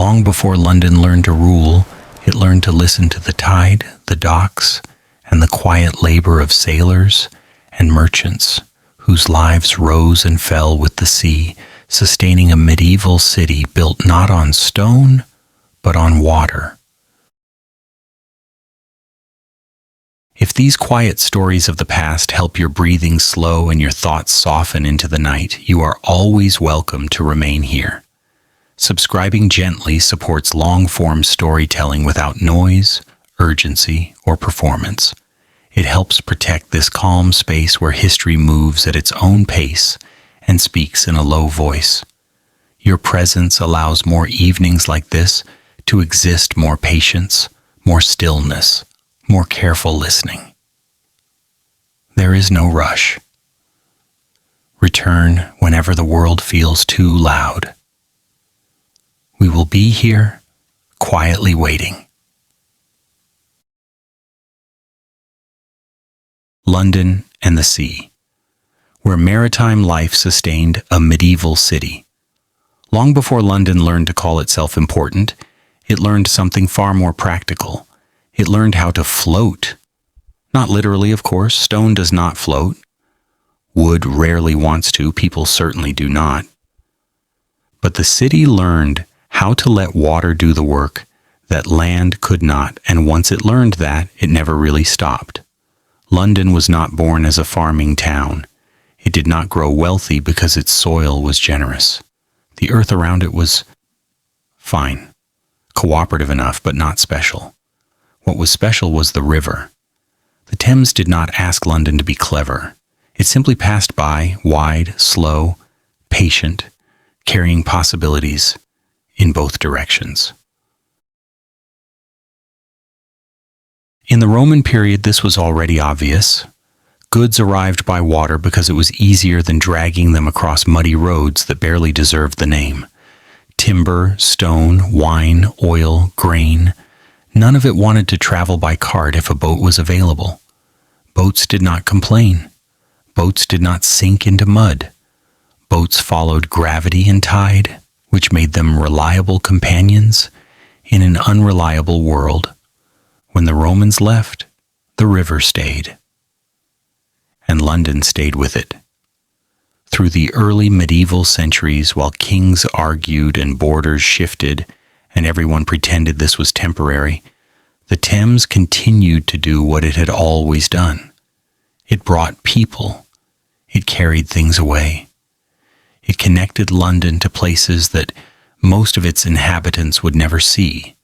Long before London learned to rule, it learned to listen to the tide, the docks, and the quiet labor of sailors and merchants whose lives rose and fell with the sea, sustaining a medieval city built not on stone, but on water. If these quiet stories of the past help your breathing slow and your thoughts soften into the night, you are always welcome to remain here. Subscribing gently supports long-form storytelling without noise, urgency, or performance. It helps protect this calm space where history moves at its own pace and speaks in a low voice. Your presence allows more evenings like this to exist, more patience, more stillness, more careful listening. There is no rush. Return whenever the world feels too loud. We will be here, quietly waiting. London and the sea, where maritime life sustained a medieval city. Long before London learned to call itself important, it learned something far more practical. It learned how to float. Not literally, of course. Stone does not float. Wood rarely wants to. People certainly do not. But the city learned how to let water do the work that land could not, and once it learned that, it never really stopped. London was not born as a farming town. It did not grow wealthy because its soil was generous. The earth around it was fine, cooperative enough, but not special. What was special was the river. The Thames did not ask London to be clever. It simply passed by, wide, slow, patient, carrying possibilities in both directions. In the Roman period, this was already obvious. Goods arrived by water because it was easier than dragging them across muddy roads that barely deserved the name. Timber, stone, wine, oil, grain, none of it wanted to travel by cart if a boat was available. Boats did not complain. Boats did not sink into mud. Boats followed gravity and tide, which made them reliable companions in an unreliable world. When the Romans left, the river stayed. And London stayed with it. Through the early medieval centuries, while kings argued and borders shifted, and everyone pretended this was temporary, the Thames continued to do what it had always done. It brought people. It carried things away. It connected London to places that most of its inhabitants would never see,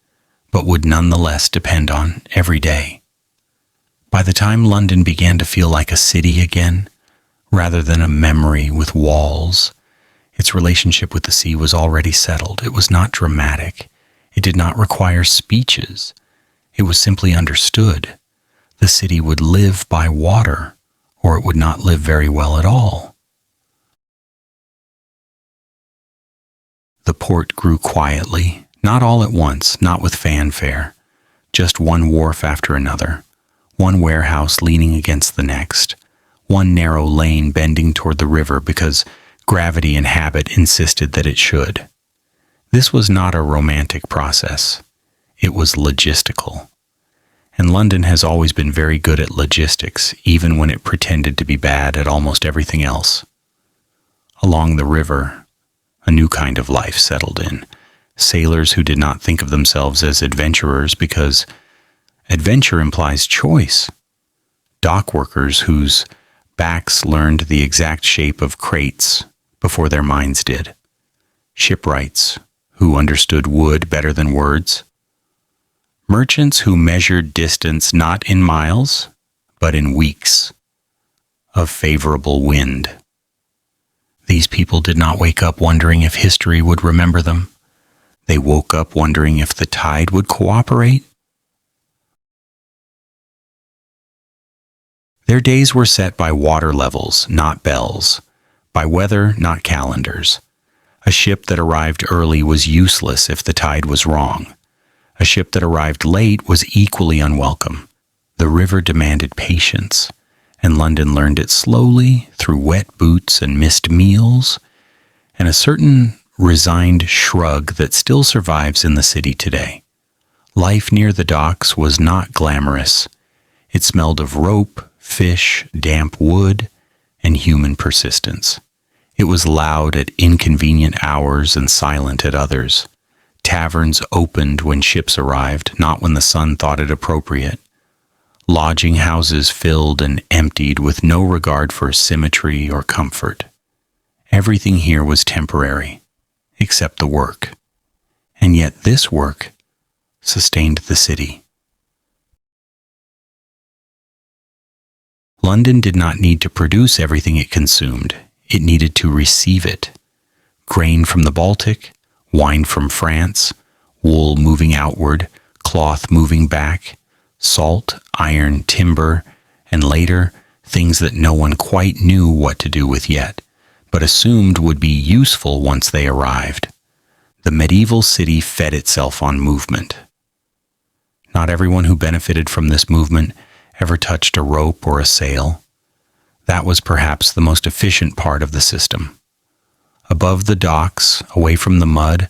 but would nonetheless depend on every day. By the time London began to feel like a city again, rather than a memory with walls, its relationship with the sea was already settled. It was not dramatic. It did not require speeches. It was simply understood. The city would live by water, or it would not live very well at all. The port grew quietly, not all at once, not with fanfare, just one wharf after another, one warehouse leaning against the next, one narrow lane bending toward the river because gravity and habit insisted that it should. This was not a romantic process. It was logistical. And London has always been very good at logistics, even when it pretended to be bad at almost everything else. Along the river, a new kind of life settled in. Sailors who did not think of themselves as adventurers because adventure implies choice. Dockworkers whose backs learned the exact shape of crates before their minds did. Shipwrights who understood wood better than words. Merchants who measured distance not in miles, but in weeks of favorable wind. These people did not wake up wondering if history would remember them. They woke up wondering if the tide would cooperate. Their days were set by water levels, not bells, by weather, not calendars. A ship that arrived early was useless if the tide was wrong. A ship that arrived late was equally unwelcome. The river demanded patience, and London learned it slowly through wet boots and missed meals, and a certain resigned shrug that still survives in the city today. Life near the docks was not glamorous. It smelled of rope, fish, damp wood, and human persistence. It was loud at inconvenient hours and silent at others. Taverns opened when ships arrived, not when the sun thought it appropriate. Lodging houses filled and emptied with no regard for symmetry or comfort. Everything here was temporary, except the work. And yet this work sustained the city. London did not need to produce everything it consumed. It needed to receive it. Grain from the Baltic, wine from France, wool moving outward, cloth moving back, salt, iron, timber, and later, things that no one quite knew what to do with yet, but assumed would be useful once they arrived. The medieval city fed itself on movement. Not everyone who benefited from this movement ever touched a rope or a sail. That was perhaps the most efficient part of the system. Above the docks, away from the mud,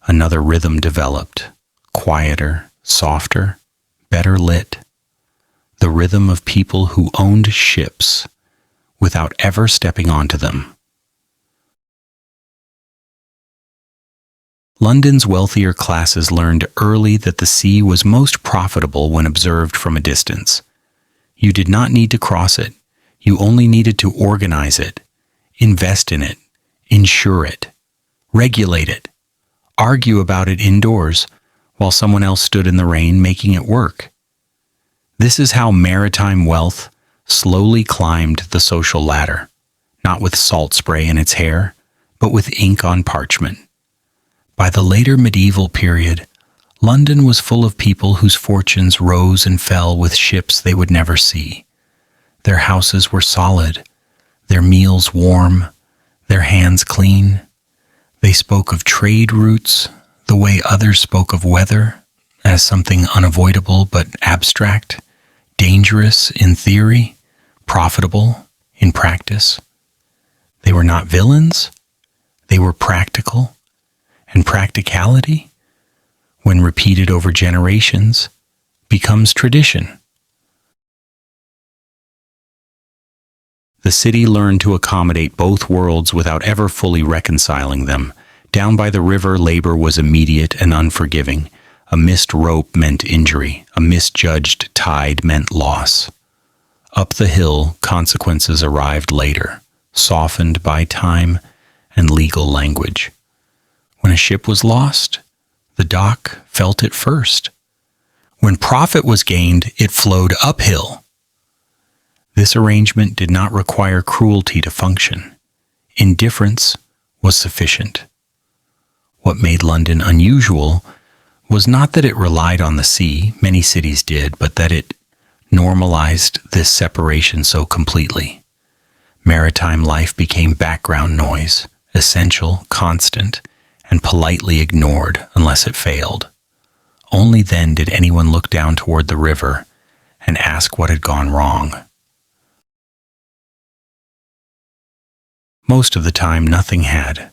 another rhythm developed, quieter, softer, better lit. The rhythm of people who owned ships without ever stepping onto them. London's wealthier classes learned early that the sea was most profitable when observed from a distance. You did not need to cross it. You only needed to organize it, invest in it, insure it, regulate it, argue about it indoors while someone else stood in the rain making it work. This is how maritime wealth slowly climbed the social ladder, not with salt spray in its hair, but with ink on parchment. By the later medieval period, London was full of people whose fortunes rose and fell with ships they would never see. Their houses were solid, their meals warm, their hands clean. They spoke of trade routes the way others spoke of weather, as something unavoidable but abstract, dangerous in theory, profitable in practice. They were not villains, they were practical, and practicality, when repeated over generations, becomes tradition. The city learned to accommodate both worlds without ever fully reconciling them. Down by the river, labor was immediate and unforgiving. A missed rope meant injury. A misjudged tide meant loss. Up the hill, consequences arrived later, softened by time and legal language. When a ship was lost, the dock felt it first. When profit was gained, it flowed uphill. This arrangement did not require cruelty to function. Indifference was sufficient. What made London unusual was not that it relied on the sea, many cities did, but that it normalized this separation so completely. Maritime life became background noise, essential, constant, and politely ignored unless it failed. Only then did anyone look down toward the river and ask what had gone wrong. Most of the time, nothing had.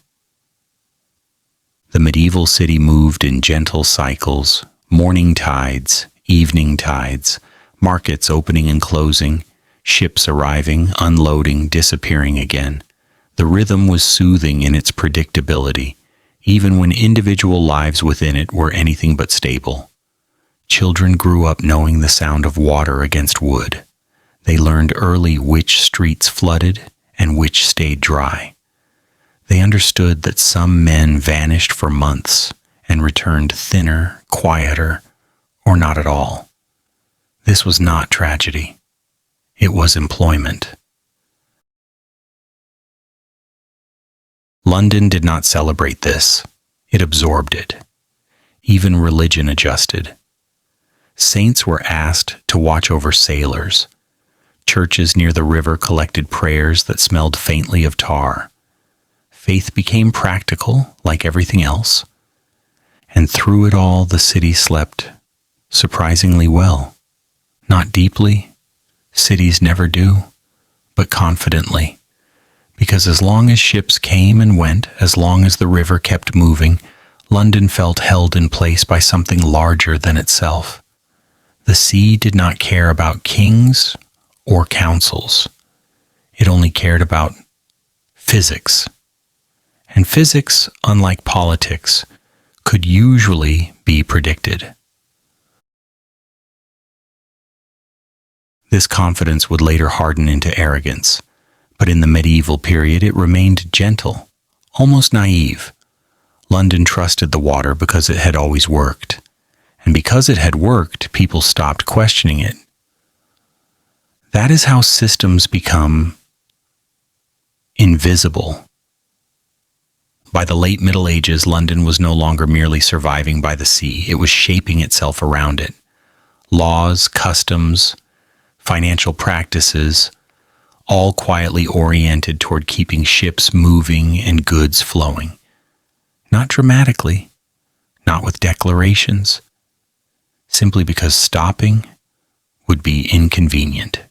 The medieval city moved in gentle cycles, morning tides, evening tides, markets opening and closing, ships arriving, unloading, disappearing again. The rhythm was soothing in its predictability, even when individual lives within it were anything but stable. Children grew up knowing the sound of water against wood. They learned early which streets flooded and which stayed dry. They understood that some men vanished for months and returned thinner, quieter, or not at all. This was not tragedy. It was employment. London did not celebrate this. It absorbed it. Even religion adjusted. Saints were asked to watch over sailors. Churches near the river collected prayers that smelled faintly of tar. Faith became practical, like everything else. And through it all, the city slept surprisingly well. Not deeply, cities never do, but confidently, because as long as ships came and went, as long as the river kept moving, London felt held in place by something larger than itself. The sea did not care about kings or councils. It only cared about physics. And physics, unlike politics, could usually be predicted. This confidence would later harden into arrogance, but in the medieval period it remained gentle, almost naive. London trusted the water because it had always worked, and because it had worked, people stopped questioning it. That is how systems become invisible. By the late Middle Ages, London was no longer merely surviving by the sea, it was shaping itself around it. Laws, customs, financial practices, all quietly oriented toward keeping ships moving and goods flowing. Not dramatically, not with declarations, simply because stopping would be inconvenient.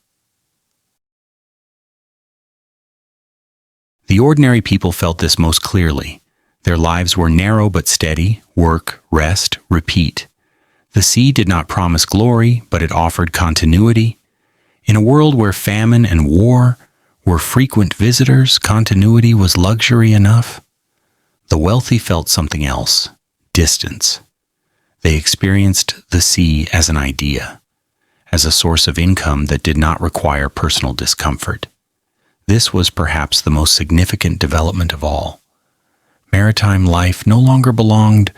The ordinary people felt this most clearly. Their lives were narrow but steady: work, rest, repeat. The sea did not promise glory, but it offered continuity. In a world where famine and war were frequent visitors, continuity was luxury enough. The wealthy felt something else: distance. They experienced the sea as an idea, as a source of income that did not require personal discomfort. This was perhaps the most significant development of all. Maritime life no longer belonged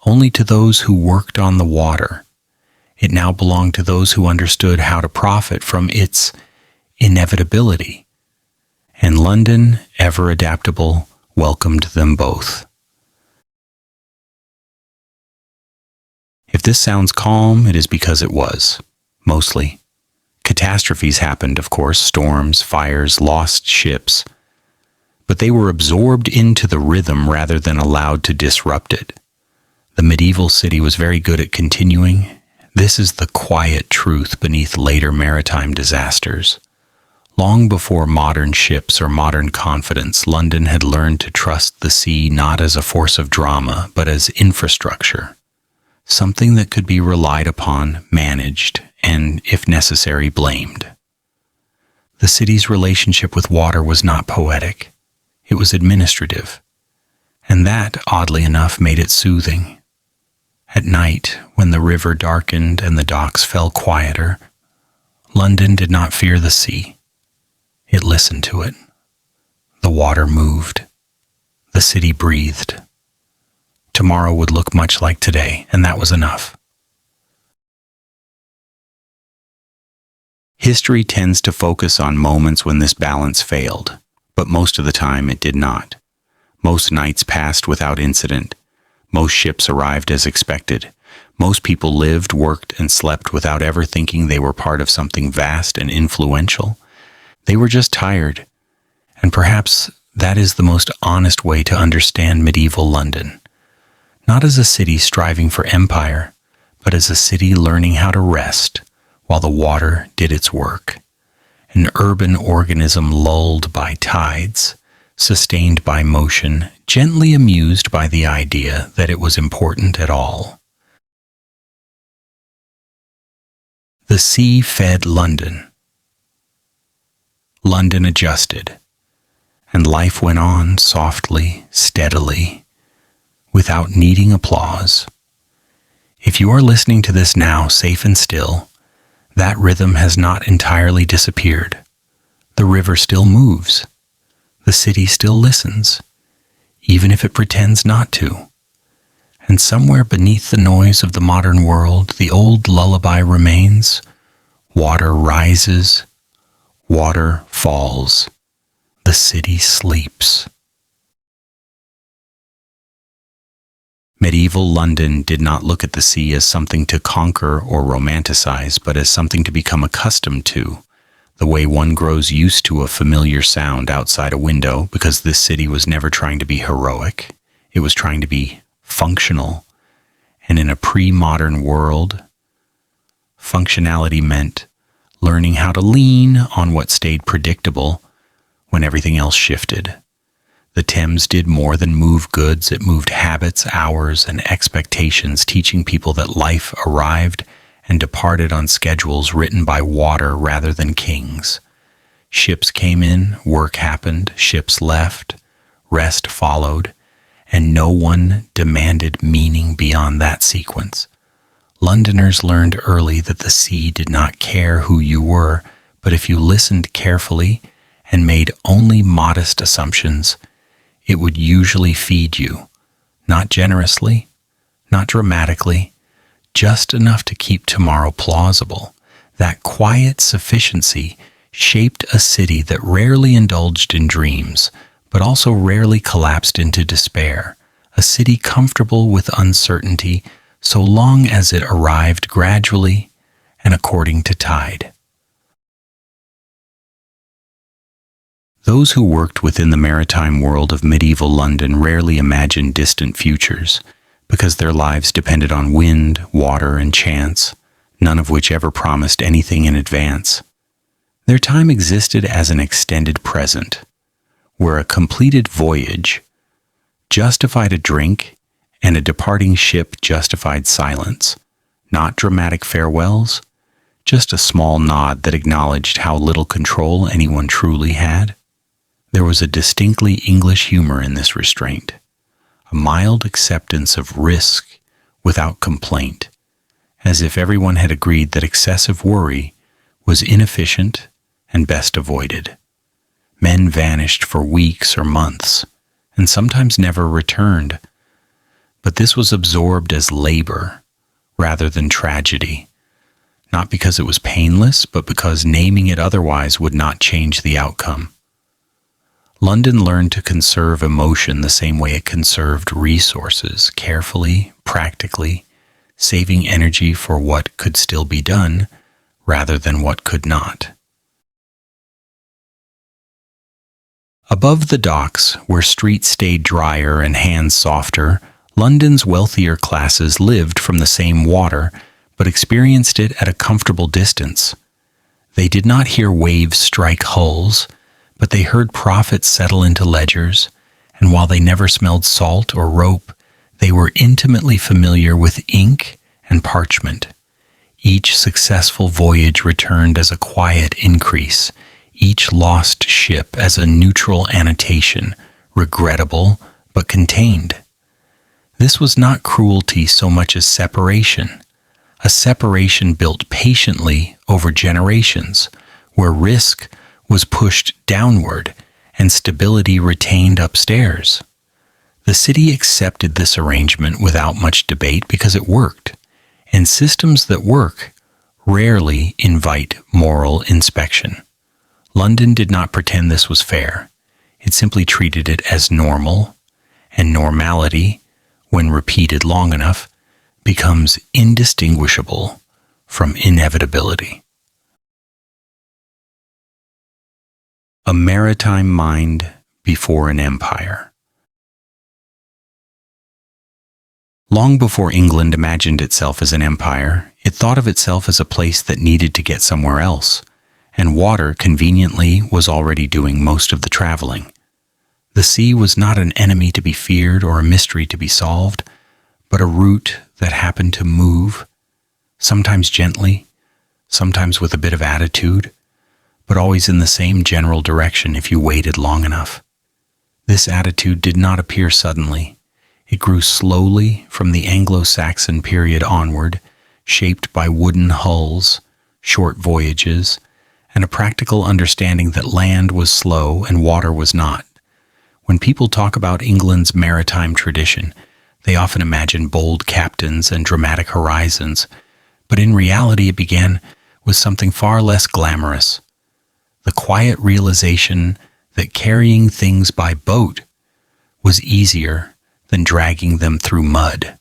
only to those who worked on the water. It now belonged to those who understood how to profit from its inevitability. And London, ever adaptable, welcomed them both. If this sounds calm, it is because it was, mostly. Catastrophes happened, of course: storms, fires, lost ships. But they were absorbed into the rhythm rather than allowed to disrupt it. The medieval city was very good at continuing. This is the quiet truth beneath later maritime disasters. Long before modern ships or modern confidence, London had learned to trust the sea not as a force of drama, but as infrastructure. Something that could be relied upon, managed, and, if necessary, blamed. The city's relationship with water was not poetic. It was administrative. And that, oddly enough, made it soothing. At night, when the river darkened and the docks fell quieter, London did not fear the sea. It listened to it. The water moved. The city breathed. Tomorrow would look much like today, and that was enough. History tends to focus on moments when this balance failed, but most of the time it did not. Most nights passed without incident. Most ships arrived as expected. Most people lived, worked, and slept without ever thinking they were part of something vast and influential. They were just tired. And perhaps that is the most honest way to understand medieval London. Not as a city striving for empire, but as a city learning how to rest while the water did its work. An urban organism lulled by tides, sustained by motion, gently amused by the idea that it was important at all. The sea fed London. London adjusted, and life went on softly, steadily, without needing applause. If you are listening to this now, safe and still, that rhythm has not entirely disappeared. The river still moves. The city still listens, even if it pretends not to. And somewhere beneath the noise of the modern world, the old lullaby remains. Water rises, water falls, the city sleeps. Medieval London did not look at the sea as something to conquer or romanticize, but as something to become accustomed to, the way one grows used to a familiar sound outside a window, because this city was never trying to be heroic. It was trying to be functional. And in a pre-modern world, functionality meant learning how to lean on what stayed predictable when everything else shifted. The Thames did more than move goods. It moved habits, hours, and expectations, teaching people that life arrived and departed on schedules written by water rather than kings. Ships came in, work happened, ships left, rest followed, and no one demanded meaning beyond that sequence. Londoners learned early that the sea did not care who you were, but if you listened carefully and made only modest assumptions, it would usually feed you, not generously, not dramatically, just enough to keep tomorrow plausible. That quiet sufficiency shaped a city that rarely indulged in dreams, but also rarely collapsed into despair, a city comfortable with uncertainty so long as it arrived gradually and according to tide. Those who worked within the maritime world of medieval London rarely imagined distant futures, because their lives depended on wind, water, and chance, none of which ever promised anything in advance. Their time existed as an extended present, where a completed voyage justified a drink and a departing ship justified silence, not dramatic farewells, just a small nod that acknowledged how little control anyone truly had. There was a distinctly English humor in this restraint, a mild acceptance of risk without complaint, as if everyone had agreed that excessive worry was inefficient and best avoided. Men vanished for weeks or months, and sometimes never returned, but this was absorbed as labor rather than tragedy, not because it was painless, but because naming it otherwise would not change the outcome. London learned to conserve emotion the same way it conserved resources, carefully, practically, saving energy for what could still be done rather than what could not. Above the docks, where streets stayed drier and hands softer, London's wealthier classes lived from the same water, but experienced it at a comfortable distance. They did not hear waves strike hulls, but they heard profits settle into ledgers, and while they never smelled salt or rope, they were intimately familiar with ink and parchment. Each successful voyage returned as a quiet increase, each lost ship as a neutral annotation, regrettable but contained. This was not cruelty so much as separation, a separation built patiently over generations, where risk was pushed downward and stability retained upstairs. The city accepted this arrangement without much debate because it worked, and systems that work rarely invite moral inspection. London did not pretend this was fair. It simply treated it as normal, and normality, when repeated long enough, becomes indistinguishable from inevitability. A maritime mind before an empire. Long before England imagined itself as an empire, it thought of itself as a place that needed to get somewhere else, and water, conveniently, was already doing most of the traveling. The sea was not an enemy to be feared or a mystery to be solved, but a route that happened to move, sometimes gently, sometimes with a bit of attitude, but always in the same general direction if you waited long enough. This attitude did not appear suddenly. It grew slowly from the Anglo-Saxon period onward, shaped by wooden hulls, short voyages, and a practical understanding that land was slow and water was not. When people talk about England's maritime tradition, they often imagine bold captains and dramatic horizons, but in reality it began with something far less glamorous: the quiet realization that carrying things by boat was easier than dragging them through mud.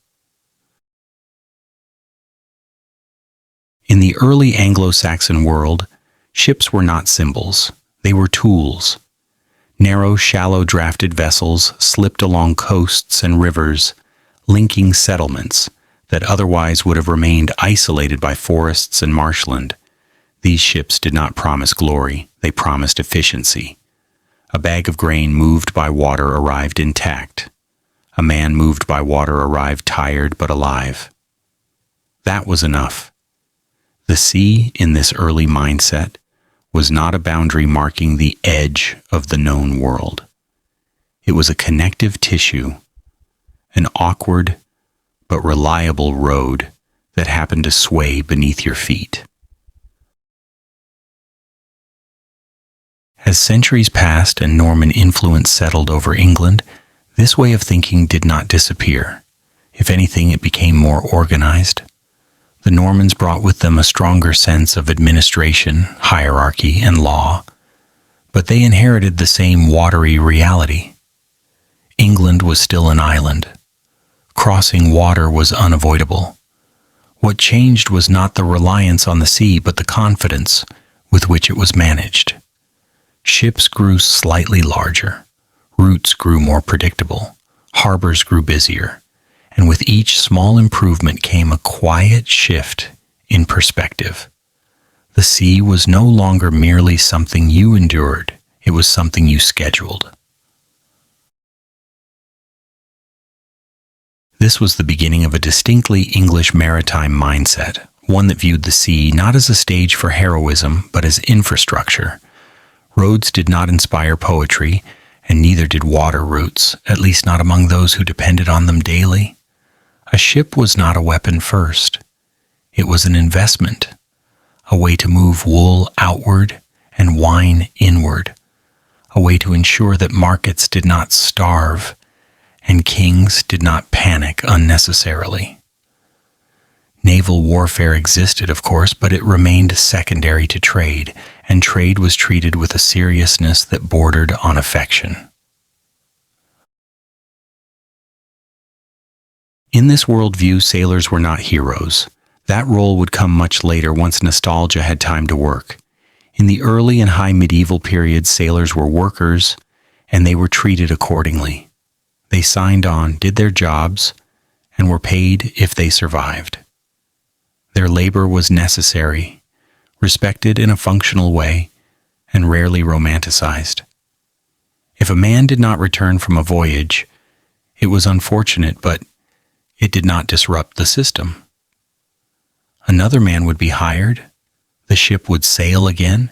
In the early Anglo-Saxon world, ships were not symbols, they were tools. Narrow, shallow-drafted vessels slipped along coasts and rivers, linking settlements that otherwise would have remained isolated by forests and marshland. These ships did not promise glory, they promised efficiency. A bag of grain moved by water arrived intact. A man moved by water arrived tired but alive. That was enough. The sea, in this early mindset, was not a boundary marking the edge of the known world. It was a connective tissue, an awkward but reliable road that happened to sway beneath your feet. As centuries passed and Norman influence settled over England, this way of thinking did not disappear. If anything, it became more organized. The Normans brought with them a stronger sense of administration, hierarchy, and law, but they inherited the same watery reality. England was still an island. Crossing water was unavoidable. What changed was not the reliance on the sea, but the confidence with which it was managed. Ships grew slightly larger, routes grew more predictable, harbors grew busier, and with each small improvement came a quiet shift in perspective. The sea was no longer merely something you endured, it was something you scheduled. This was the beginning of a distinctly English maritime mindset, one that viewed the sea not as a stage for heroism, but as infrastructure. Roads did not inspire poetry, and neither did water routes, at least not among those who depended on them daily. A ship was not a weapon first. It was an investment, a way to move wool outward and wine inward, a way to ensure that markets did not starve and kings did not panic unnecessarily. Naval warfare existed, of course, but it remained secondary to trade, and trade was treated with a seriousness that bordered on affection. In this worldview, sailors were not heroes. That role would come much later once nostalgia had time to work. In the early and high medieval periods, sailors were workers, and they were treated accordingly. They signed on, did their jobs, and were paid if they survived. Their labor was necessary, respected in a functional way, and rarely romanticized. If a man did not return from a voyage, it was unfortunate, but it did not disrupt the system. Another man would be hired, the ship would sail again.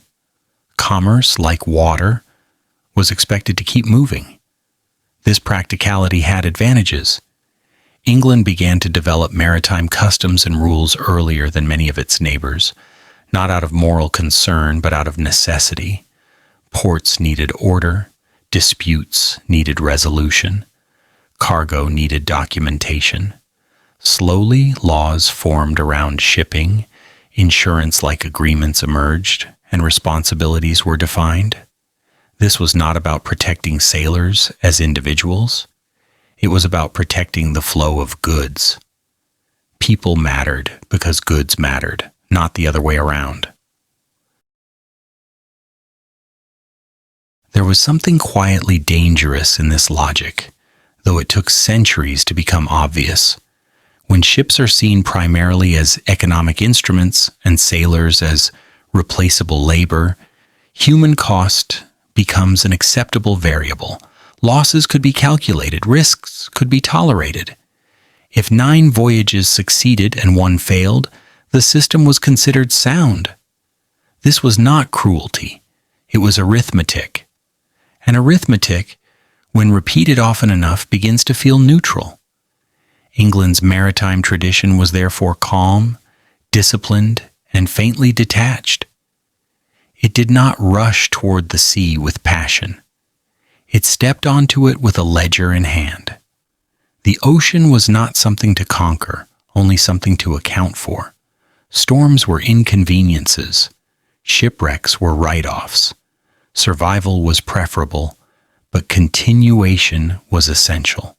Commerce, like water, was expected to keep moving. This practicality had advantages. England began to develop maritime customs and rules earlier than many of its neighbors, not out of moral concern, but out of necessity. Ports needed order, disputes needed resolution, cargo needed documentation. Slowly, laws formed around shipping, insurance-like agreements emerged, and responsibilities were defined. This was not about protecting sailors as individuals. It was about protecting the flow of goods. People mattered because goods mattered, not the other way around. There was something quietly dangerous in this logic, though it took centuries to become obvious. When ships are seen primarily as economic instruments and sailors as replaceable labor, human cost becomes an acceptable variable. Losses could be calculated, risks could be tolerated. If 9 voyages succeeded and 1 failed, the system was considered sound. This was not cruelty, it was arithmetic. And arithmetic, when repeated often enough, begins to feel neutral. England's maritime tradition was therefore calm, disciplined, and faintly detached. It did not rush toward the sea with passion. It stepped onto it with a ledger in hand. The ocean was not something to conquer, only something to account for. Storms were inconveniences. Shipwrecks were write-offs. Survival was preferable, but continuation was essential.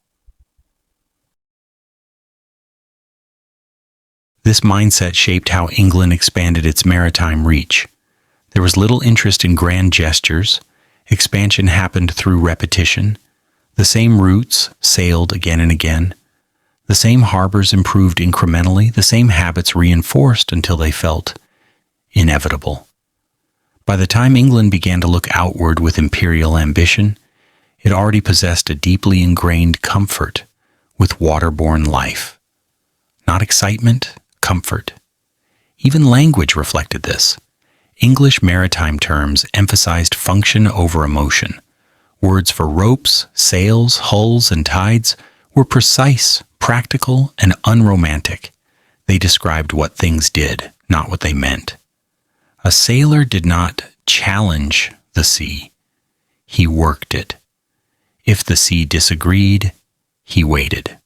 This mindset shaped how England expanded its maritime reach. There was little interest in grand gestures. Expansion happened through repetition. The same routes sailed again and again. The same harbors improved incrementally. The same habits reinforced until they felt inevitable. By the time England began to look outward with imperial ambition, it already possessed a deeply ingrained comfort with waterborne life. Not excitement, comfort. Even language reflected this. English maritime terms emphasized function over emotion. Words for ropes, sails, hulls, and tides were precise, practical, and unromantic. They described what things did, not what they meant. A sailor did not challenge the sea. He worked it. If the sea disagreed, he waited.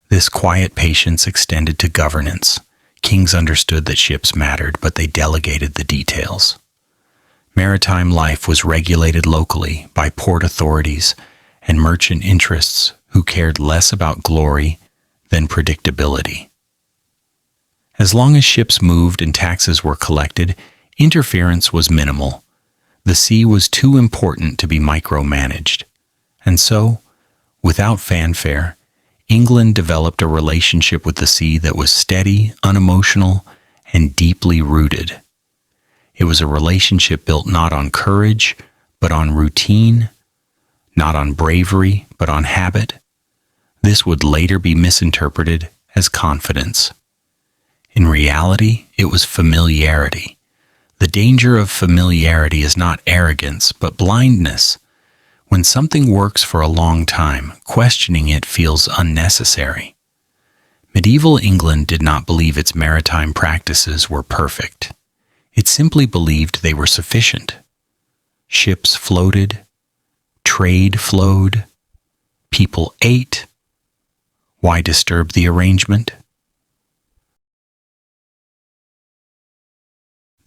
This quiet patience extended to governance. Kings understood that ships mattered, but they delegated the details. Maritime life was regulated locally by port authorities and merchant interests who cared less about glory than predictability. As long as ships moved and taxes were collected, interference was minimal. The sea was too important to be micromanaged. And so, without fanfare, England developed a relationship with the sea that was steady, unemotional, and deeply rooted. It was a relationship built not on courage, but on routine, not on bravery, but on habit. This would later be misinterpreted as confidence. In reality, it was familiarity. The danger of familiarity is not arrogance, but blindness. When something works for a long time, questioning it feels unnecessary. Medieval England did not believe its maritime practices were perfect. It simply believed they were sufficient. Ships floated, trade flowed, people ate. Why disturb the arrangement?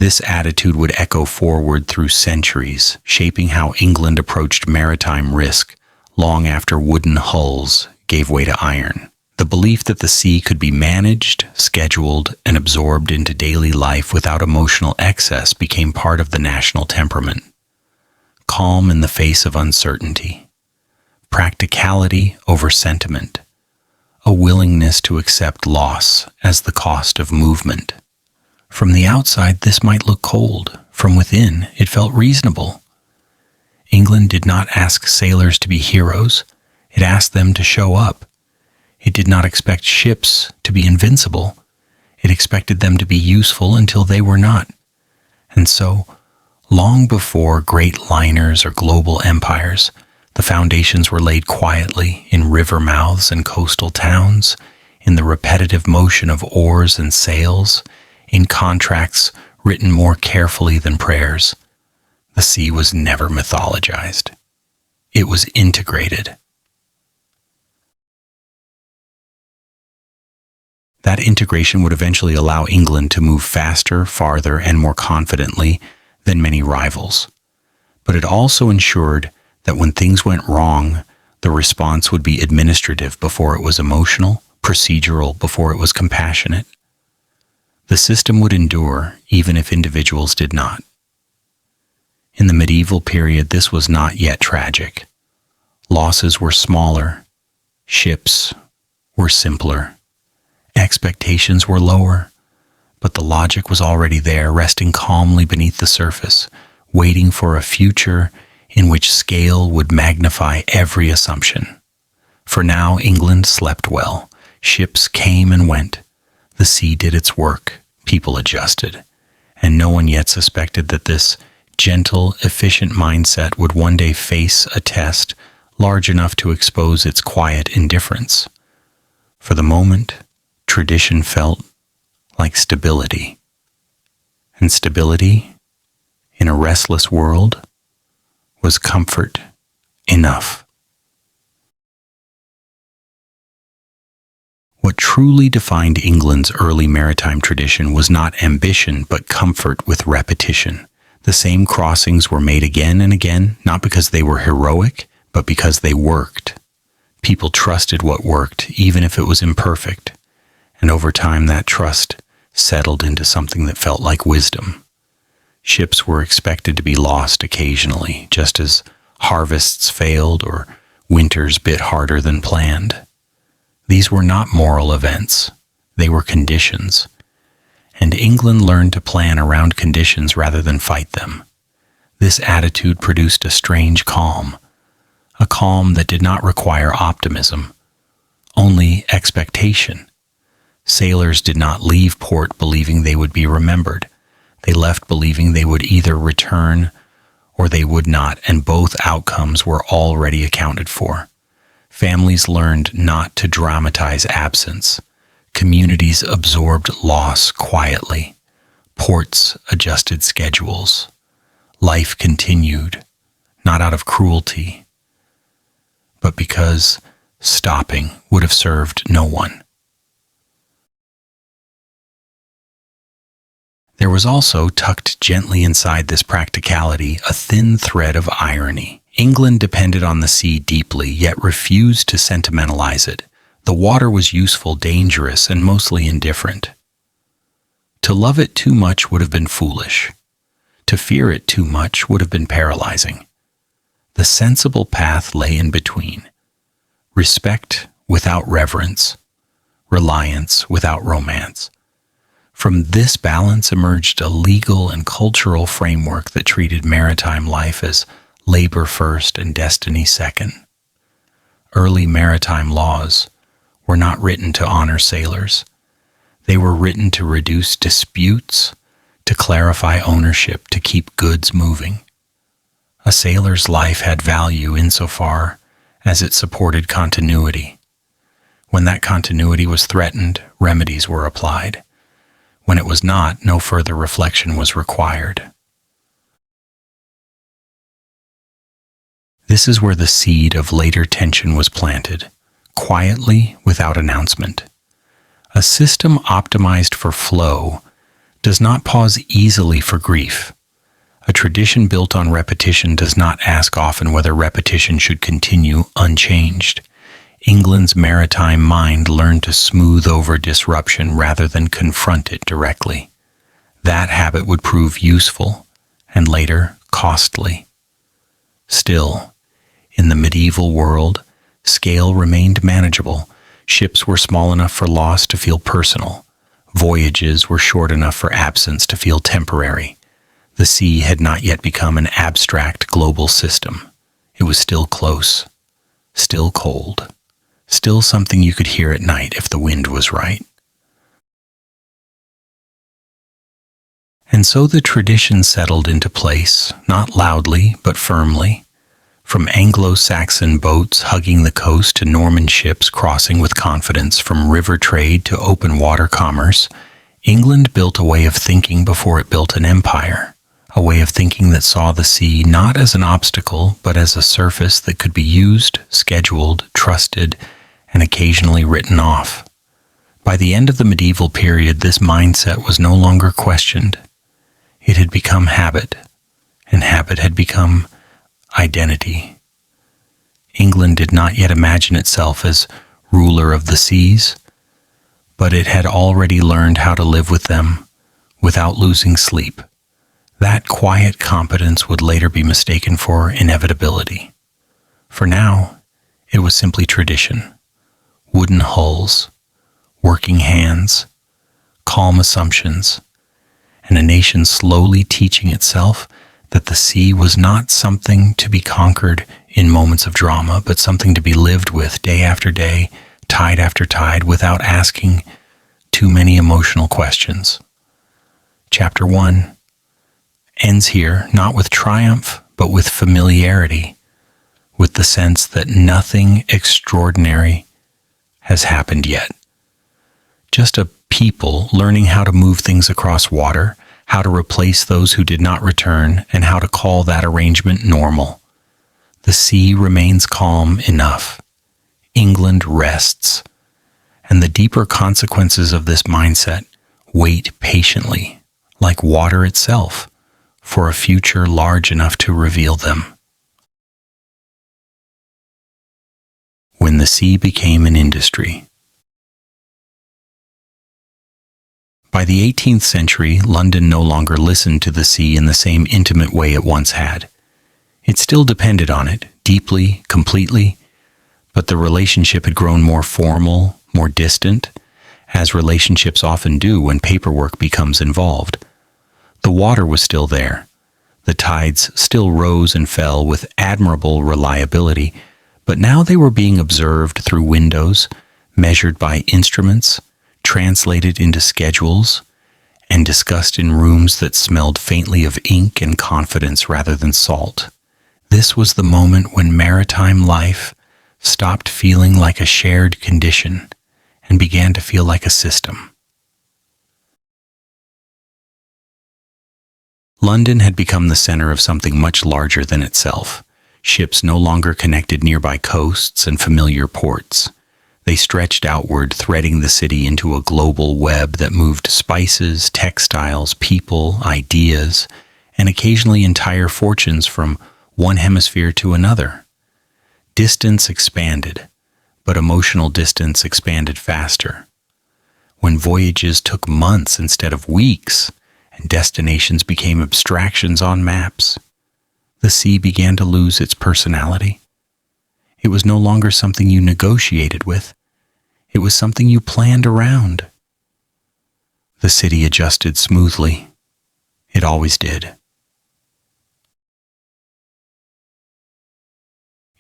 This attitude would echo forward through centuries, shaping how England approached maritime risk long after wooden hulls gave way to iron. The belief that the sea could be managed, scheduled, and absorbed into daily life without emotional excess became part of the national temperament. Calm in the face of uncertainty. Practicality over sentiment. A willingness to accept loss as the cost of movement. From the outside, this might look cold. From within, it felt reasonable. England did not ask sailors to be heroes. It asked them to show up. It did not expect ships to be invincible. It expected them to be useful until they were not. And so, long before great liners or global empires, the foundations were laid quietly in river mouths and coastal towns, in the repetitive motion of oars and sails, in contracts written more carefully than prayers. The sea was never mythologized. It was integrated. That integration would eventually allow England to move faster, farther, and more confidently than many rivals. But it also ensured that when things went wrong, the response would be administrative before it was emotional, procedural before it was compassionate. The system would endure even if individuals did not. In the medieval period, this was not yet tragic. Losses were smaller. Ships were simpler. Expectations were lower, but the logic was already there, resting calmly beneath the surface, waiting for a future in which scale would magnify every assumption. For now, England slept well. Ships came and went. The sea did its work. People adjusted. And no one yet suspected that this gentle, efficient mindset would one day face a test large enough to expose its quiet indifference. For the moment, tradition felt like stability. And stability, in a restless world, was comfort enough. What truly defined England's early maritime tradition was not ambition, but comfort with repetition. The same crossings were made again and again, not because they were heroic, but because they worked. People trusted what worked, even if it was imperfect. And over time, that trust settled into something that felt like wisdom. Ships were expected to be lost occasionally, just as harvests failed or winters bit harder than planned. These were not moral events. They were conditions. and England learned to plan around conditions rather than fight them. This attitude produced a strange calm, a calm that did not require optimism, only expectation. Sailors did not leave port believing they would be remembered. They left believing they would either return or they would not, and both outcomes were already accounted for. Families learned not to dramatize absence. Communities absorbed loss quietly. Ports adjusted schedules. Life continued, not out of cruelty, but because stopping would have served no one. There was also, tucked gently inside this practicality, a thin thread of irony. England depended on the sea deeply, yet refused to sentimentalize it. The water was useful, dangerous, and mostly indifferent. To love it too much would have been foolish. To fear it too much would have been paralyzing. The sensible path lay in between. Respect without reverence. Reliance without romance. From this balance emerged a legal and cultural framework that treated maritime life as labor first and destiny second. Early maritime laws were not written to honor sailors. They were written to reduce disputes, to clarify ownership, to keep goods moving. A sailor's life had value insofar as it supported continuity. When that continuity was threatened, remedies were applied. When it was not, no further reflection was required. This is where the seed of later tension was planted, quietly, without announcement. A system optimized for flow does not pause easily for grief. A tradition built on repetition does not ask often whether repetition should continue unchanged. England's maritime mind learned to smooth over disruption rather than confront it directly. That habit would prove useful and later costly. Still, in the medieval world, scale remained manageable. Ships were small enough for loss to feel personal. Voyages were short enough for absence to feel temporary. The sea had not yet become an abstract global system. It was still close, still cold. Still something you could hear at night if the wind was right. And so the tradition settled into place, not loudly, but firmly. From Anglo-Saxon boats hugging the coast to Norman ships crossing with confidence, from river trade to open water commerce, England built a way of thinking before it built an empire. A way of thinking that saw the sea not as an obstacle, but as a surface that could be used, scheduled, trusted, and occasionally written off. By the end of the medieval period, this mindset was no longer questioned. It had become habit, and habit had become identity. England did not yet imagine itself as ruler of the seas, but it had already learned how to live with them without losing sleep. That quiet competence would later be mistaken for inevitability. For now, it was simply tradition. Wooden hulls, working hands, calm assumptions, and a nation slowly teaching itself that the sea was not something to be conquered in moments of drama, but something to be lived with day after day, tide after tide, without asking too many emotional questions. Chapter 1 ends here, not with triumph, but with familiarity, with the sense that nothing extraordinary has happened yet. Just a people learning how to move things across water, how to replace those who did not return, and how to call that arrangement normal. The sea remains calm enough. England rests. And the deeper consequences of this mindset wait patiently, like water itself, for a future large enough to reveal them. When the sea became an industry. By the 18th century, London no longer listened to the sea in the same intimate way it once had. It still depended on it, deeply, completely, but the relationship had grown more formal, more distant, as relationships often do when paperwork becomes involved. The water was still there. The tides still rose and fell with admirable reliability, but now they were being observed through windows, measured by instruments, translated into schedules, and discussed in rooms that smelled faintly of ink and confidence rather than salt. This was the moment when maritime life stopped feeling like a shared condition and began to feel like a system. London had become the center of something much larger than itself. Ships no longer connected nearby coasts and familiar ports. They stretched outward, threading the city into a global web that moved spices, textiles, people, ideas, and occasionally entire fortunes from one hemisphere to another. Distance expanded, but emotional distance expanded faster. When voyages took months instead of weeks, and destinations became abstractions on maps, the sea began to lose its personality. It was no longer something you negotiated with. It was something you planned around. The city adjusted smoothly. It always did.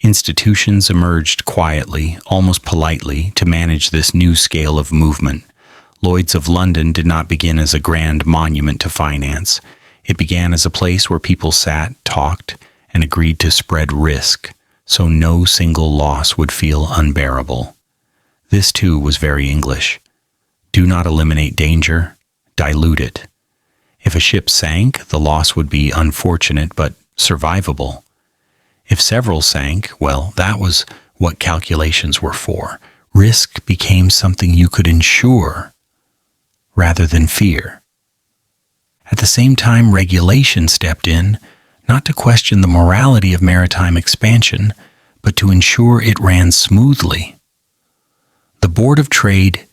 Institutions emerged quietly, almost politely, to manage this new scale of movement. Lloyd's of London did not begin as a grand monument to finance. It began as a place where people sat, talked, and agreed to spread risk, so no single loss would feel unbearable. This, too, was very English. Do not eliminate danger, dilute it. If a ship sank, the loss would be unfortunate but survivable. If several sank, well, that was what calculations were for. Risk became something you could insure rather than fear. At the same time, regulation stepped in, not to question the morality of maritime expansion, but to ensure it ran smoothly. The Board of Trade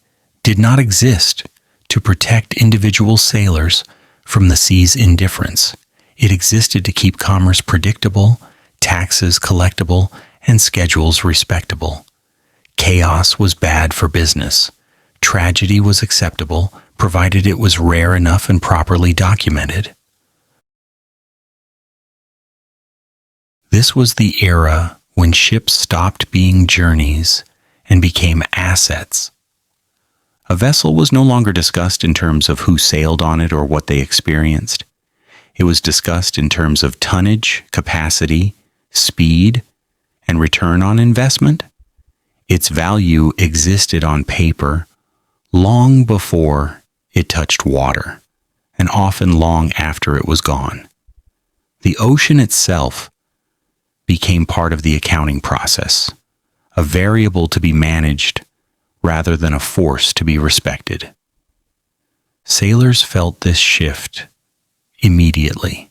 did not exist to protect individual sailors from the sea's indifference. It existed to keep commerce predictable, taxes collectible, and schedules respectable. Chaos was bad for business. Tragedy was acceptable, provided it was rare enough and properly documented. This was the era when ships stopped being journeys and became assets. A vessel was no longer discussed in terms of who sailed on it or what they experienced. It was discussed in terms of tonnage, capacity, speed, and return on investment. Its value existed on paper long before it touched water, and often long after it was gone. The ocean itself became part of the accounting process, a variable to be managed rather than a force to be respected. Sailors felt this shift immediately,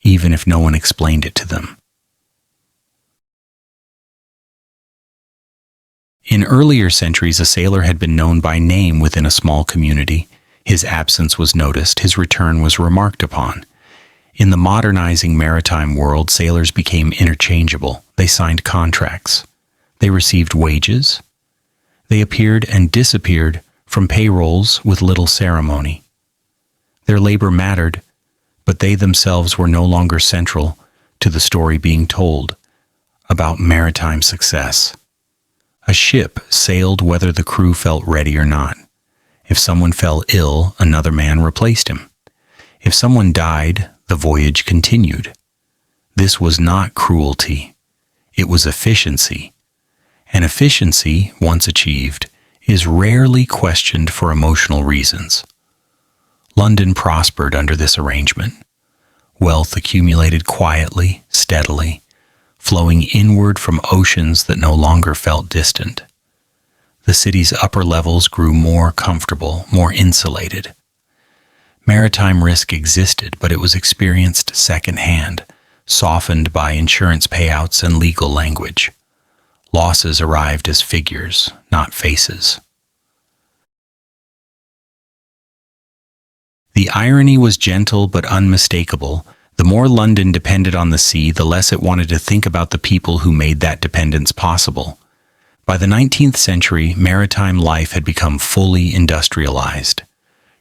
even if no one explained it to them. In earlier centuries, a sailor had been known by name within a small community. His absence was noticed, his return was remarked upon. In the modernizing maritime world, sailors became interchangeable. They signed contracts. They received wages. They appeared and disappeared from payrolls with little ceremony. Their labor mattered, but they themselves were no longer central to the story being told about maritime success. A ship sailed whether the crew felt ready or not. If someone fell ill, another man replaced him. If someone died, the voyage continued. This was not cruelty. It was efficiency. And efficiency, once achieved, is rarely questioned for emotional reasons. London prospered under this arrangement. Wealth accumulated quietly, steadily, flowing inward from oceans that no longer felt distant. The city's upper levels grew more comfortable, more insulated. Maritime risk existed, but it was experienced secondhand, softened by insurance payouts and legal language. Losses arrived as figures, not faces. The irony was gentle but unmistakable. The more London depended on the sea, the less it wanted to think about the people who made that dependence possible. By the 19th century, maritime life had become fully industrialized.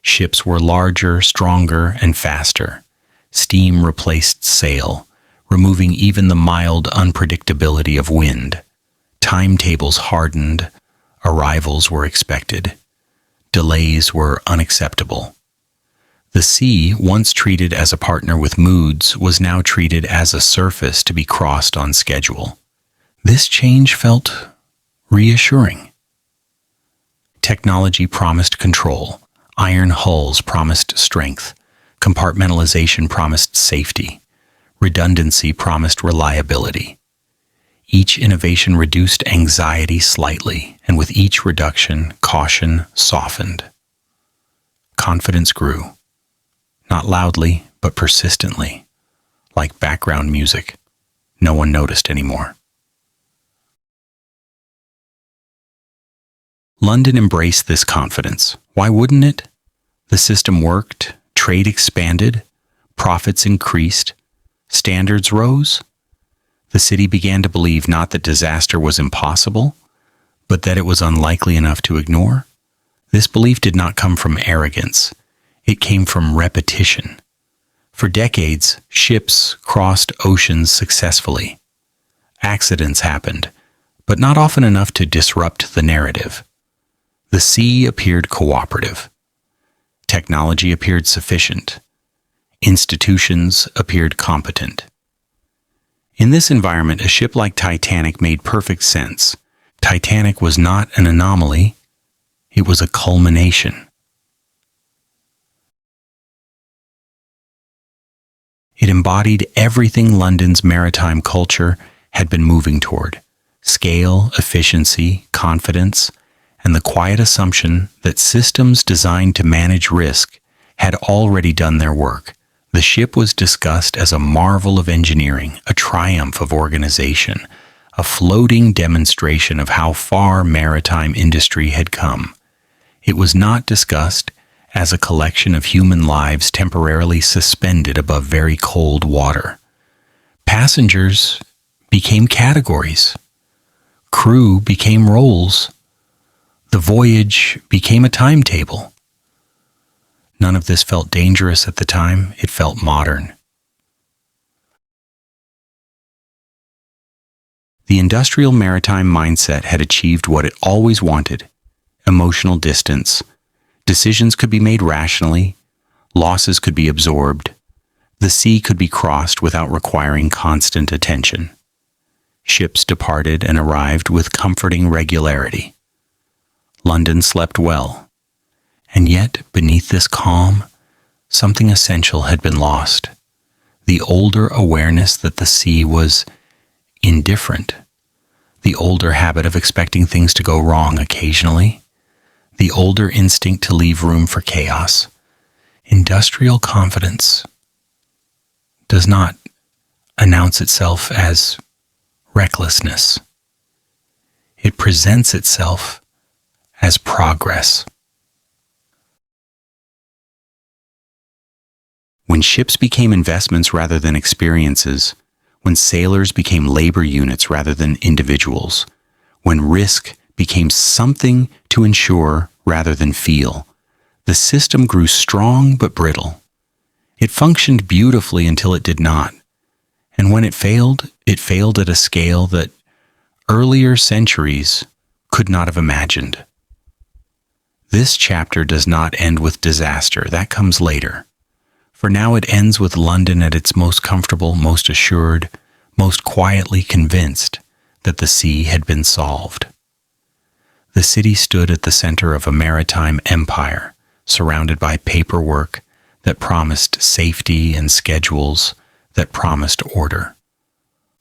Ships were larger, stronger, and faster. Steam replaced sail, removing even the mild unpredictability of wind. Timetables hardened, arrivals were expected. Delays were unacceptable. The sea, once treated as a partner with moods, was now treated as a surface to be crossed on schedule. This change felt reassuring. Technology promised control. Iron hulls promised strength. Compartmentalization promised safety. Redundancy promised reliability. Each innovation reduced anxiety slightly, and with each reduction, caution softened. Confidence grew. Not loudly, but persistently. Like background music. No one noticed anymore. London embraced this confidence. Why wouldn't it? The system worked, trade expanded, profits increased, standards rose. The city began to believe not that disaster was impossible, but that it was unlikely enough to ignore. This belief did not come from arrogance. It came from repetition. For decades, ships crossed oceans successfully. Accidents happened, but not often enough to disrupt the narrative. The sea appeared cooperative. Technology appeared sufficient. Institutions appeared competent. In this environment, a ship like Titanic made perfect sense. Titanic was not an anomaly. It was a culmination. It embodied everything London's maritime culture had been moving toward: scale, efficiency, confidence, and the quiet assumption that systems designed to manage risk had already done their work. The ship was discussed as a marvel of engineering, a triumph of organization, a floating demonstration of how far maritime industry had come. It was not discussed as a collection of human lives temporarily suspended above very cold water. Passengers became categories. Crew became roles. The voyage became a timetable. None of this felt dangerous at the time. It felt modern. The industrial maritime mindset had achieved what it always wanted: emotional distance. Decisions could be made rationally. Losses could be absorbed. The sea could be crossed without requiring constant attention. Ships departed and arrived with comforting regularity. London slept well. And yet, beneath this calm, something essential had been lost. The older awareness that the sea was indifferent. The older habit of expecting things to go wrong occasionally. The older instinct to leave room for chaos. Industrial confidence does not announce itself as recklessness. It presents itself as progress. When ships became investments rather than experiences, when sailors became labor units rather than individuals, when risk became something to ensure rather than feel, the system grew strong but brittle. It functioned beautifully until it did not. And when it failed at a scale that earlier centuries could not have imagined. This chapter does not end with disaster. That comes later. For now it ends with London at its most comfortable, most assured, most quietly convinced that the sea had been solved. The city stood at the center of a maritime empire, surrounded by paperwork that promised safety and schedules that promised order.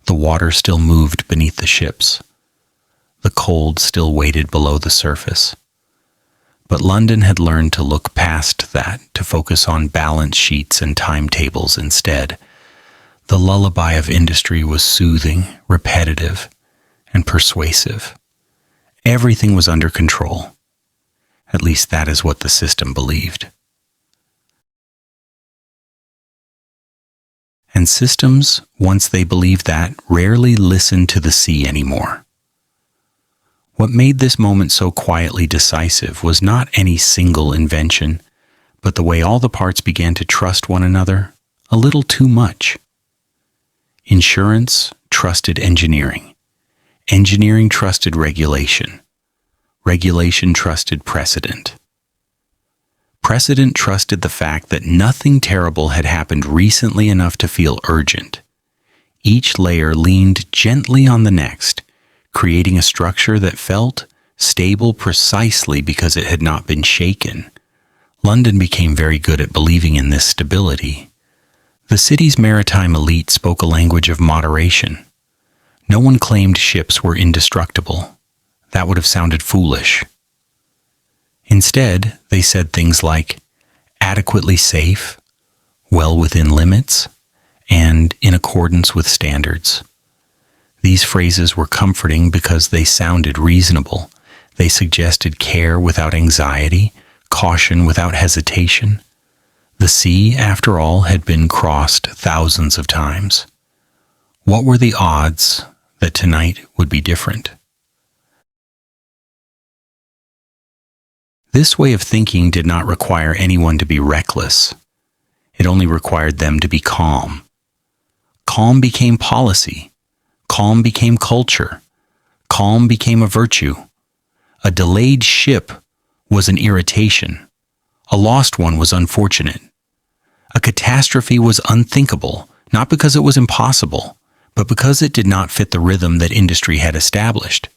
The water still moved beneath the ships. The cold still waited below the surface. But London had learned to look past that, to focus on balance sheets and timetables instead. The lullaby of industry was soothing, repetitive, and persuasive. Everything was under control. At least that is what the system believed. And systems, once they believed that, rarely listen to the sea anymore. What made this moment so quietly decisive was not any single invention, but the way all the parts began to trust one another a little too much. Insurance trusted engineering. Engineering trusted regulation. Regulation trusted precedent. Precedent trusted the fact that nothing terrible had happened recently enough to feel urgent. Each layer leaned gently on the next, creating a structure that felt stable precisely because it had not been shaken. London became very good at believing in this stability. The city's maritime elite spoke a language of moderation. No one claimed ships were indestructible. That would have sounded foolish. Instead, they said things like adequately safe, well within limits, and in accordance with standards. These phrases were comforting because they sounded reasonable. They suggested care without anxiety, caution without hesitation. The sea, after all, had been crossed thousands of times. What were the odds that tonight would be different? This way of thinking did not require anyone to be reckless. It only required them to be calm. Calm became policy. Calm became culture. Calm became a virtue. A delayed ship was an irritation. A lost one was unfortunate. A catastrophe was unthinkable, not because it was impossible, but because it did not fit the rhythm that industry had established.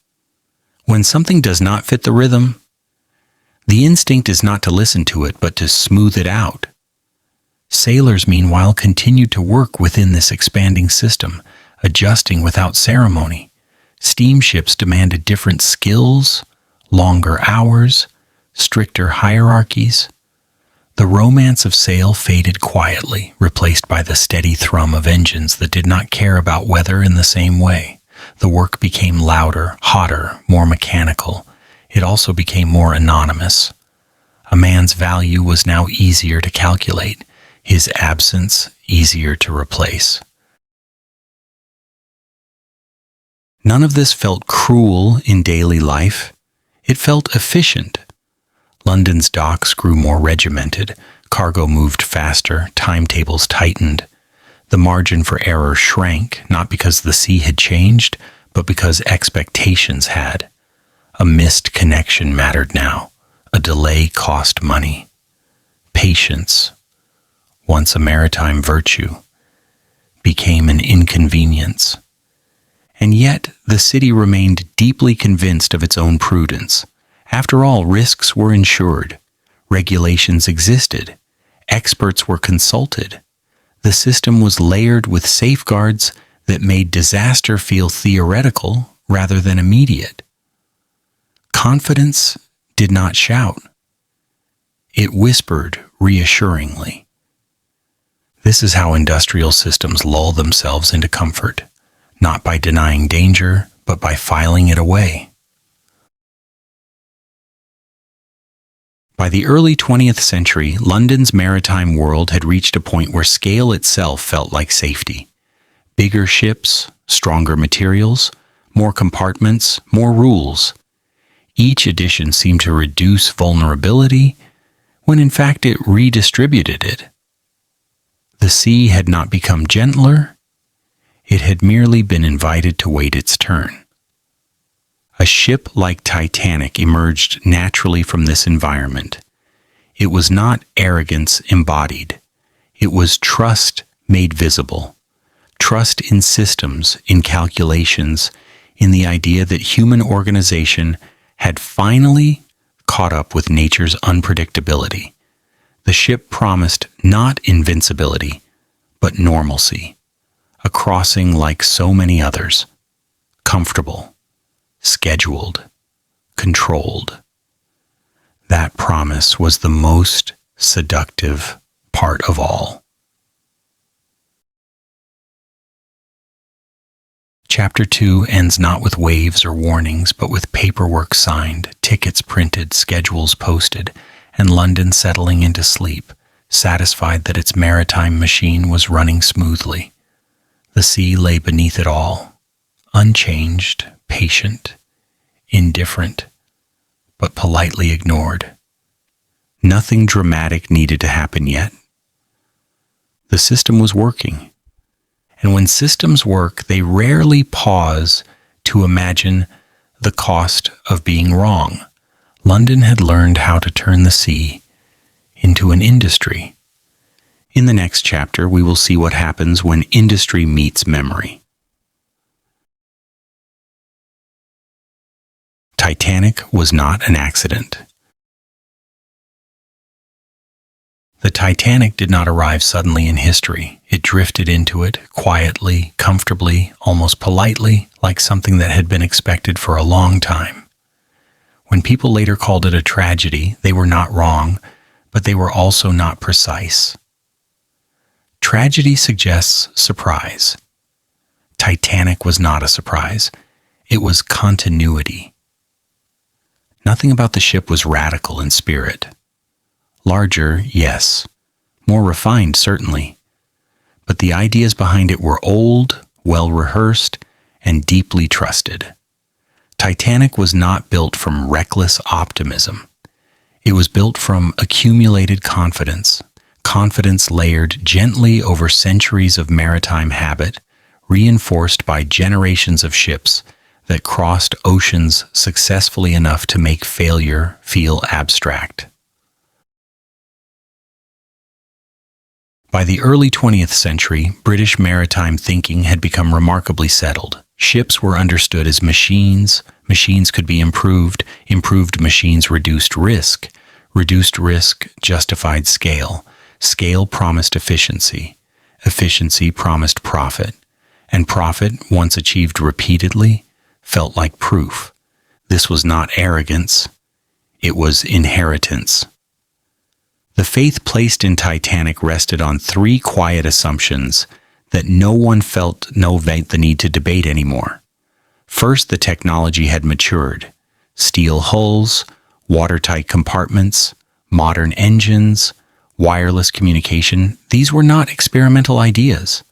When something does not fit the rhythm, the instinct is not to listen to it, but to smooth it out. Sailors, meanwhile, continued to work within this expanding system, adjusting without ceremony. Steamships demanded different skills, longer hours, stricter hierarchies. The romance of sail faded quietly, replaced by the steady thrum of engines that did not care about weather in the same way. The work became louder, hotter, more mechanical. It also became more anonymous. A man's value was now easier to calculate, his absence easier to replace. None of this felt cruel in daily life. It felt efficient. London's docks grew more regimented, cargo moved faster, timetables tightened. The margin for error shrank, not because the sea had changed, but because expectations had. A missed connection mattered now. A delay cost money. Patience, once a maritime virtue, became an inconvenience. And yet the city remained deeply convinced of its own prudence. After all, risks were insured. Regulations existed. Experts were consulted. The system was layered with safeguards that made disaster feel theoretical rather than immediate. Confidence did not shout. It whispered reassuringly. This is how industrial systems lull themselves into comfort, not by denying danger, but by filing it away. By the early 20th century, London's maritime world had reached a point where scale itself felt like safety. Bigger ships, stronger materials, more compartments, more rules. Each addition seemed to reduce vulnerability, when in fact it redistributed it. The sea had not become gentler, it had merely been invited to wait its turn. A ship like Titanic emerged naturally from this environment. It was not arrogance embodied. It was trust made visible. Trust in systems, in calculations, in the idea that human organization had finally caught up with nature's unpredictability. The ship promised not invincibility, but normalcy. A crossing like so many others. Comfortable. Scheduled, controlled. That promise was the most seductive part of all. Chapter 2 ends not with waves or warnings, but with paperwork signed, tickets printed, schedules posted, and London settling into sleep, satisfied that its maritime machine was running smoothly. The sea lay beneath it all, unchanged, patient, indifferent, but politely ignored. Nothing dramatic needed to happen yet. The system was working. And when systems work, they rarely pause to imagine the cost of being wrong. London had learned how to turn the sea into an industry. In the next chapter, we will see what happens when industry meets memory. Titanic was not an accident. The Titanic did not arrive suddenly in history. It drifted into it, quietly, comfortably, almost politely, like something that had been expected for a long time. When people later called it a tragedy, they were not wrong, but they were also not precise. Tragedy suggests surprise. Titanic was not a surprise. It was continuity. Nothing about the ship was radical in spirit. Larger, yes. More refined, certainly. But the ideas behind it were old, well-rehearsed, and deeply trusted. Titanic was not built from reckless optimism. It was built from accumulated confidence, confidence layered gently over centuries of maritime habit, reinforced by generations of ships that crossed oceans successfully enough to make failure feel abstract. By the early 20th century, British maritime thinking had become remarkably settled. Ships were understood as machines. Machines could be improved. Improved machines reduced risk. Reduced risk justified scale. Scale promised efficiency. Efficiency promised profit. And profit, once achieved repeatedly, felt like proof. This was not arrogance. It was inheritance. The faith placed in Titanic rested on three quiet assumptions that no one felt the need to debate anymore. First, the technology had matured. Steel hulls, watertight compartments, modern engines, wireless communication, these were not experimental ideas.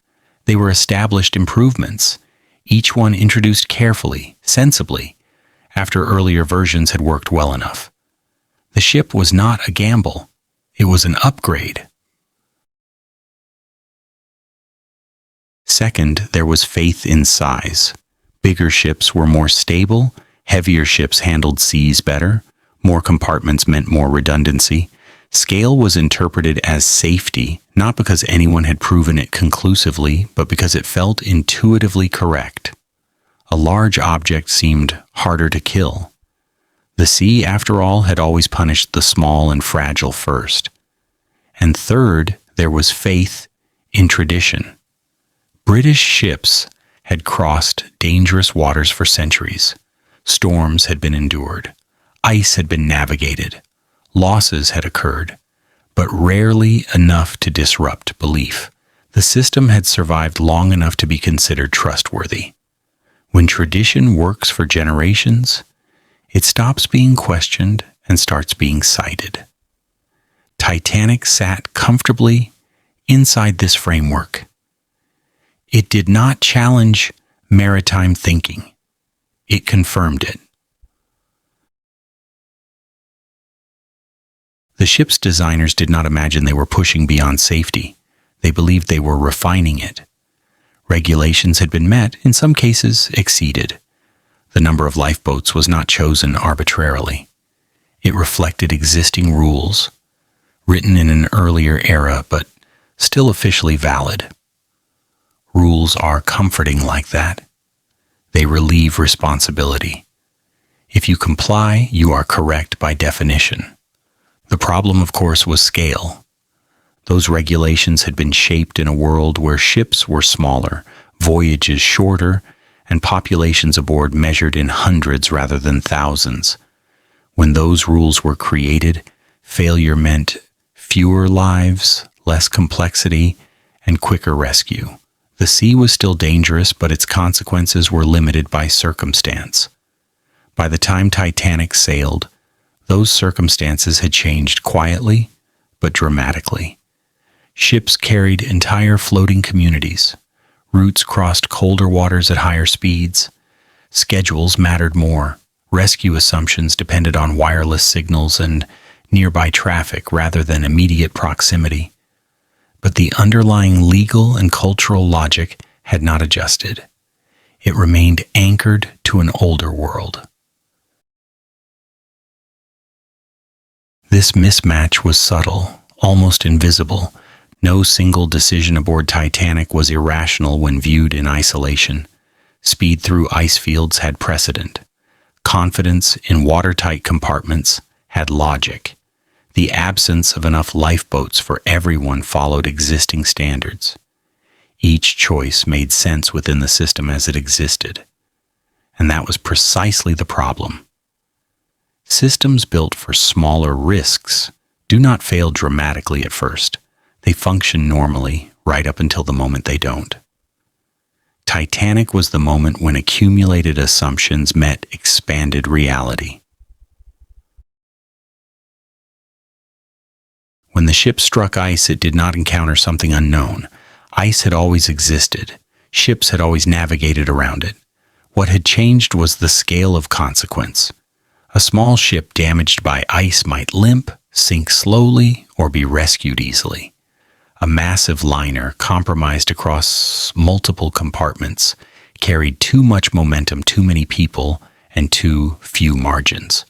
They were established improvements, each one introduced carefully, sensibly, after earlier versions had worked well enough. The ship was not a gamble. It was an upgrade. Second, there was faith in size. Bigger ships were more stable, heavier ships handled seas better, more compartments meant more redundancy. Scale was interpreted as safety, not because anyone had proven it conclusively, but because it felt intuitively correct. A large object seemed harder to kill. The sea, after all, had always punished the small and fragile first. And third, there was faith in tradition. British ships had crossed dangerous waters for centuries. Storms had been endured. Ice had been navigated. Losses had occurred, but rarely enough to disrupt belief. The system had survived long enough to be considered trustworthy. When tradition works for generations, it stops being questioned and starts being cited. Titanic sat comfortably inside this framework. It did not challenge maritime thinking. It confirmed it. The ship's designers did not imagine they were pushing beyond safety. They believed they were refining it. Regulations had been met, in some cases exceeded. The number of lifeboats was not chosen arbitrarily. It reflected existing rules, written in an earlier era, but still officially valid. Rules are comforting like that. They relieve responsibility. If you comply, you are correct by definition. The problem, of course, was scale. Those regulations had been shaped in a world where ships were smaller, voyages shorter, and populations aboard measured in hundreds rather than thousands. When those rules were created, failure meant fewer lives, less complexity, and quicker rescue. The sea was still dangerous, but its consequences were limited by circumstance. By the time Titanic sailed, those circumstances had changed quietly, but dramatically. Ships carried entire floating communities. Routes crossed colder waters at higher speeds. Schedules mattered more. Rescue assumptions depended on wireless signals and nearby traffic rather than immediate proximity. But the underlying legal and cultural logic had not adjusted. It remained anchored to an older world. This mismatch was subtle, almost invisible. No single decision aboard Titanic was irrational when viewed in isolation. Speed through ice fields had precedent. Confidence in watertight compartments had logic. The absence of enough lifeboats for everyone followed existing standards. Each choice made sense within the system as it existed. And that was precisely the problem. Systems built for smaller risks do not fail dramatically at first. They function normally right up until the moment they don't. Titanic was the moment when accumulated assumptions met expanded reality. When the ship struck ice, it did not encounter something unknown. Ice had always existed. Ships had always navigated around it. What had changed was the scale of consequence. A small ship damaged by ice might limp, sink slowly, or be rescued easily. A massive liner, compromised across multiple compartments, carried too much momentum, too many people, and too few margins.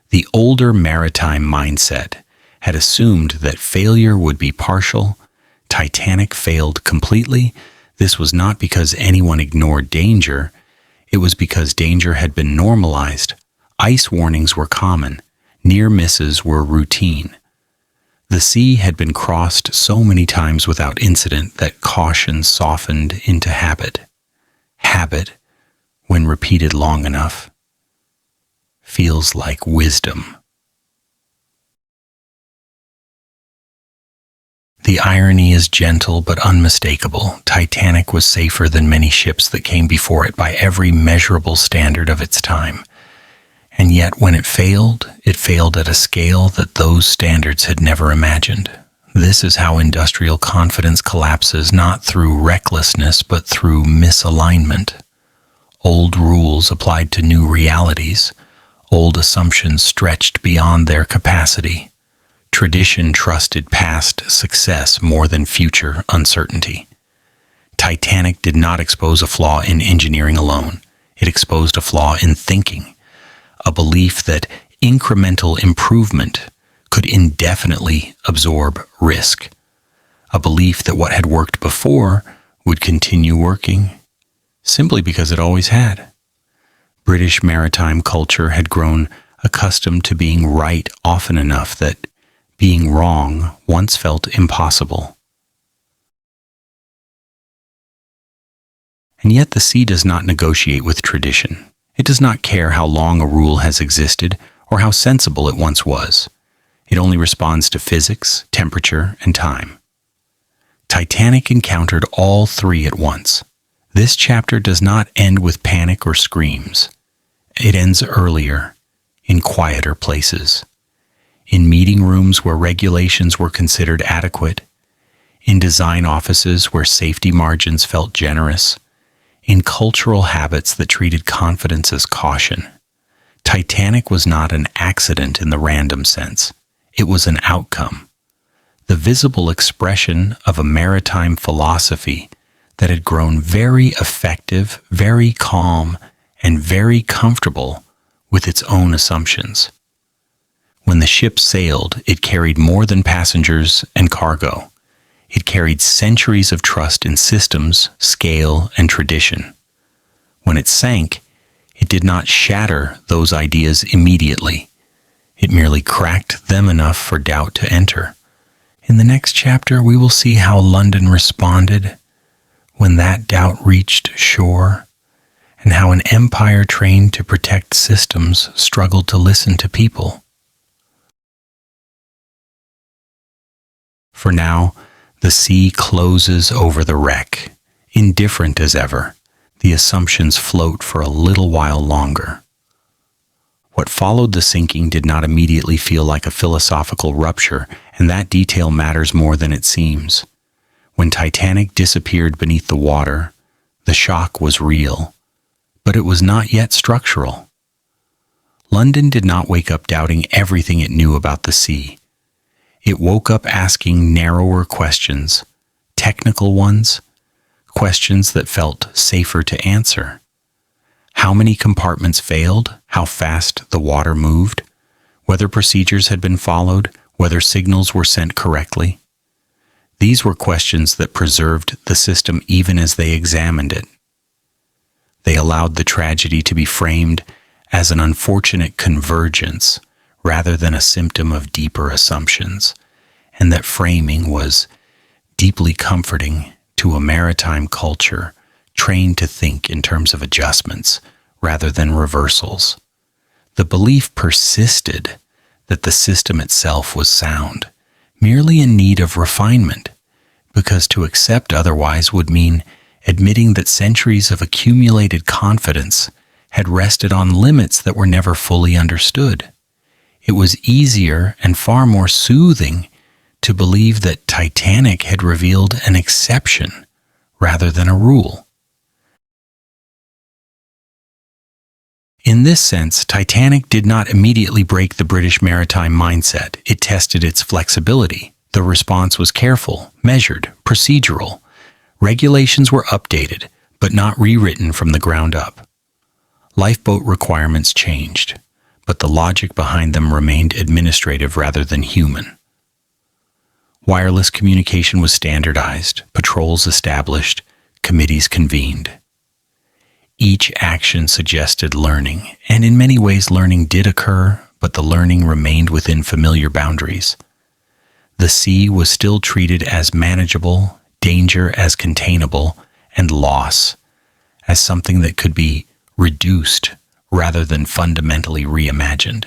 The older maritime mindset had assumed that failure would be partial. Titanic failed completely. This was not because anyone ignored danger. It was because danger had been normalized. Ice warnings were common. Near misses were routine. The sea had been crossed so many times without incident that caution softened into habit. Habit, when repeated long enough, feels like wisdom. The irony is gentle but unmistakable. Titanic was safer than many ships that came before it by every measurable standard of its time. And yet when it failed at a scale that those standards had never imagined. This is how industrial confidence collapses, not through recklessness, but through misalignment. Old rules applied to new realities. Old assumptions stretched beyond their capacity. Tradition trusted past success more than future uncertainty. Titanic did not expose a flaw in engineering alone. It exposed a flaw in thinking. A belief that incremental improvement could indefinitely absorb risk. A belief that what had worked before would continue working simply because it always had. British maritime culture had grown accustomed to being right often enough that being wrong once felt impossible. And yet the sea does not negotiate with tradition. It does not care how long a rule has existed or how sensible it once was. It only responds to physics, temperature, and time. Titanic encountered all three at once. This chapter does not end with panic or screams. It ends earlier, in quieter places. In meeting rooms where regulations were considered adequate. In design offices where safety margins felt generous. In cultural habits that treated confidence as caution. Titanic was not an accident in the random sense. It was an outcome. The visible expression of a maritime philosophy that had grown very effective, very calm, and very comfortable with its own assumptions. When the ship sailed, it carried more than passengers and cargo. It carried centuries of trust in systems, scale, and tradition. When it sank, it did not shatter those ideas immediately. It merely cracked them enough for doubt to enter. In the next chapter, we will see how London responded when that doubt reached shore, and how an empire trained to protect systems struggled to listen to people. For now, the sea closes over the wreck. Indifferent as ever, the assumptions float for a little while longer. What followed the sinking did not immediately feel like a philosophical rupture, and that detail matters more than it seems. When Titanic disappeared beneath the water, the shock was real, but it was not yet structural. London did not wake up doubting everything it knew about the sea. It woke up asking narrower questions, technical ones, questions that felt safer to answer. How many compartments failed, how fast the water moved, whether procedures had been followed, whether signals were sent correctly. These were questions that preserved the system even as they examined it. They allowed the tragedy to be framed as an unfortunate convergence rather than a symptom of deeper assumptions, and that framing was deeply comforting to a maritime culture trained to think in terms of adjustments rather than reversals. The belief persisted that the system itself was sound, merely in need of refinement, because to accept otherwise would mean admitting that centuries of accumulated confidence had rested on limits that were never fully understood. It was easier and far more soothing to believe that Titanic had revealed an exception rather than a rule. In this sense, Titanic did not immediately break the British maritime mindset. It tested its flexibility. The response was careful, measured, procedural. Regulations were updated, but not rewritten from the ground up. Lifeboat requirements changed, but the logic behind them remained administrative rather than human. Wireless communication was standardized, patrols established, committees convened. Each action suggested learning, and in many ways learning did occur, but the learning remained within familiar boundaries. The sea was still treated as manageable, danger as containable, and loss as something that could be reduced rather than fundamentally reimagined.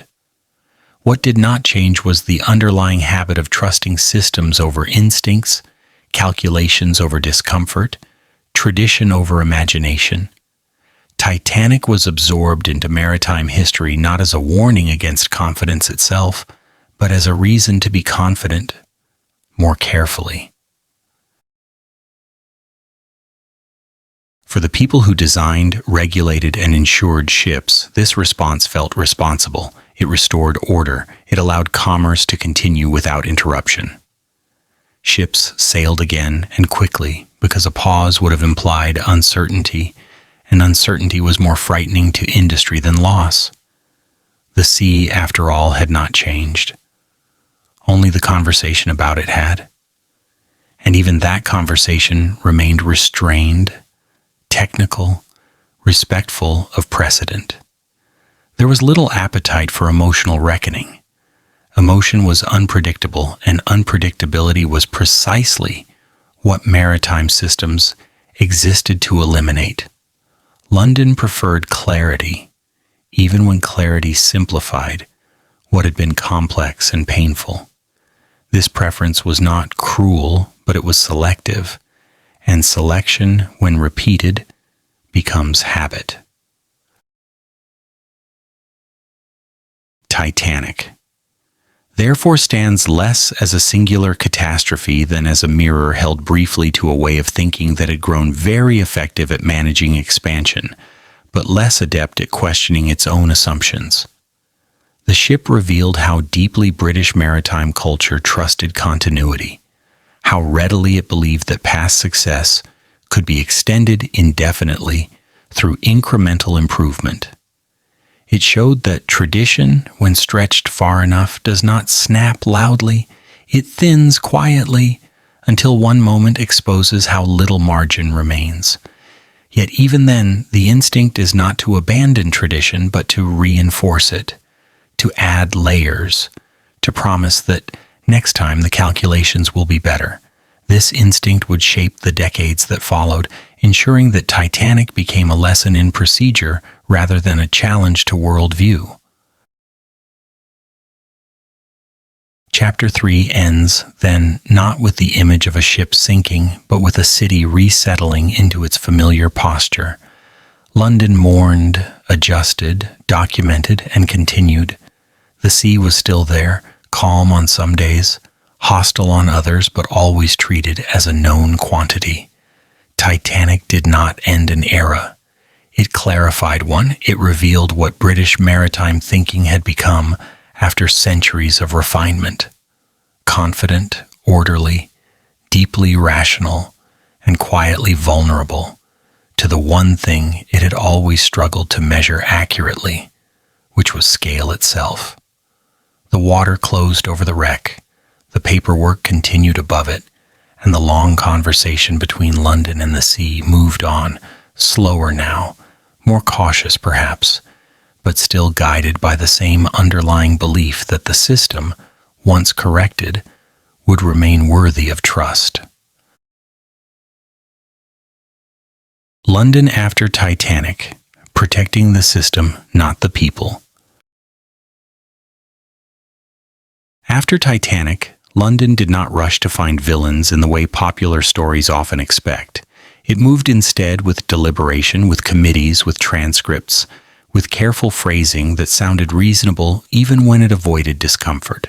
What did not change was the underlying habit of trusting systems over instincts, calculations over discomfort, tradition over imagination. Titanic was absorbed into maritime history not as a warning against confidence itself, but as a reason to be confident more carefully. For the people who designed, regulated, and insured ships, this response felt responsible. It restored order. It allowed commerce to continue without interruption. Ships sailed again and quickly because a pause would have implied uncertainty, and uncertainty was more frightening to industry than loss. The sea, after all, had not changed. Only the conversation about it had. And even that conversation remained restrained, technical, respectful of precedent. There was little appetite for emotional reckoning. Emotion was unpredictable, and unpredictability was precisely what maritime systems existed to eliminate. London preferred clarity, even when clarity simplified what had been complex and painful. This preference was not cruel, but it was selective, and selection, when repeated, becomes habit. Titanic, therefore, stands less as a singular catastrophe than as a mirror held briefly to a way of thinking that had grown very effective at managing expansion, but less adept at questioning its own assumptions. The ship revealed how deeply British maritime culture trusted continuity, how readily it believed that past success could be extended indefinitely through incremental improvement. It showed that tradition, when stretched far enough, does not snap loudly. It thins quietly until one moment exposes how little margin remains. Yet even then, the instinct is not to abandon tradition, but to reinforce it, to add layers, to promise that next time the calculations will be better. This instinct would shape the decades that followed, ensuring that Titanic became a lesson in procedure rather than a challenge to worldview. Chapter 3 ends, then, not with the image of a ship sinking, but with a city resettling into its familiar posture. London mourned, adjusted, documented, and continued. The sea was still there, calm on some days, hostile on others, but always treated as a known quantity. Titanic did not end an era. It clarified one. It revealed what British maritime thinking had become after centuries of refinement. Confident, orderly, deeply rational, and quietly vulnerable to the one thing it had always struggled to measure accurately, which was scale itself. The water closed over the wreck, the paperwork continued above it, and the long conversation between London and the sea moved on, slower now, more cautious perhaps, but still guided by the same underlying belief that the system, once corrected, would remain worthy of trust. London after Titanic, protecting the system, not the people. After Titanic, London did not rush to find villains in the way popular stories often expect. It moved instead with deliberation, with committees, with transcripts, with careful phrasing that sounded reasonable even when it avoided discomfort.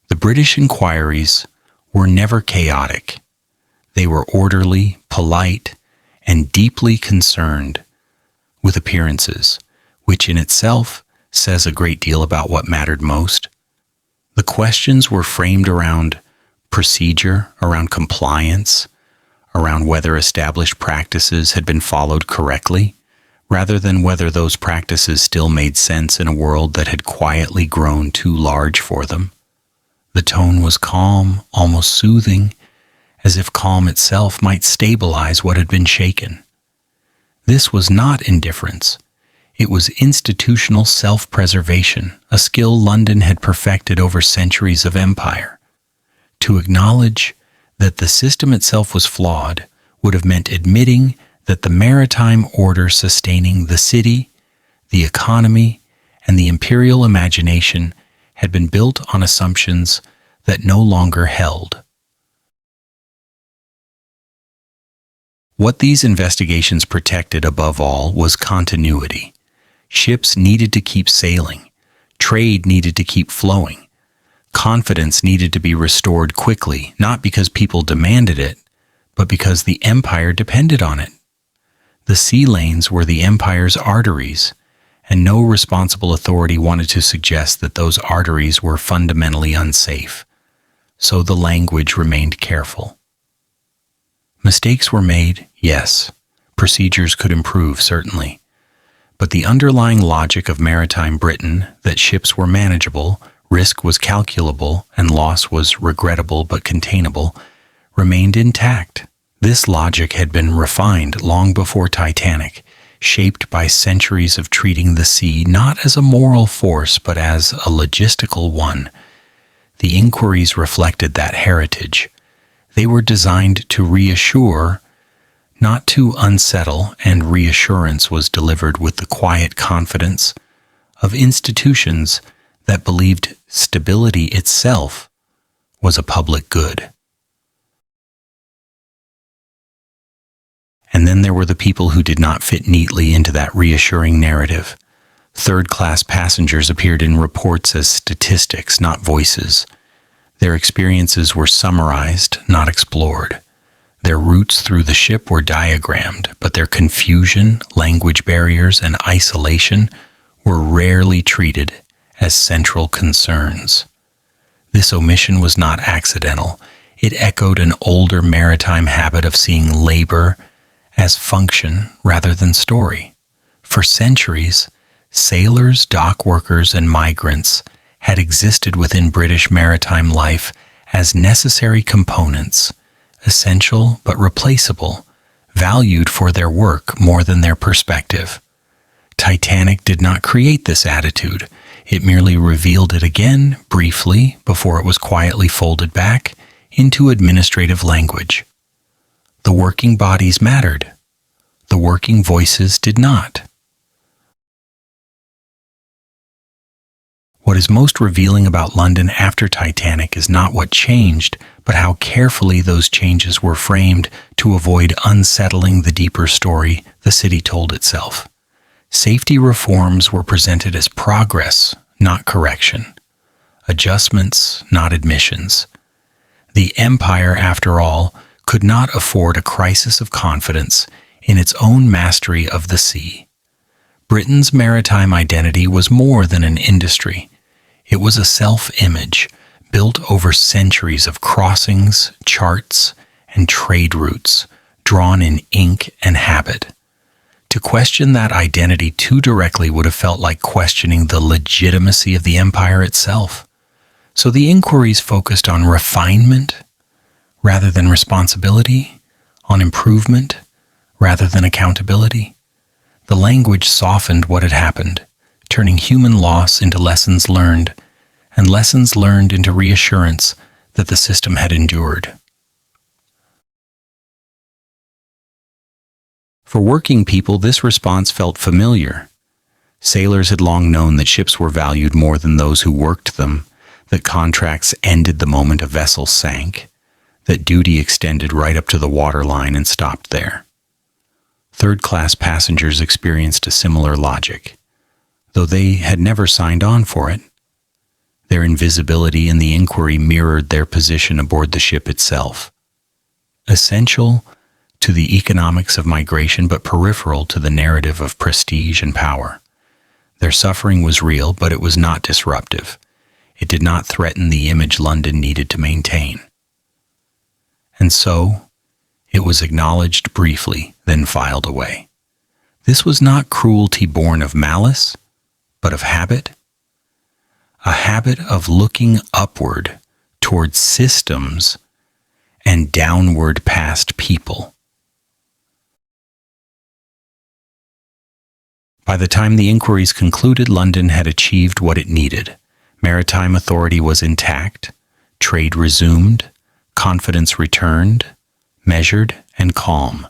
The British inquiries were never chaotic. They were orderly, polite, and deeply concerned with appearances, which in itself says a great deal about what mattered most. The questions were framed around procedure, around compliance, around whether established practices had been followed correctly, rather than whether those practices still made sense in a world that had quietly grown too large for them. The tone was calm, almost soothing, as if calm itself might stabilize what had been shaken. This was not indifference. It was institutional self-preservation, a skill London had perfected over centuries of empire. To acknowledge that the system itself was flawed would have meant admitting that the maritime order sustaining the city, the economy, and the imperial imagination had been built on assumptions that no longer held. What these investigations protected above all was continuity. Ships needed to keep sailing. Trade needed to keep flowing. Confidence needed to be restored quickly, not because people demanded it, but because the empire depended on it. The sea lanes were the empire's arteries, and no responsible authority wanted to suggest that those arteries were fundamentally unsafe. So the language remained careful. Mistakes were made, yes. Procedures could improve, certainly. But the underlying logic of maritime Britain, that ships were manageable, risk was calculable, and loss was regrettable but containable, remained intact. This logic had been refined long before Titanic, shaped by centuries of treating the sea not as a moral force but as a logistical one. The inquiries reflected that heritage. They were designed to reassure, not to unsettle, and reassurance was delivered with the quiet confidence of institutions that believed stability itself was a public good. And then there were the people who did not fit neatly into that reassuring narrative. Third-class passengers appeared in reports as statistics, not voices. Their experiences were summarized, not explored. Their routes through the ship were diagrammed, but their confusion, language barriers, and isolation were rarely treated as central concerns. This omission was not accidental. It echoed an older maritime habit of seeing labor as function rather than story. For centuries, sailors, dockworkers, and migrants had existed within British maritime life as necessary components, essential but replaceable, valued for their work more than their perspective. Titanic did not create this attitude. It merely revealed it again, briefly, before it was quietly folded back into administrative language. The working bodies mattered. The working voices did not. What is most revealing about London after Titanic is not what changed, but how carefully those changes were framed to avoid unsettling the deeper story the city told itself. Safety reforms were presented as progress, not correction. Adjustments, not admissions. The empire, after all, could not afford a crisis of confidence in its own mastery of the sea. Britain's maritime identity was more than an industry. It was a self-image built over centuries of crossings, charts, and trade routes drawn in ink and habit. To question that identity too directly would have felt like questioning the legitimacy of the empire itself. So the inquiries focused on refinement rather than responsibility, on improvement rather than accountability. The language softened what had happened, turning human loss into lessons learned, and lessons learned into reassurance that the system had endured. For working people, this response felt familiar. Sailors had long known that ships were valued more than those who worked them, that contracts ended the moment a vessel sank, that duty extended right up to the waterline and stopped there. Third-class passengers experienced a similar logic, though they had never signed on for it. Their invisibility in the inquiry mirrored their position aboard the ship itself. Essential to the economics of migration, but peripheral to the narrative of prestige and power. Their suffering was real, but it was not disruptive. It did not threaten the image London needed to maintain. And so, it was acknowledged briefly, then filed away. This was not cruelty born of malice, but of habit. A habit of looking upward towards systems and downward past people. By the time the inquiries concluded, London had achieved what it needed. Maritime authority was intact, trade resumed, confidence returned, measured and calm.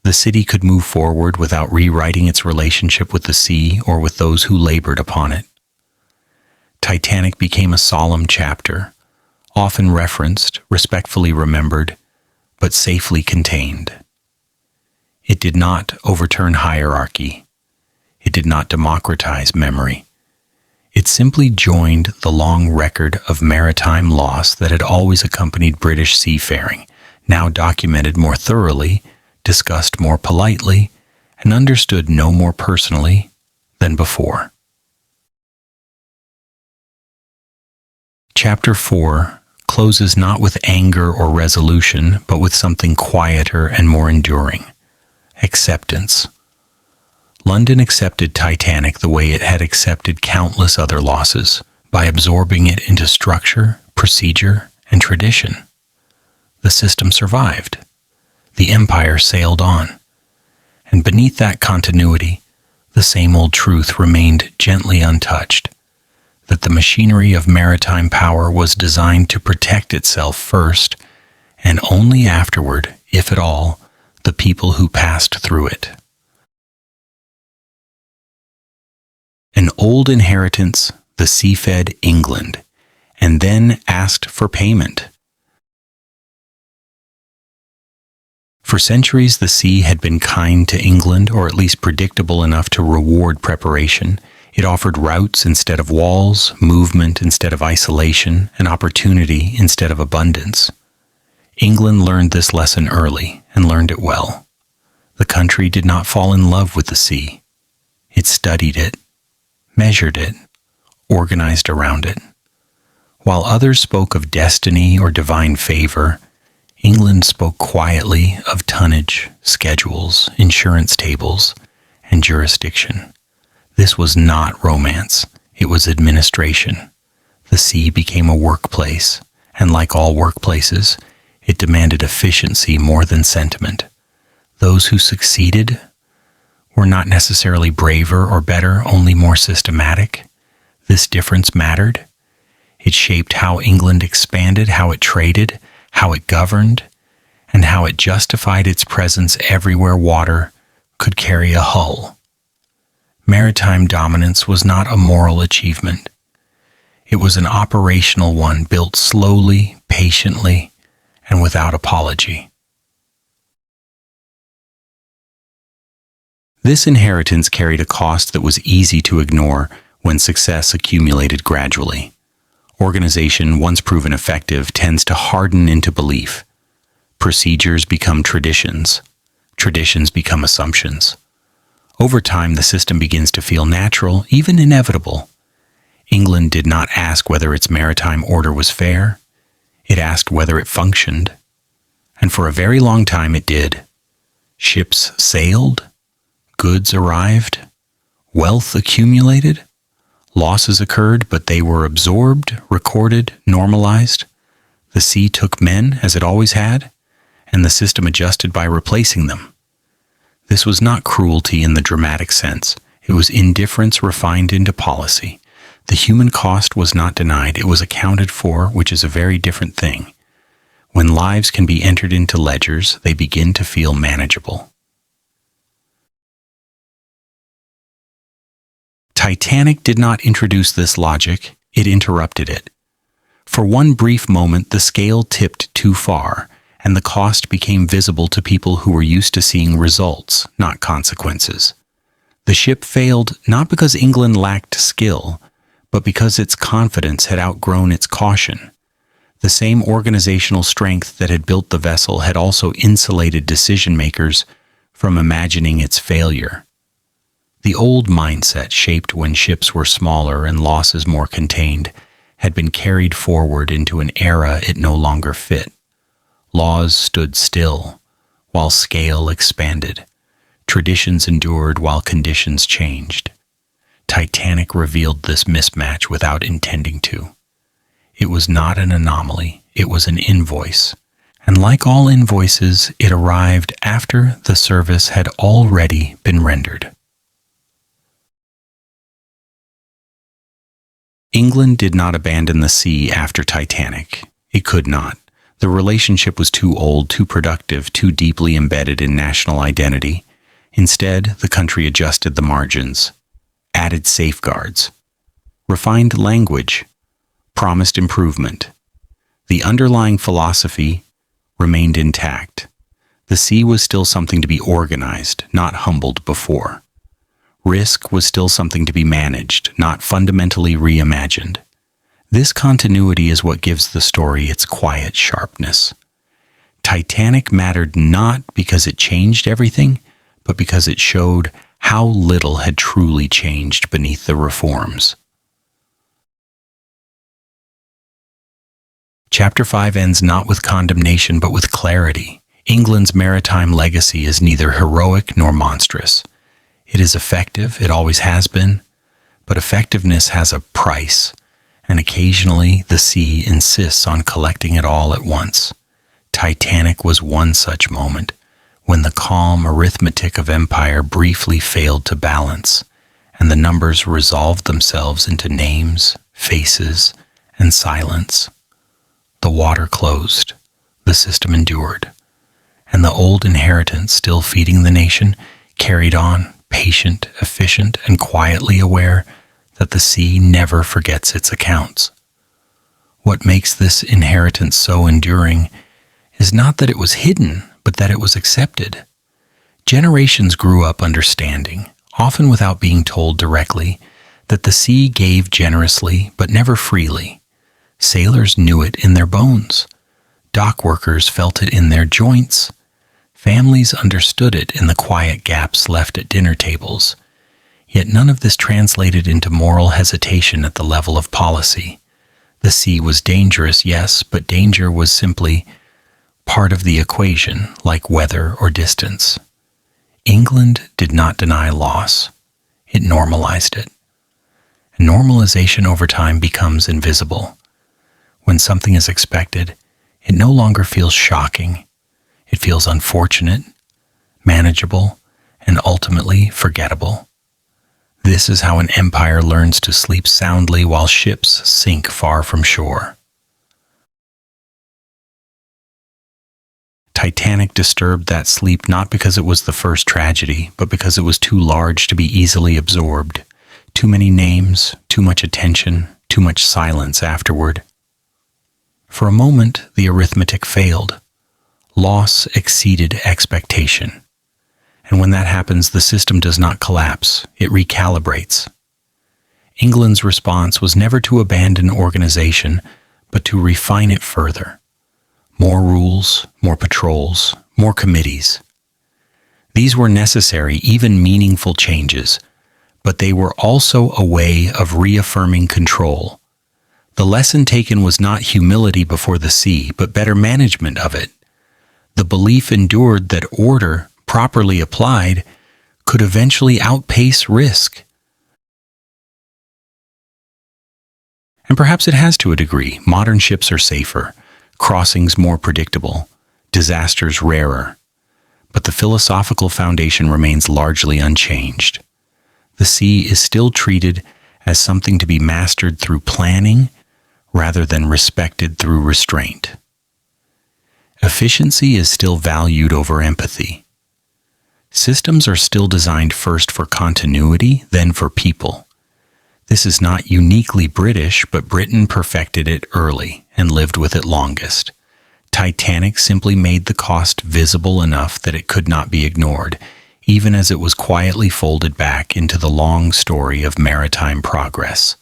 The city could move forward without rewriting its relationship with the sea or with those who labored upon it. Titanic became a solemn chapter, often referenced, respectfully remembered, but safely contained. It did not overturn hierarchy. It did not democratize memory. It simply joined the long record of maritime loss that had always accompanied British seafaring, now documented more thoroughly, discussed more politely, and understood no more personally than before. Chapter 4 closes not with anger or resolution, but with something quieter and more enduring: acceptance. London accepted Titanic the way it had accepted countless other losses, by absorbing it into structure, procedure, and tradition. The system survived. The empire sailed on. And beneath that continuity, the same old truth remained gently untouched, that the machinery of maritime power was designed to protect itself first, and only afterward, if at all, the people who passed through it. An old inheritance, the sea fed England, and then asked for payment. For centuries, the sea had been kind to England, or at least predictable enough to reward preparation. It offered routes instead of walls, movement instead of isolation, and opportunity instead of abundance. England learned this lesson early, and learned it well. The country did not fall in love with the sea. It studied it, measured it, organized around it. While others spoke of destiny or divine favor, England spoke quietly of tonnage, schedules, insurance tables, and jurisdiction. This was not romance, it was administration. The sea became a workplace, and like all workplaces, it demanded efficiency more than sentiment. Those who succeeded were not necessarily braver or better, only more systematic. This difference mattered. It shaped how England expanded, how it traded, how it governed, and how it justified its presence everywhere water could carry a hull. Maritime dominance was not a moral achievement. It was an operational one, built slowly, patiently, and without apology. This inheritance carried a cost that was easy to ignore when success accumulated gradually. Organization, once proven effective, tends to harden into belief. Procedures become traditions. Traditions become assumptions. Over time, the system begins to feel natural, even inevitable. England did not ask whether its maritime order was fair. It asked whether it functioned. And for a very long time it did. Ships sailed, goods arrived, wealth accumulated, losses occurred, but they were absorbed, recorded, normalized. The sea took men, as it always had, and the system adjusted by replacing them. This was not cruelty in the dramatic sense. It was indifference refined into policy. The human cost was not denied, it was accounted for, which is a very different thing. When lives can be entered into ledgers, they begin to feel manageable. Titanic did not introduce this logic, it interrupted it. For one brief moment, the scale tipped too far, and the cost became visible to people who were used to seeing results, not consequences. The ship failed not because England lacked skill, but because its confidence had outgrown its caution. The same organizational strength that had built the vessel had also insulated decision-makers from imagining its failure. The old mindset, shaped when ships were smaller and losses more contained, had been carried forward into an era it no longer fit. Laws stood still, while scale expanded. Traditions endured while conditions changed. Titanic revealed this mismatch without intending to. It was not an anomaly, it was an invoice. And like all invoices, it arrived after the service had already been rendered. England did not abandon the sea after Titanic. It could not. The relationship was too old, too productive, too deeply embedded in national identity. Instead, the country adjusted the margins, added safeguards, refined language, promised improvement. The underlying philosophy remained intact. The sea was still something to be organized, not humbled before. Risk was still something to be managed, not fundamentally reimagined. This continuity is what gives the story its quiet sharpness. Titanic mattered not because it changed everything, but because it showed how little had truly changed beneath the reforms. Chapter 5 ends not with condemnation but with clarity. England's maritime legacy is neither heroic nor monstrous. It is effective, it always has been, but effectiveness has a price, and occasionally the sea insists on collecting it all at once. Titanic was one such moment, when the calm arithmetic of empire briefly failed to balance, and the numbers resolved themselves into names, faces, and silence. The water closed, the system endured, and the old inheritance still feeding the nation carried on, patient, efficient, and quietly aware that the sea never forgets its accounts. What makes this inheritance so enduring is not that it was hidden, but that it was accepted. Generations grew up understanding, often without being told directly, that the sea gave generously but never freely. Sailors knew it in their bones. Dockworkers felt it in their joints. Families understood it in the quiet gaps left at dinner tables. Yet none of this translated into moral hesitation at the level of policy. The sea was dangerous, yes, but danger was simply part of the equation, like weather or distance. England did not deny loss. It normalized it. And normalization over time becomes invisible. When something is expected, it no longer feels shocking. It feels unfortunate, manageable, and ultimately forgettable. This is how an empire learns to sleep soundly while ships sink far from shore. Titanic disturbed that sleep not because it was the first tragedy, but because it was too large to be easily absorbed. Too many names, too much attention, too much silence afterward. For a moment, the arithmetic failed. Loss exceeded expectation. And when that happens, the system does not collapse, it recalibrates. England's response was never to abandon organization, but to refine it further. More rules, more patrols, more committees. These were necessary, even meaningful changes, but they were also a way of reaffirming control. The lesson taken was not humility before the sea, but better management of it. The belief endured that order, properly applied, could eventually outpace risk. And perhaps it has to a degree. Modern ships are safer, crossings more predictable, disasters rarer. But the philosophical foundation remains largely unchanged. The sea is still treated as something to be mastered through planning rather than respected through restraint. Efficiency is still valued over empathy. Systems are still designed first for continuity, then for people. This is not uniquely British, but Britain perfected it early and lived with it longest. Titanic simply made the cost visible enough that it could not be ignored, even as it was quietly folded back into the long story of maritime progress.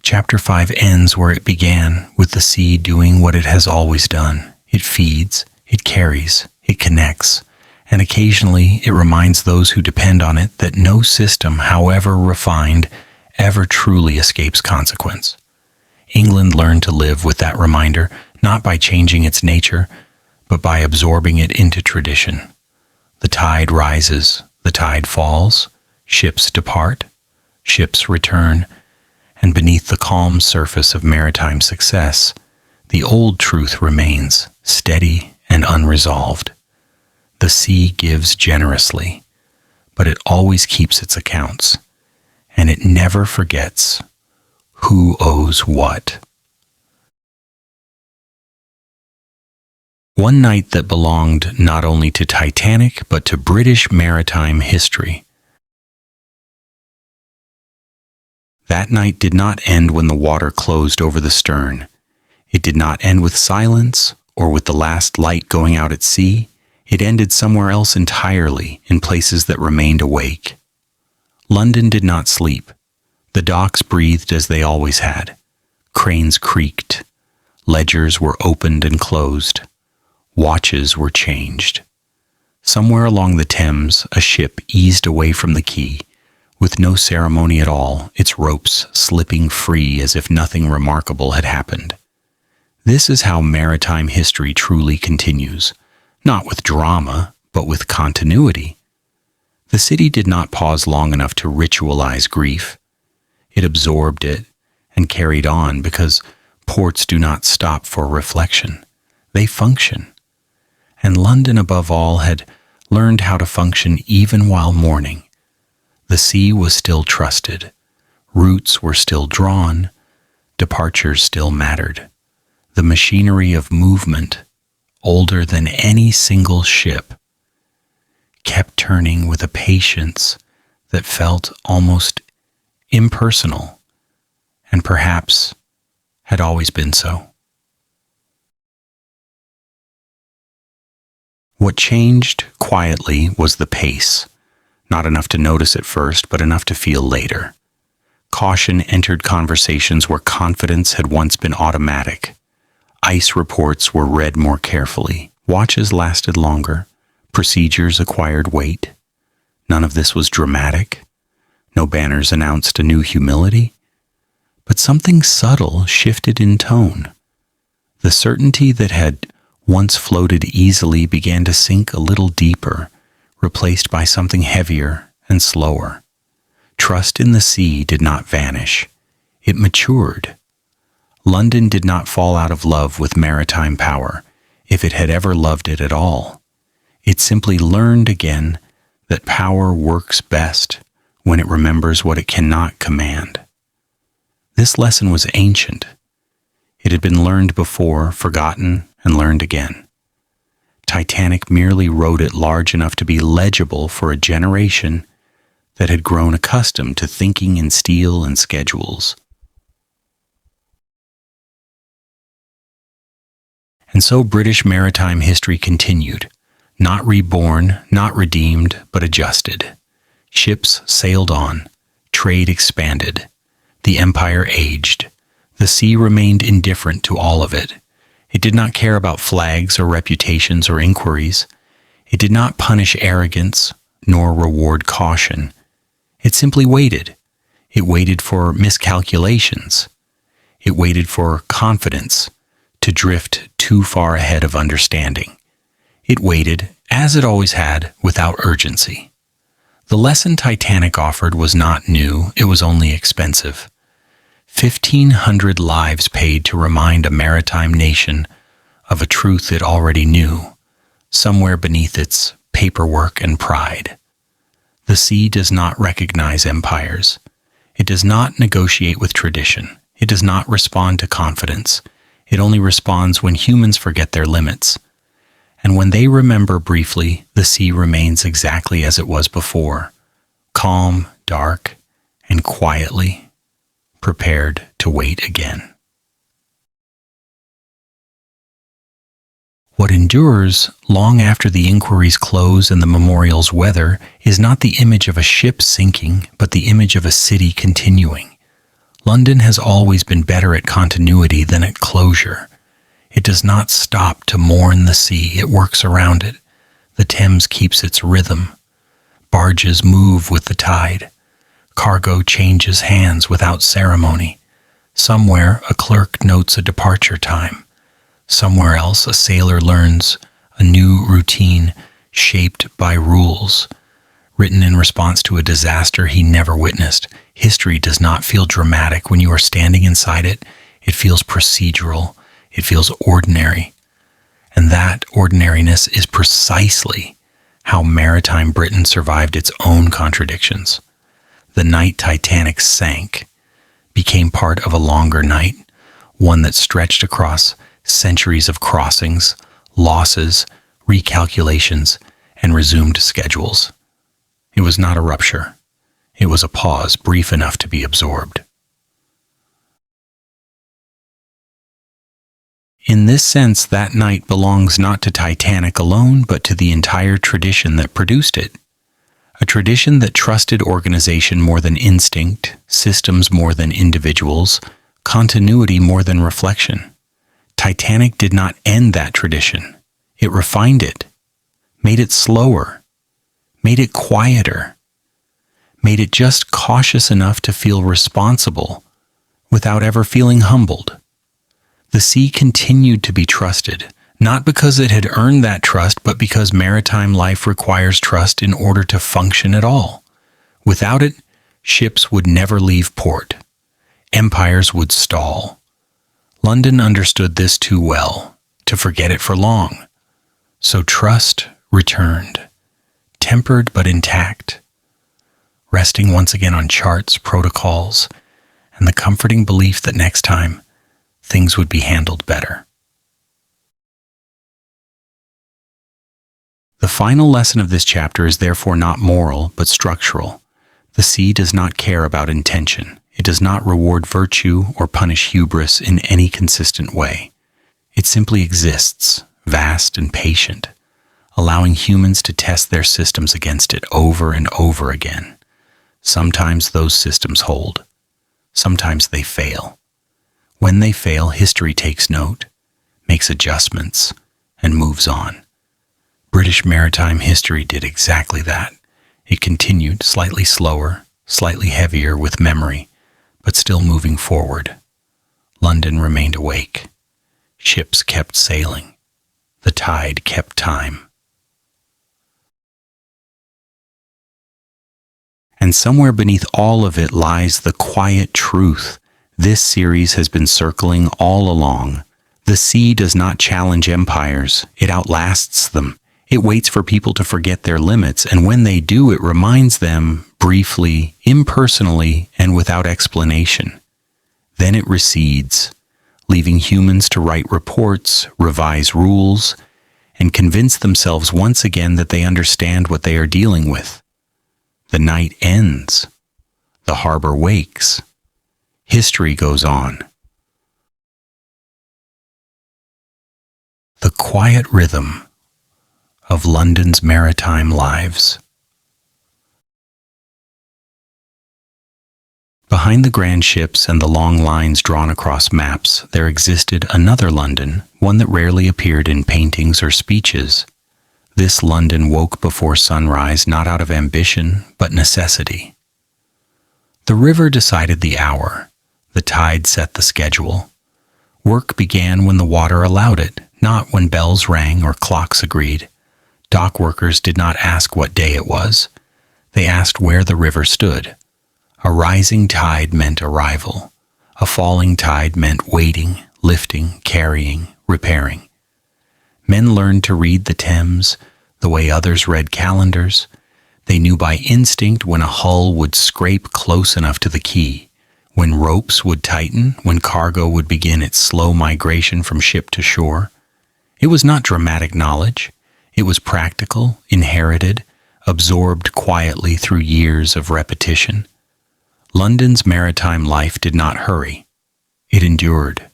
Chapter 5 ends where it began, with the sea doing what it has always done. It feeds, it carries, it connects, and occasionally it reminds those who depend on it that no system, however refined, ever truly escapes consequence. England learned to live with that reminder, not by changing its nature, but by absorbing it into tradition. The tide rises, the tide falls, ships depart, ships return, and beneath the calm surface of maritime success, the old truth remains, steady and unresolved. The sea gives generously, but it always keeps its accounts, and it never forgets who owes what. One night that belonged not only to Titanic, but to British maritime history. That night did not end when the water closed over the stern. It did not end with silence or with the last light going out at sea. It ended somewhere else entirely, in places that remained awake. London did not sleep. The docks breathed as they always had. Cranes creaked. Ledgers were opened and closed. Watches were changed. Somewhere along the Thames, a ship eased away from the quay, with no ceremony at all, its ropes slipping free as if nothing remarkable had happened. This is how maritime history truly continues, not with drama, but with continuity. The city did not pause long enough to ritualize grief. It absorbed it and carried on, because ports do not stop for reflection. They function. And London, above all, had learned how to function even while mourning. The sea was still trusted. Routes were still drawn. Departures still mattered. The machinery of movement, older than any single ship, kept turning with a patience that felt almost impersonal, and perhaps had always been so. What changed quietly was the pace, not enough to notice at first, but enough to feel later. Caution entered conversations where confidence had once been automatic. Ice reports were read more carefully. Watches lasted longer. Procedures acquired weight. None of this was dramatic. No banners announced a new humility. But something subtle shifted in tone. The certainty that had once floated easily began to sink a little deeper, replaced by something heavier and slower. Trust in the sea did not vanish. It matured. London did not fall out of love with maritime power, if it had ever loved it at all. It simply learned again that power works best when it remembers what it cannot command. This lesson was ancient. It had been learned before, forgotten, and learned again. Titanic merely wrote it large enough to be legible for a generation that had grown accustomed to thinking in steel and schedules. And so British maritime history continued, not reborn, not redeemed, but adjusted. Ships sailed on, trade expanded, the empire aged. The sea remained indifferent to all of it. It did not care about flags or reputations or inquiries. It did not punish arrogance nor reward caution. It simply waited. It waited for miscalculations. It waited for confidence to drift too far ahead of understanding. It waited, as it always had, without urgency. The lesson Titanic offered was not new, it was only expensive. 1,500 lives paid to remind a maritime nation of a truth it already knew, somewhere beneath its paperwork and pride. The sea does not recognize empires. It does not negotiate with tradition. It does not respond to confidence. It only responds when humans forget their limits. And when they remember briefly, the sea remains exactly as it was before, calm, dark, and quietly prepared to wait again. What endures long after the inquiries close and the memorials weather is not the image of a ship sinking, but the image of a city continuing. London has always been better at continuity than at closure. It does not stop to mourn the sea, it works around it. The Thames keeps its rhythm. Barges move with the tide. Cargo changes hands without ceremony. Somewhere a clerk notes a departure time. Somewhere else, a sailor learns a new routine shaped by rules, written in response to a disaster he never witnessed. History does not feel dramatic when you are standing inside it. It feels procedural. It feels ordinary. And that ordinariness is precisely how maritime Britain survived its own contradictions. The night Titanic sank became part of a longer night, one that stretched across centuries of crossings, losses, recalculations, and resumed schedules. It was not a rupture. It was a pause brief enough to be absorbed. In this sense, that night belongs not to Titanic alone, but to the entire tradition that produced it. A tradition that trusted organization more than instinct, systems more than individuals, continuity more than reflection. Titanic did not end that tradition. It refined it, made it slower, made it quieter, made it just cautious enough to feel responsible without ever feeling humbled. The sea continued to be trusted, not because it had earned that trust, but because maritime life requires trust in order to function at all. Without it, ships would never leave port. Empires would stall. London understood this too well to forget it for long. So trust returned, tempered but intact, resting once again on charts, protocols, and the comforting belief that next time things would be handled better. The final lesson of this chapter is therefore not moral, but structural. The sea does not care about intention. It does not reward virtue or punish hubris in any consistent way. It simply exists, vast and patient, allowing humans to test their systems against it over and over again. Sometimes those systems hold. Sometimes they fail. When they fail, history takes note, makes adjustments, and moves on. British maritime history did exactly that. It continued slightly slower, slightly heavier with memory, but still moving forward. London remained awake. Ships kept sailing. The tide kept time. And somewhere beneath all of it lies the quiet truth this series has been circling all along. The sea does not challenge empires. It outlasts them. It waits for people to forget their limits, and when they do, it reminds them briefly, impersonally, and without explanation. Then it recedes, leaving humans to write reports, revise rules, and convince themselves once again that they understand what they are dealing with. The night ends. The harbor wakes. History goes on. The quiet rhythm of London's maritime lives. Behind the grand ships and the long lines drawn across maps, there existed another London one that rarely appeared in paintings or speeches. This London woke before sunrise not out of ambition, but necessity. The river decided the hour. The tide set the schedule. Work began when the water allowed it, not when bells rang or clocks agreed. Dockworkers did not ask what day it was. They asked where the river stood. A rising tide meant arrival. A falling tide meant waiting, lifting, carrying, repairing. Men learned to read the Thames the way others read calendars. They knew by instinct when a hull would scrape close enough to the quay, when ropes would tighten, when cargo would begin its slow migration from ship to shore. It was not dramatic knowledge. It was practical, inherited, absorbed quietly through years of repetition. London's maritime life did not hurry. It endured.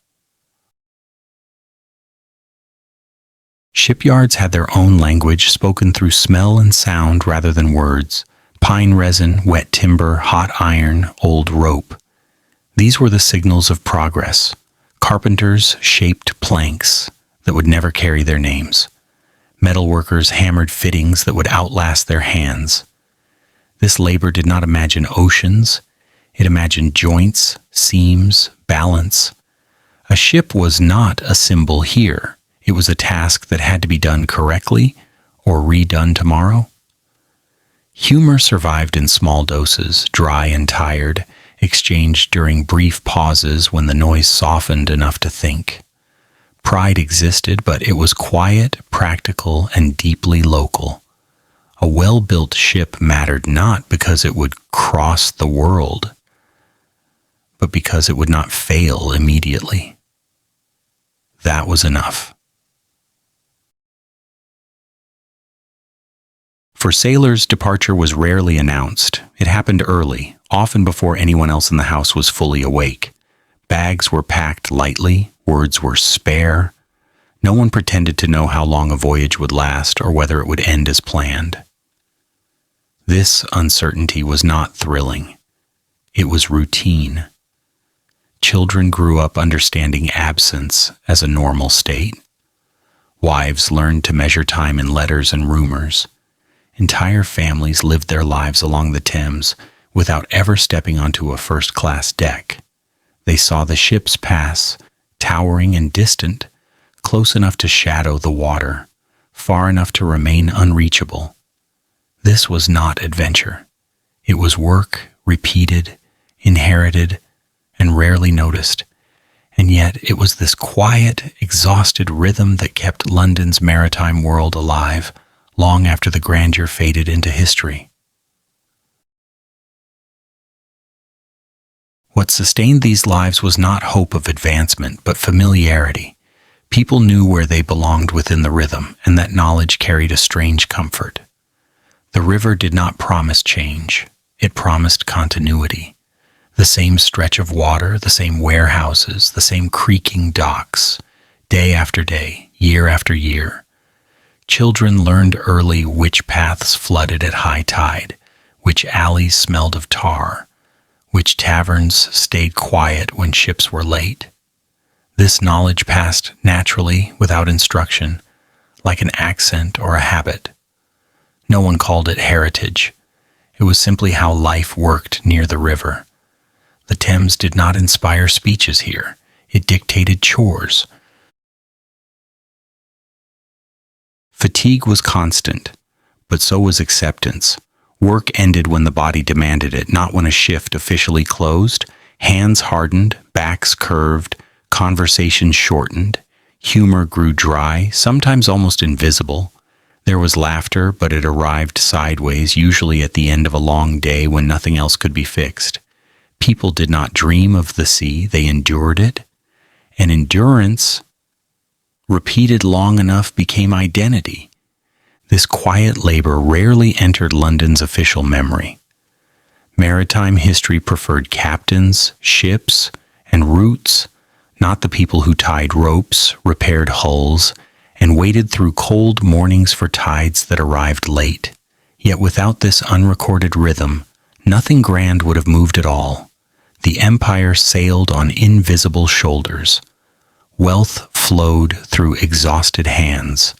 Shipyards had their own language spoken through smell and sound rather than words. Pine resin, wet timber, hot iron, old rope. These were the signals of progress. Carpenters shaped planks that would never carry their names. Metalworkers hammered fittings that would outlast their hands. This labor did not imagine oceans. It imagined joints, seams, balance. A ship was not a symbol here. It was a task that had to be done correctly or redone tomorrow. Humor survived in small doses, dry and tired, exchanged during brief pauses when the noise softened enough to think. Pride existed, but it was quiet, practical, and deeply local. A well-built ship mattered not because it would cross the world, but because it would not fail immediately. That was enough. For sailors, departure was rarely announced. It happened early, often before anyone else in the house was fully awake. Bags were packed lightly, words were spare. No one pretended to know how long a voyage would last or whether it would end as planned. This uncertainty was not thrilling. It was routine. Children grew up understanding absence as a normal state. Wives learned to measure time in letters and rumors. Entire families lived their lives along the Thames without ever stepping onto a first-class deck. They saw the ships pass, towering and distant, close enough to shadow the water, far enough to remain unreachable. This was not adventure. It was work, repeated, inherited, and rarely noticed. And yet it was this quiet, exhausted rhythm that kept London's maritime world alive long after the grandeur faded into history. What sustained these lives was not hope of advancement, but familiarity. People knew where they belonged within the rhythm, and that knowledge carried a strange comfort. The river did not promise change. It promised continuity. The same stretch of water, the same warehouses, the same creaking docks, day after day, year after year. Children learned early which paths flooded at high tide, which alleys smelled of tar, which taverns stayed quiet when ships were late. This knowledge passed naturally, without instruction, like an accent or a habit. No one called it heritage. It was simply how life worked near the river. The Thames did not inspire speeches here. It dictated chores. Fatigue was constant, but so was acceptance. Work ended when the body demanded it, not when a shift officially closed. Hands hardened, backs curved, conversation shortened. Humor grew dry, sometimes almost invisible. There was laughter, but it arrived sideways, usually at the end of a long day when nothing else could be fixed. People did not dream of the sea, they endured it. And endurance, repeated long enough, became identity. This quiet labor rarely entered London's official memory. Maritime history preferred captains, ships, and routes, not the people who tied ropes, repaired hulls, and waited through cold mornings for tides that arrived late. Yet without this unrecorded rhythm, nothing grand would have moved at all. The empire sailed on invisible shoulders. Wealth flowed through exhausted hands.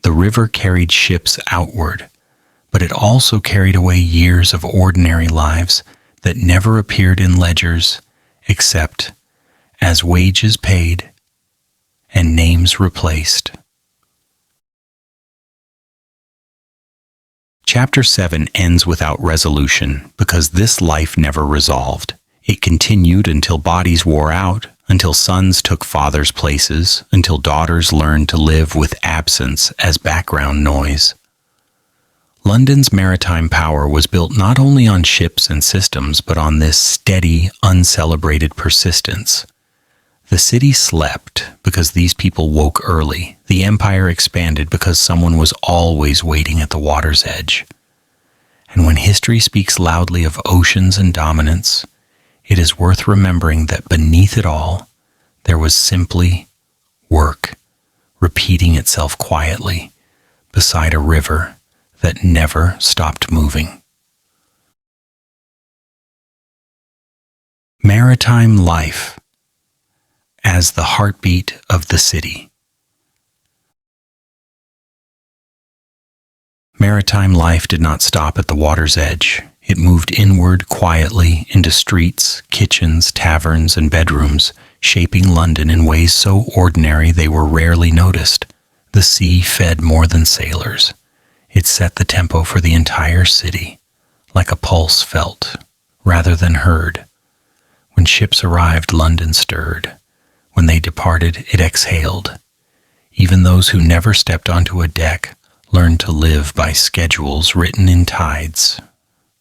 The river carried ships outward, but it also carried away years of ordinary lives that never appeared in ledgers except as wages paid and names replaced. Chapter 7 ends without resolution because this life never resolved. It continued until bodies wore out, until sons took fathers' places, until daughters learned to live with absence as background noise. London's maritime power was built not only on ships and systems, but on this steady, uncelebrated persistence. The city slept because these people woke early. The empire expanded because someone was always waiting at the water's edge. And when history speaks loudly of oceans and dominance, it is worth remembering that beneath it all, there was simply work, repeating itself quietly beside a river that never stopped moving. Maritime life as the heartbeat of the city. Maritime life did not stop at the water's edge. It moved inward quietly into streets, kitchens, taverns, and bedrooms, shaping London in ways so ordinary they were rarely noticed. The sea fed more than sailors. It set the tempo for the entire city, like a pulse felt rather than heard. When ships arrived, London stirred. When they departed, it exhaled. Even those who never stepped onto a deck learned to live by schedules written in tides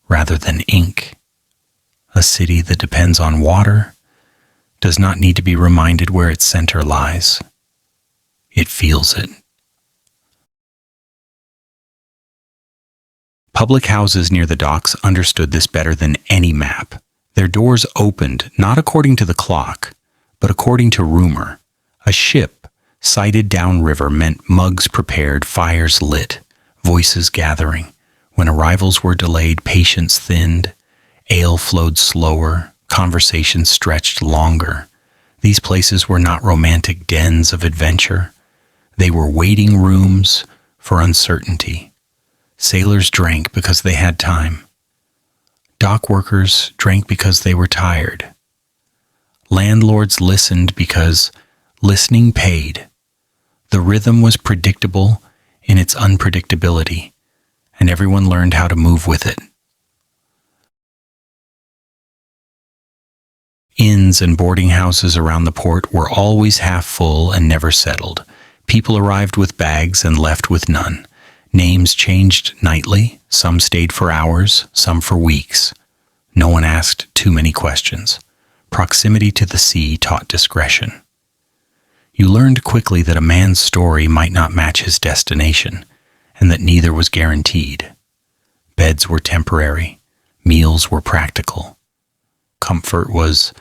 rather than ink. A city that depends on water does not need to be reminded where its center lies. It feels it. Public houses near the docks understood this better than any map. Their doors opened not according to the clock, but according to rumor. A ship sighted downriver meant mugs prepared, fires lit, voices gathering. When arrivals were delayed, patience thinned, ale flowed slower, conversations stretched longer. These places were not romantic dens of adventure. They were waiting rooms for uncertainty. Sailors drank because they had time. Dockworkers drank because they were tired. Landlords listened because listening paid. The rhythm was predictable in its unpredictability, and everyone learned how to move with it. Inns and boarding houses around the port were always half full and never settled. People arrived with bags and left with none. Names changed nightly. Some stayed for hours, some for weeks. No one asked too many questions. Proximity to the sea taught discretion. You learned quickly that a man's story might not match his destination, and that neither was guaranteed. Beds were temporary. Meals were practical. Comfort was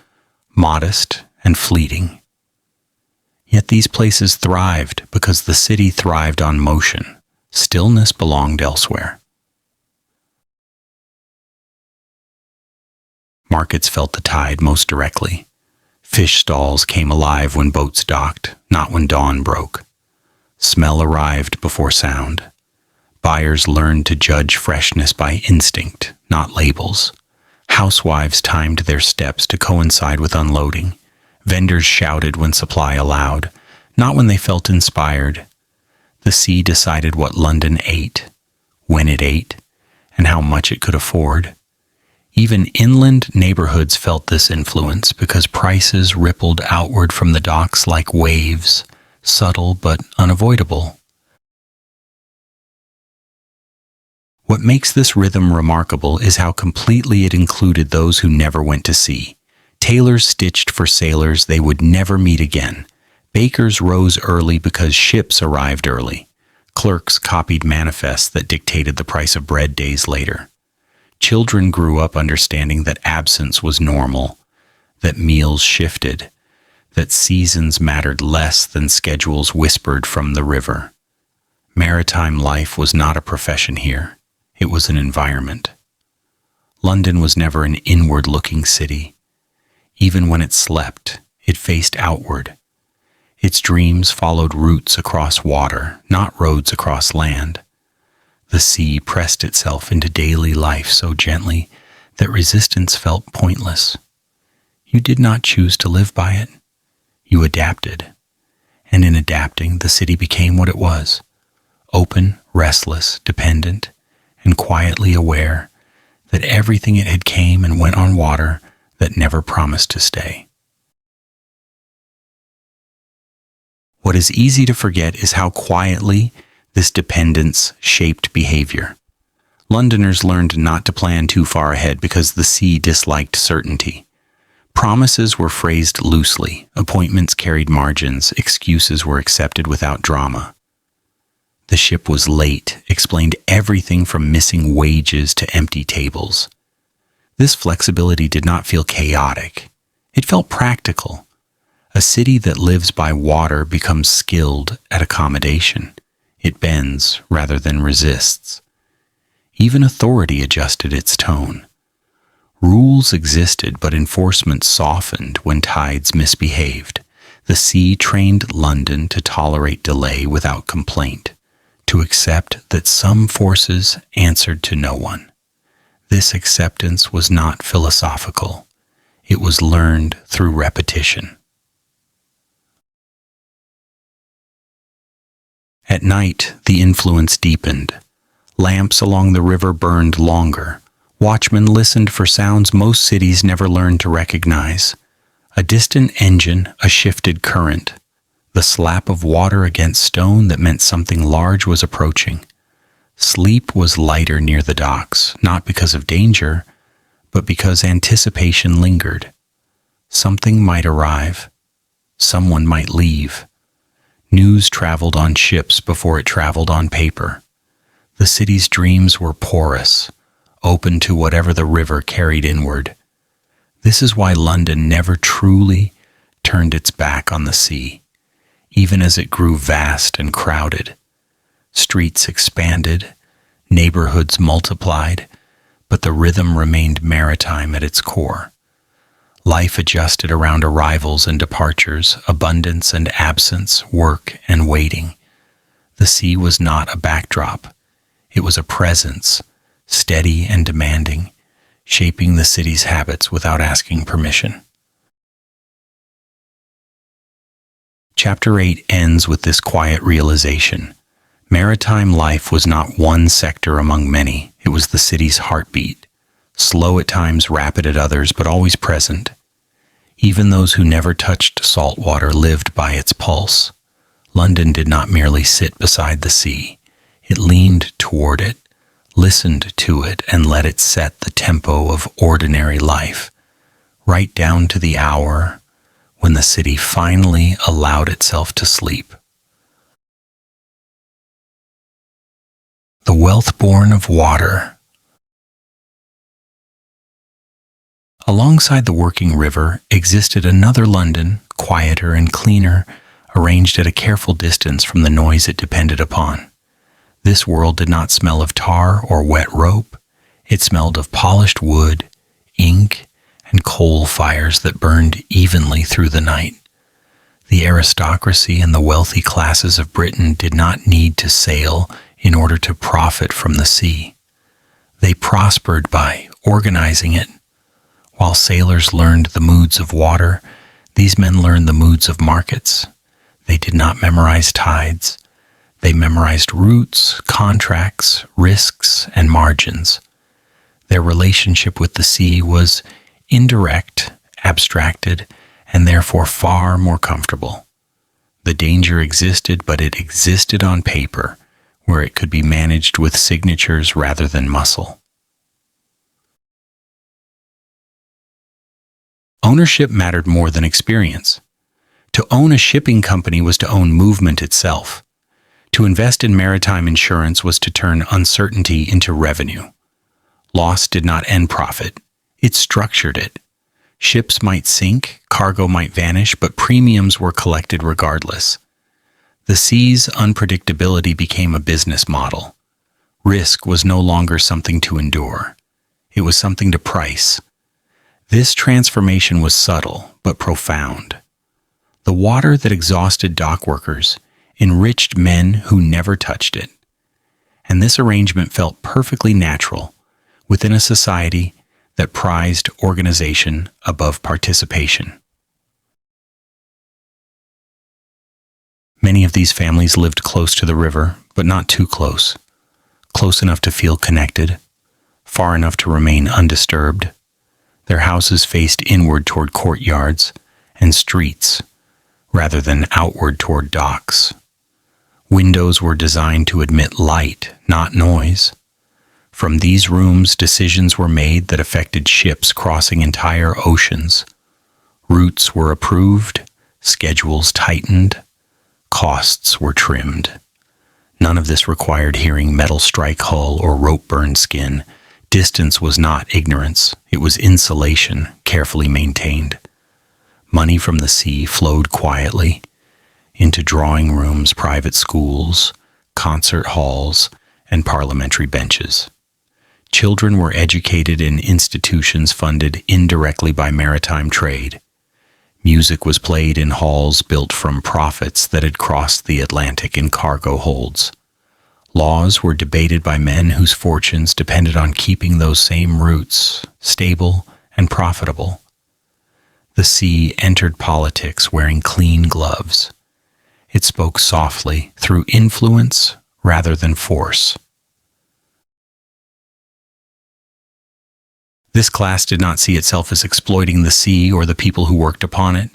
modest and fleeting. Yet these places thrived because the city thrived on motion. Stillness belonged elsewhere. Markets felt the tide most directly. Fish stalls came alive when boats docked, not when dawn broke. Smell arrived before sound. Buyers learned to judge freshness by instinct, not labels. Housewives timed their steps to coincide with unloading. Vendors shouted when supply allowed, not when they felt inspired. The sea decided what London ate, when it ate, and how much it could afford. Even inland neighborhoods felt this influence because prices rippled outward from the docks like waves, subtle but unavoidable. What makes this rhythm remarkable is how completely it included those who never went to sea. Tailors stitched for sailors they would never meet again. Bakers rose early because ships arrived early. Clerks copied manifests that dictated the price of bread days later. Children grew up understanding that absence was normal, that meals shifted, that seasons mattered less than schedules whispered from the river. Maritime life was not a profession here. It was an environment. London was never an inward-looking city. Even when it slept, it faced outward. Its dreams followed routes across water, not roads across land. The sea pressed itself into daily life so gently that resistance felt pointless. You did not choose to live by it. You adapted. And in adapting, the city became what it was: open, restless, dependent, and quietly aware that everything it had came and went on water that never promised to stay. What is easy to forget is how quietly this dependence shaped behavior. Londoners learned not to plan too far ahead because the sea disliked certainty. Promises were phrased loosely, appointments carried margins, excuses were accepted without drama. The ship was late explained everything from missing wages to empty tables. This flexibility did not feel chaotic. It felt practical. A city that lives by water becomes skilled at accommodation. It bends rather than resists. Even authority adjusted its tone. Rules existed, but enforcement softened when tides misbehaved. The sea trained London to tolerate delay without complaint, to accept that some forces answered to no one. This acceptance was not philosophical. It was learned through repetition. At night, the influence deepened. Lamps along the river burned longer. Watchmen listened for sounds most cities never learned to recognize. A distant engine, a shifted current, the slap of water against stone that meant something large was approaching. Sleep was lighter near the docks, not because of danger, but because anticipation lingered. Something might arrive. Someone might leave. News traveled on ships before it traveled on paper. The city's dreams were porous, open to whatever the river carried inward. This is why London never truly turned its back on the sea, even as it grew vast and crowded. Streets expanded, neighborhoods multiplied, but the rhythm remained maritime at its core. Life adjusted around arrivals and departures, abundance and absence, work and waiting. The sea was not a backdrop. It was a presence, steady and demanding, shaping the city's habits without asking permission. Chapter 8 ends with this quiet realization. Maritime life was not one sector among many. It was the city's heartbeat. Slow at times, rapid at others, but always present. Even those who never touched salt water lived by its pulse. London did not merely sit beside the sea. It leaned toward it, listened to it, and let it set the tempo of ordinary life, right down to the hour when the city finally allowed itself to sleep. The wealth born of water. Alongside the working river existed another London, quieter and cleaner, arranged at a careful distance from the noise it depended upon. This world did not smell of tar or wet rope. It smelled of polished wood, ink, and coal fires that burned evenly through the night. The aristocracy and the wealthy classes of Britain did not need to sail in order to profit from the sea. They prospered by organizing it. While sailors learned the moods of water, these men learned the moods of markets. They did not memorize tides. They memorized routes, contracts, risks, and margins. Their relationship with the sea was indirect, abstracted, and therefore far more comfortable. The danger existed, but it existed on paper, where it could be managed with signatures rather than muscle. Ownership mattered more than experience. To own a shipping company was to own movement itself. To invest in maritime insurance was to turn uncertainty into revenue. Loss did not end profit. It structured it. Ships might sink, cargo might vanish, but premiums were collected regardless. The sea's unpredictability became a business model. Risk was no longer something to endure. It was something to price. This transformation was subtle but profound. The water that exhausted dockworkers enriched men who never touched it. And this arrangement felt perfectly natural within a society that prized organization above participation. Many of these families lived close to the river, but not too close. Close enough to feel connected, far enough to remain undisturbed. Their houses faced inward toward courtyards and streets, rather than outward toward docks. Windows were designed to admit light, not noise. From these rooms, decisions were made that affected ships crossing entire oceans. Routes were approved, schedules tightened, costs were trimmed. None of this required hearing metal strike hull or rope burn skin. Distance was not ignorance, it was insulation, carefully maintained. Money from the sea flowed quietly into drawing rooms, private schools, concert halls, and parliamentary benches. Children were educated in institutions funded indirectly by maritime trade. Music was played in halls built from profits that had crossed the Atlantic in cargo holds. Laws were debated by men whose fortunes depended on keeping those same routes stable and profitable. The sea entered politics wearing clean gloves. It spoke softly through influence rather than force. This class did not see itself as exploiting the sea or the people who worked upon it.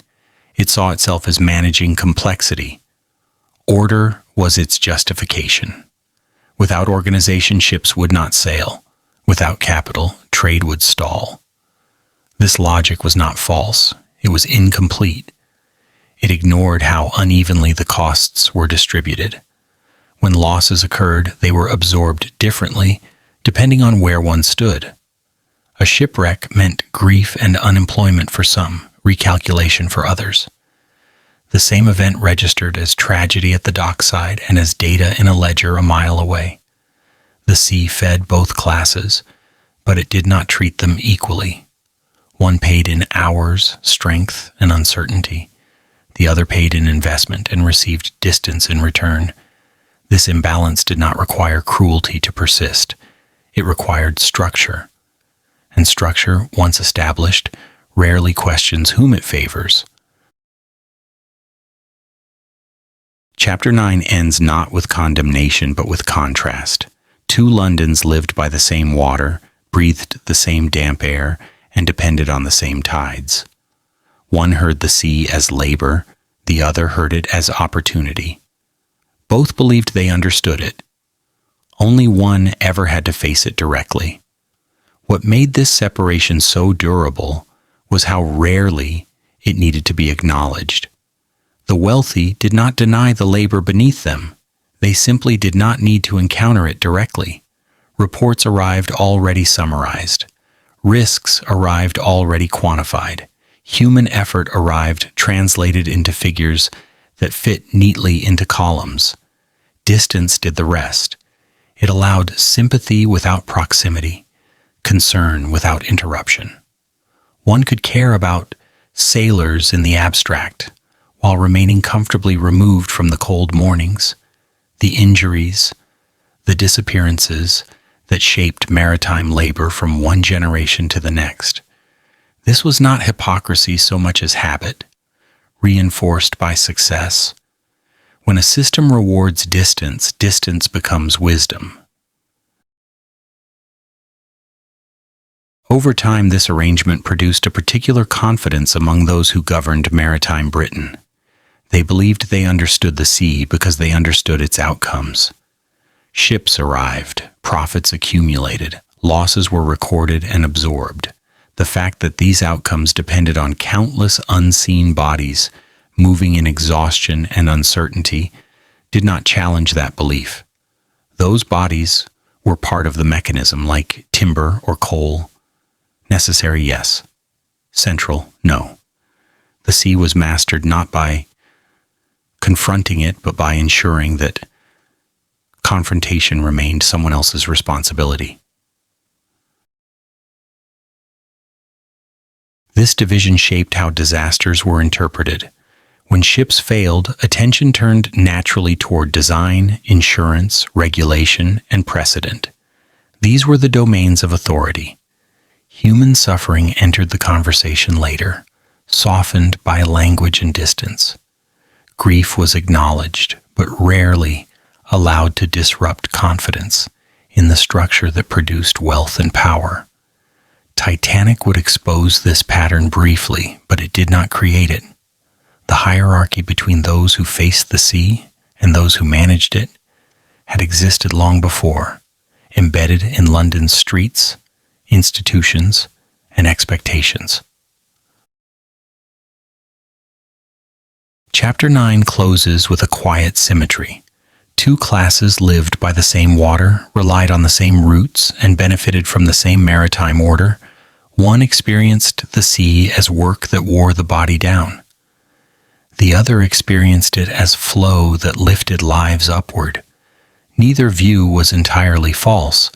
It saw itself as managing complexity. Order was its justification. Without organization, ships would not sail. Without capital, trade would stall. This logic was not false. It was incomplete. It ignored how unevenly the costs were distributed. When losses occurred, they were absorbed differently, depending on where one stood. A shipwreck meant grief and unemployment for some, recalculation for others. The same event registered as tragedy at the dockside and as data in a ledger a mile away. The sea fed both classes, but it did not treat them equally. One paid in hours, strength, and uncertainty. The other paid in investment and received distance in return. This imbalance did not require cruelty to persist. It required structure. And structure, once established, rarely questions whom it favors. Chapter 9 ends not with condemnation but with contrast. Two Londons lived by the same water, breathed the same damp air, and depended on the same tides. One heard the sea as labor, the other heard it as opportunity. Both believed they understood it. Only one ever had to face it directly. What made this separation so durable was how rarely it needed to be acknowledged. The wealthy did not deny the labor beneath them. They simply did not need to encounter it directly. Reports arrived already summarized. Risks arrived already quantified. Human effort arrived translated into figures that fit neatly into columns. Distance did the rest. It allowed sympathy without proximity, concern without interruption. One could care about sailors in the abstract, while remaining comfortably removed from the cold mornings, the injuries, the disappearances that shaped maritime labor from one generation to the next. This was not hypocrisy so much as habit, reinforced by success. When a system rewards distance, distance becomes wisdom. Over time, this arrangement produced a particular confidence among those who governed maritime Britain. They believed they understood the sea because they understood its outcomes. Ships arrived, profits accumulated, losses were recorded and absorbed. The fact that these outcomes depended on countless unseen bodies moving in exhaustion and uncertainty did not challenge that belief. Those bodies were part of the mechanism, like timber or coal. Necessary, yes. Central, no. The sea was mastered not by confronting it, but by ensuring that confrontation remained someone else's responsibility. This division shaped how disasters were interpreted. When ships failed, attention turned naturally toward design, insurance, regulation, and precedent. These were the domains of authority. Human suffering entered the conversation later, softened by language and distance. Grief was acknowledged, but rarely allowed to disrupt confidence in the structure that produced wealth and power. Titanic would expose this pattern briefly, but it did not create it. The hierarchy between those who faced the sea and those who managed it had existed long before, embedded in London's streets, institutions, and expectations. Chapter 9 closes with a quiet symmetry. Two classes lived by the same water, relied on the same routes, and benefited from the same maritime order. One experienced the sea as work that wore the body down. The other experienced it as flow that lifted lives upward. Neither view was entirely false,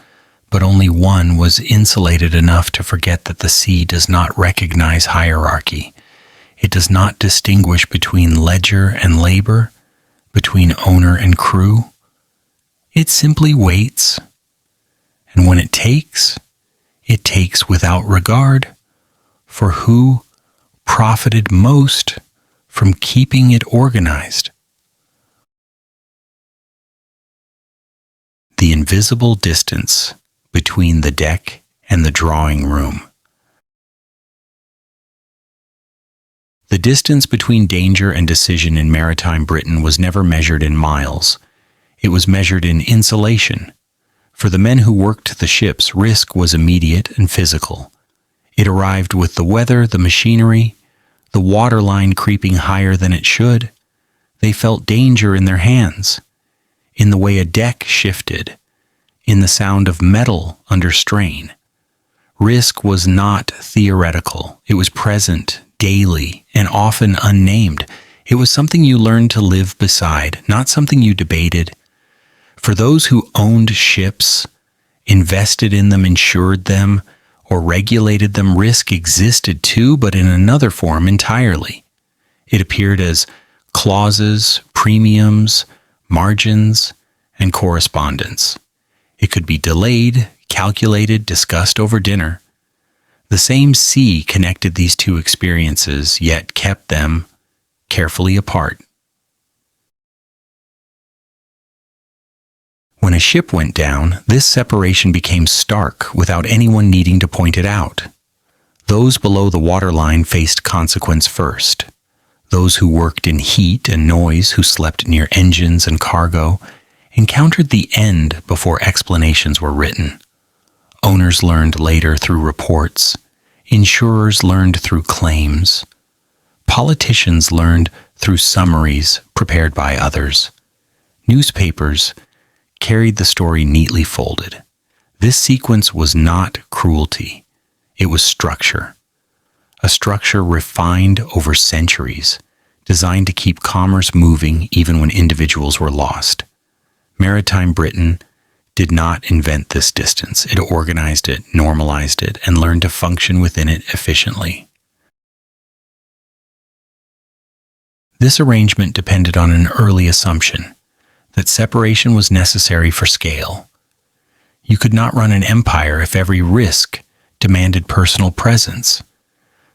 but only one was insulated enough to forget that the sea does not recognize hierarchy. It does not distinguish between ledger and labor, between owner and crew. It simply waits. And when it takes without regard for who profited most from keeping it organized. The invisible distance between the deck and the drawing room. The distance between danger and decision in maritime Britain was never measured in miles. It was measured in insulation. For the men who worked the ships, risk was immediate and physical. It arrived with the weather, the machinery, the waterline creeping higher than it should. They felt danger in their hands, in the way a deck shifted, in the sound of metal under strain. Risk was not theoretical. It was present, daily, and often unnamed. It was something you learned to live beside, not something you debated. For those who owned ships, invested in them, insured them, or regulated them, risk existed too, but in another form entirely. It appeared as clauses, premiums, margins, and correspondence. It could be delayed, calculated, discussed over dinner. The same sea connected these two experiences, yet kept them carefully apart. When a ship went down, this separation became stark without anyone needing to point it out. Those below the waterline faced consequence first. Those who worked in heat and noise, who slept near engines and cargo, encountered the end before explanations were written. Owners learned later through reports. Insurers learned through claims. Politicians learned through summaries prepared by others. Newspapers carried the story neatly folded. This sequence was not cruelty. It was structure. A structure refined over centuries, designed to keep commerce moving even when individuals were lost. Maritime Britain did not invent this distance. It organized it, normalized it, and learned to function within it efficiently. This arrangement depended on an early assumption that separation was necessary for scale. You could not run an empire if every risk demanded personal presence.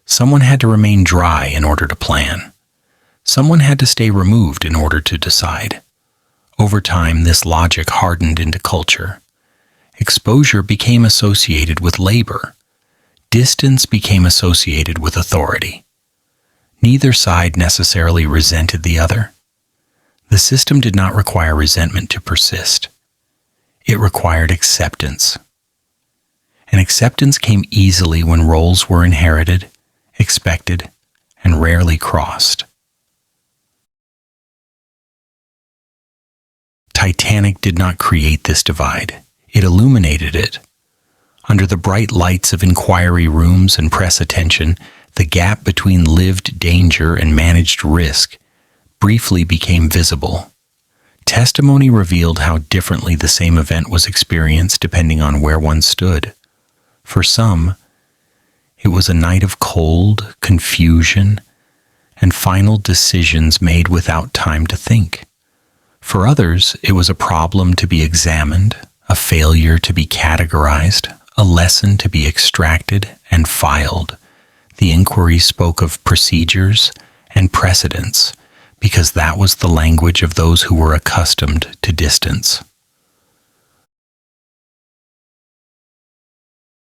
Someone had to remain dry in order to plan. Someone had to stay removed in order to decide. Over time, this logic hardened into culture. Exposure became associated with labor. Distance became associated with authority. Neither side necessarily resented the other. The system did not require resentment to persist. It required acceptance. And acceptance came easily when roles were inherited, expected, and rarely crossed. Titanic did not create this divide. It illuminated it. Under the bright lights of inquiry rooms and press attention, the gap between lived danger and managed risk briefly became visible. Testimony revealed how differently the same event was experienced depending on where one stood. For some, it was a night of cold, confusion, and final decisions made without time to think. For others, it was a problem to be examined, a failure to be categorized, a lesson to be extracted and filed. The inquiry spoke of procedures and precedents, because that was the language of those who were accustomed to distance.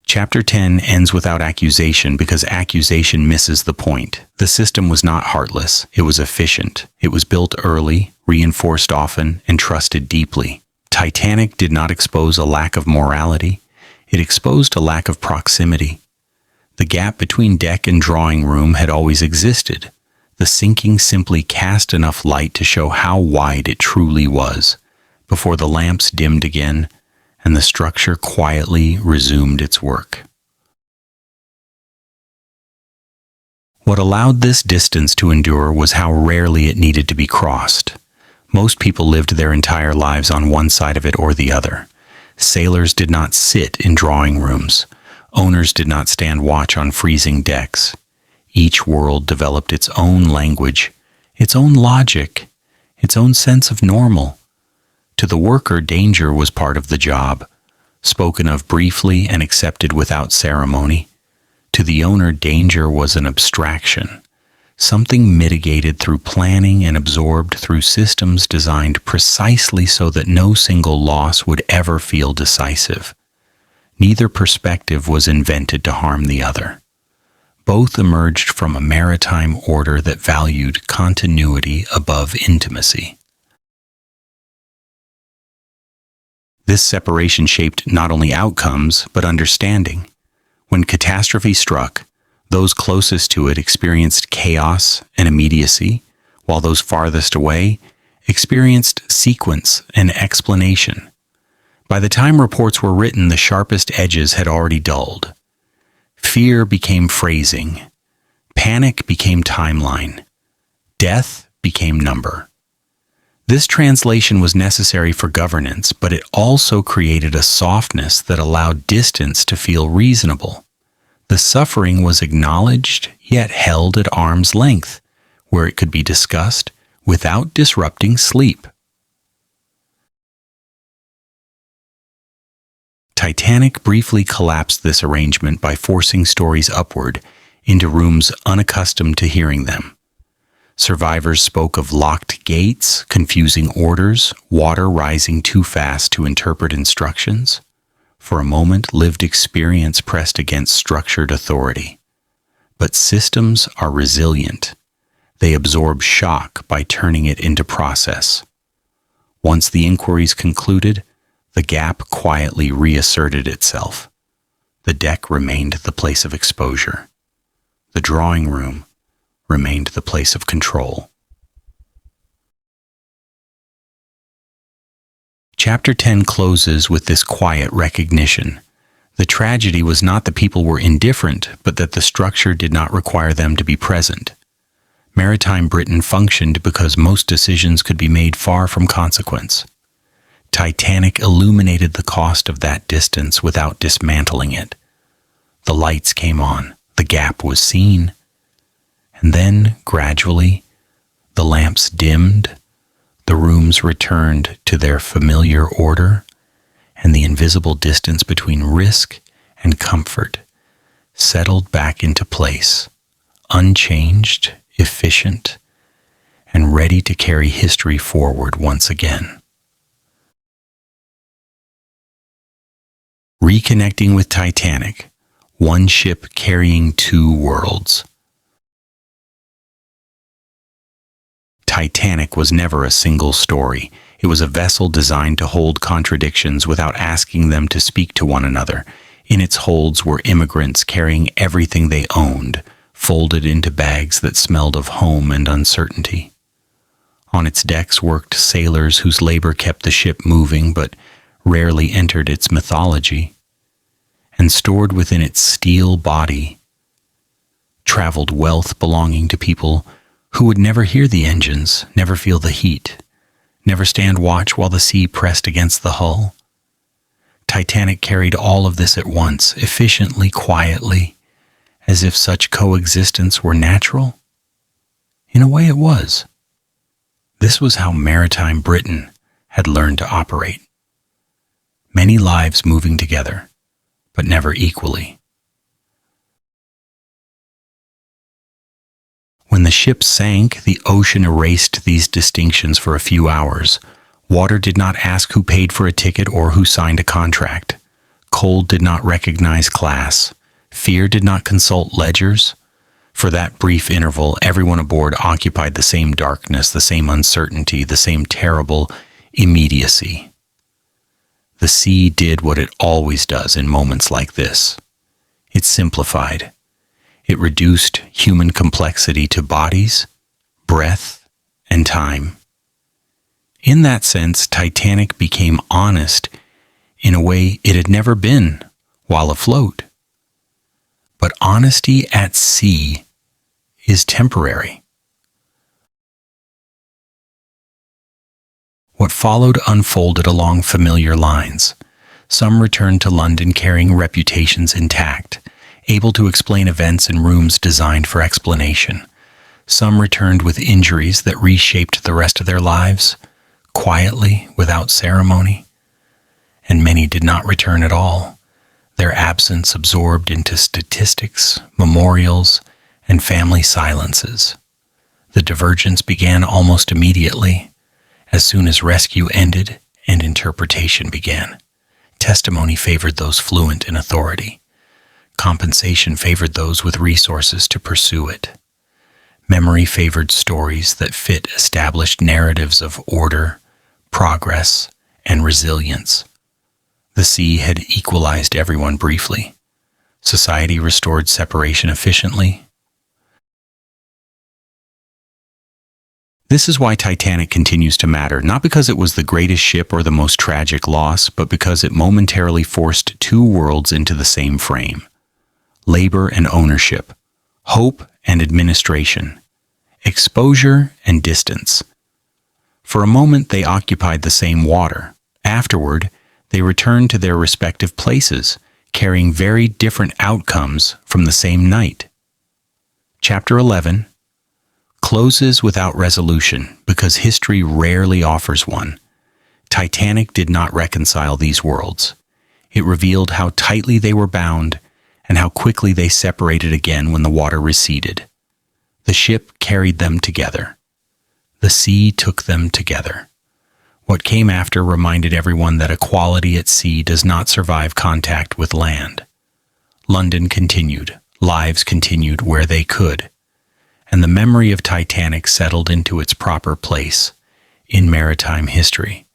Chapter 10 ends without accusation because accusation misses the point. The system was not heartless, it was efficient. It was built early, reinforced often, and trusted deeply. Titanic did not expose a lack of morality, it exposed a lack of proximity. The gap between deck and drawing room had always existed. The sinking simply cast enough light to show how wide it truly was, before the lamps dimmed again and the structure quietly resumed its work. What allowed this distance to endure was how rarely it needed to be crossed. Most people lived their entire lives on one side of it or the other. Sailors did not sit in drawing rooms. Owners did not stand watch on freezing decks. Each world developed its own language, its own logic, its own sense of normal. To the worker, danger was part of the job, spoken of briefly and accepted without ceremony. To the owner, danger was an abstraction, something mitigated through planning and absorbed through systems designed precisely so that no single loss would ever feel decisive. Neither perspective was invented to harm the other. Both emerged from a maritime order that valued continuity above intimacy. This separation shaped not only outcomes, but understanding. When catastrophe struck, those closest to it experienced chaos and immediacy, while those farthest away experienced sequence and explanation. By the time reports were written, the sharpest edges had already dulled. Fear became phrasing. Panic became timeline. Death became number. This translation was necessary for governance, but it also created a softness that allowed distance to feel reasonable. The suffering was acknowledged, yet held at arm's length, where it could be discussed without disrupting sleep. Titanic briefly collapsed this arrangement by forcing stories upward into rooms unaccustomed to hearing them. Survivors spoke of locked gates, confusing orders, water rising too fast to interpret instructions. For a moment, lived experience pressed against structured authority. But systems are resilient. They absorb shock by turning it into process. Once the inquiries concluded, the gap quietly reasserted itself. The deck remained the place of exposure. The drawing room remained the place of control. Chapter 10 closes with this quiet recognition. The tragedy was not that people were indifferent, but that the structure did not require them to be present. Maritime Britain functioned because most decisions could be made far from consequence. Titanic illuminated the cost of that distance without dismantling it. The lights came on, the gap was seen, and then, gradually, the lamps dimmed, the rooms returned to their familiar order, and the invisible distance between risk and comfort settled back into place, unchanged, efficient, and ready to carry history forward once again. Reconnecting with Titanic, one ship carrying two worlds. Titanic was never a single story. It was a vessel designed to hold contradictions without asking them to speak to one another. In its holds were immigrants carrying everything they owned, folded into bags that smelled of home and uncertainty. On its decks worked sailors whose labor kept the ship moving but rarely entered its mythology. And stored within its steel body traveled wealth belonging to people who would never hear the engines, never feel the heat, never stand watch while the sea pressed against the hull. Titanic carried all of this at once, efficiently, quietly, as if such coexistence were natural. In a way it was. This was how maritime Britain had learned to operate. Many lives moving together, but never equally. When the ship sank, the ocean erased these distinctions for a few hours. Water did not ask who paid for a ticket or who signed a contract. Cold did not recognize class. Fear did not consult ledgers. For that brief interval, everyone aboard occupied the same darkness, the same uncertainty, the same terrible immediacy. The sea did what it always does in moments like this. It simplified. It reduced human complexity to bodies, breath, and time. In that sense, Titanic became honest in a way it had never been while afloat. But honesty at sea is temporary. What followed unfolded along familiar lines. Some returned to London carrying reputations intact, able to explain events in rooms designed for explanation. Some returned with injuries that reshaped the rest of their lives, quietly, without ceremony. And many did not return at all, their absence absorbed into statistics, memorials, and family silences. The divergence began almost immediately, as soon as rescue ended and interpretation began. Testimony favored those fluent in authority. Compensation favored those with resources to pursue it. Memory favored stories that fit established narratives of order, progress, and resilience. The sea had equalized everyone briefly. Society restored separation efficiently. This is why Titanic continues to matter, not because it was the greatest ship or the most tragic loss, but because it momentarily forced two worlds into the same frame. Labor and ownership, hope and administration, exposure and distance. For a moment, they occupied the same water. Afterward, they returned to their respective places, carrying very different outcomes from the same night. Chapter 11 closes without resolution because history rarely offers one. Titanic did not reconcile these worlds. It revealed how tightly they were bound and how quickly they separated again when the water receded. The ship carried them together. The sea took them together. What came after reminded everyone that equality at sea does not survive contact with land. London continued, lives continued where they could, and the memory of Titanic settled into its proper place in maritime history,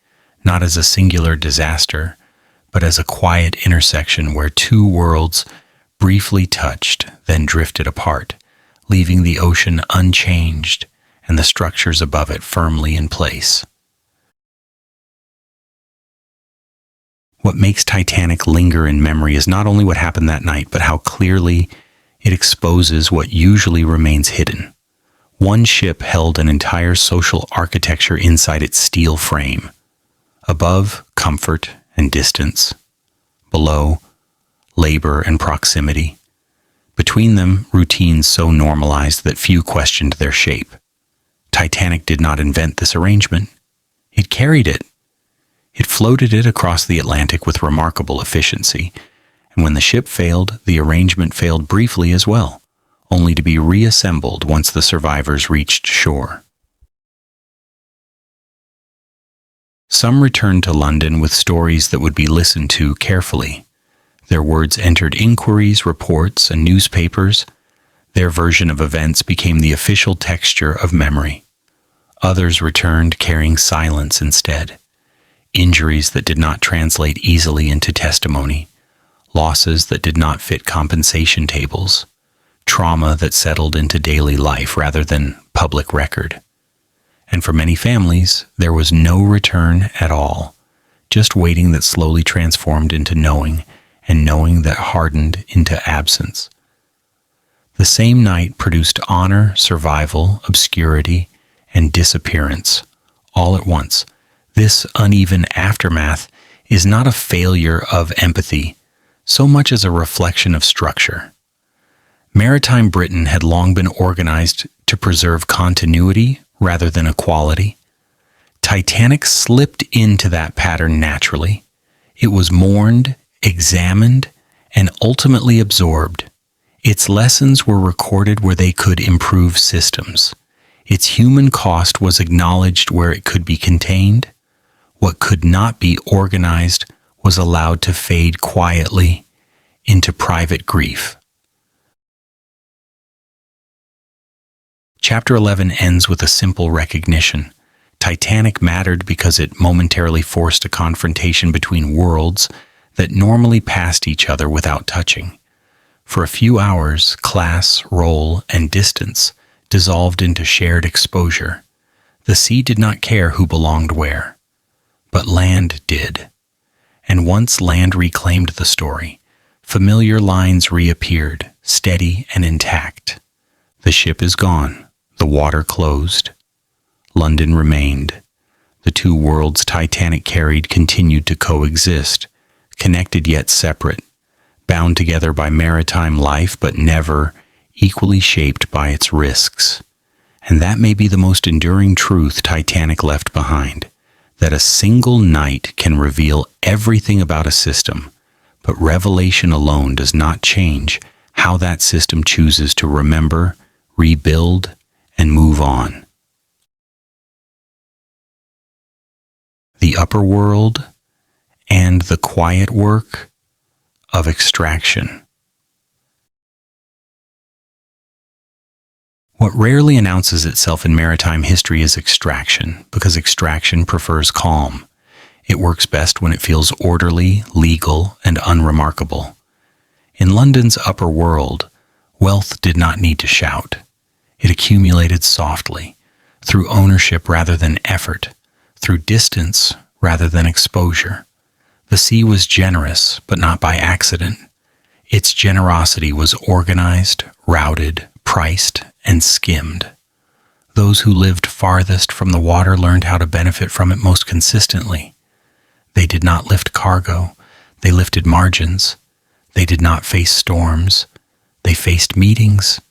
not as a singular disaster, but as a quiet intersection where two worlds briefly touched, then drifted apart, leaving the ocean unchanged and the structures above it firmly in place. What makes Titanic linger in memory is not only what happened that night, but how clearly it exposes what usually remains hidden. One ship held an entire social architecture inside its steel frame. Above, comfort and distance. Below, labor and proximity. Between them, routines so normalized that few questioned their shape. Titanic did not invent this arrangement. It carried it. It floated it across the Atlantic with remarkable efficiency, and when the ship failed, the arrangement failed briefly as well, only to be reassembled once the survivors reached shore. Some returned to London with stories that would be listened to carefully. Their words entered inquiries, reports, and newspapers. Their version of events became the official texture of memory. Others returned carrying silence instead. Injuries that did not translate easily into testimony, losses that did not fit compensation tables, trauma that settled into daily life rather than public record. And for many families, there was no return at all, just waiting that slowly transformed into knowing, and knowing that hardened into absence. The same night produced honor, survival, obscurity, and disappearance, all at once. This uneven aftermath is not a failure of empathy, so much as a reflection of structure. Maritime Britain had long been organized to preserve continuity rather than equality. Titanic slipped into that pattern naturally. It was mourned, examined, and ultimately absorbed. Its lessons were recorded where they could improve systems. Its human cost was acknowledged where it could be contained. What could not be organized was allowed to fade quietly into private grief. Chapter 11 ends with a simple recognition. Titanic mattered because it momentarily forced a confrontation between worlds that normally passed each other without touching. For a few hours, class, role, and distance dissolved into shared exposure. The sea did not care who belonged where, but land did. And once land reclaimed the story, familiar lines reappeared, steady and intact. The ship is gone, the water closed. London remained. The two worlds Titanic carried continued to coexist, connected yet separate, bound together by maritime life but never equally shaped by its risks. And that may be the most enduring truth Titanic left behind, that a single night can reveal everything about a system, but revelation alone does not change how that system chooses to remember, rebuild, and move on. The upper world and the quiet work of extraction. What rarely announces itself in maritime history is extraction, because extraction prefers calm. It works best when it feels orderly, legal, and unremarkable. In London's upper world, wealth did not need to shout. It accumulated softly, through ownership rather than effort, through distance rather than exposure. The sea was generous, but not by accident. Its generosity was organized, routed, priced, and skimmed. Those who lived farthest from the water learned how to benefit from it most consistently. They did not lift cargo, they lifted margins. They did not face storms, they faced meetings.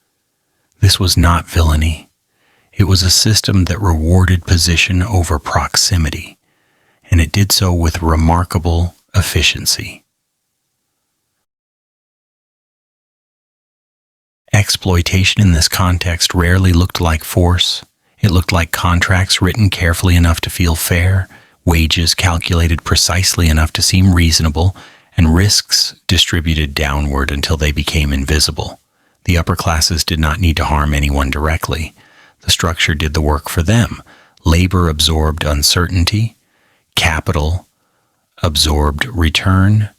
This was not villainy. It was a system that rewarded position over proximity, and it did so with remarkable efficiency. Exploitation in this context rarely looked like force. It looked like contracts written carefully enough to feel fair, wages calculated precisely enough to seem reasonable, and risks distributed downward until they became invisible. The upper classes did not need to harm anyone directly. The structure did the work for them. Labor absorbed uncertainty. Capital absorbed return.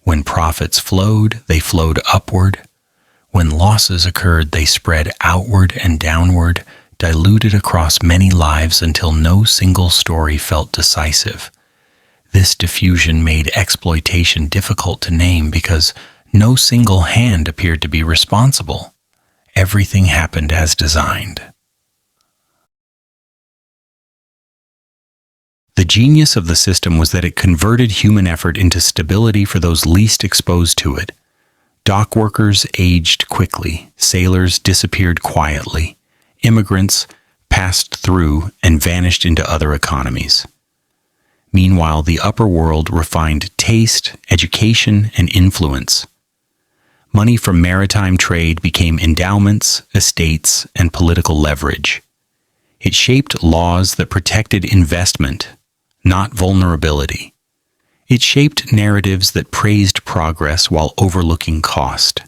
When profits flowed, they flowed upward. When losses occurred, they spread outward and downward, diluted across many lives until no single story felt decisive. This diffusion made exploitation difficult to name because no single hand appeared to be responsible. Everything happened as designed. The genius of the system was that it converted human effort into stability for those least exposed to it. Dock workers aged quickly, sailors disappeared quietly, immigrants passed through and vanished into other economies. Meanwhile, the upper world refined taste, education, and influence. Money from maritime trade became endowments, estates, and political leverage. It shaped laws that protected investment, not vulnerability. It shaped narratives that praised progress while overlooking cost.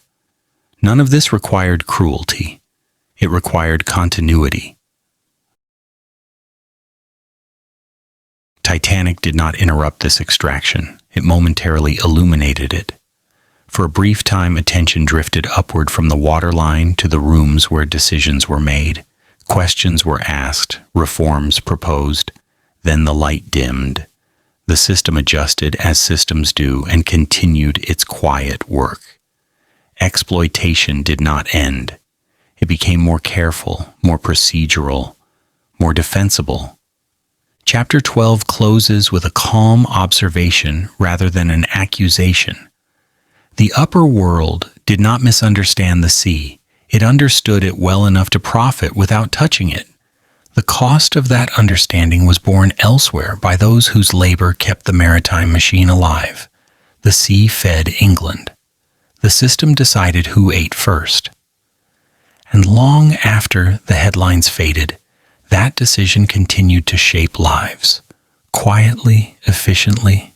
None of this required cruelty. It required continuity. Titanic did not interrupt this extraction. It momentarily illuminated it. For a brief time, attention drifted upward from the waterline to the rooms where decisions were made. Questions were asked, reforms proposed. Then the light dimmed. The system adjusted as systems do and continued its quiet work. Exploitation did not end. It became more careful, more procedural, more defensible. Chapter 12 closes with a calm observation rather than an accusation. The upper world did not misunderstand the sea. It understood it well enough to profit without touching it. The cost of that understanding was borne elsewhere by those whose labor kept the maritime machine alive. The sea fed England. The system decided who ate first. And long after the headlines faded, that decision continued to shape lives, quietly, efficiently,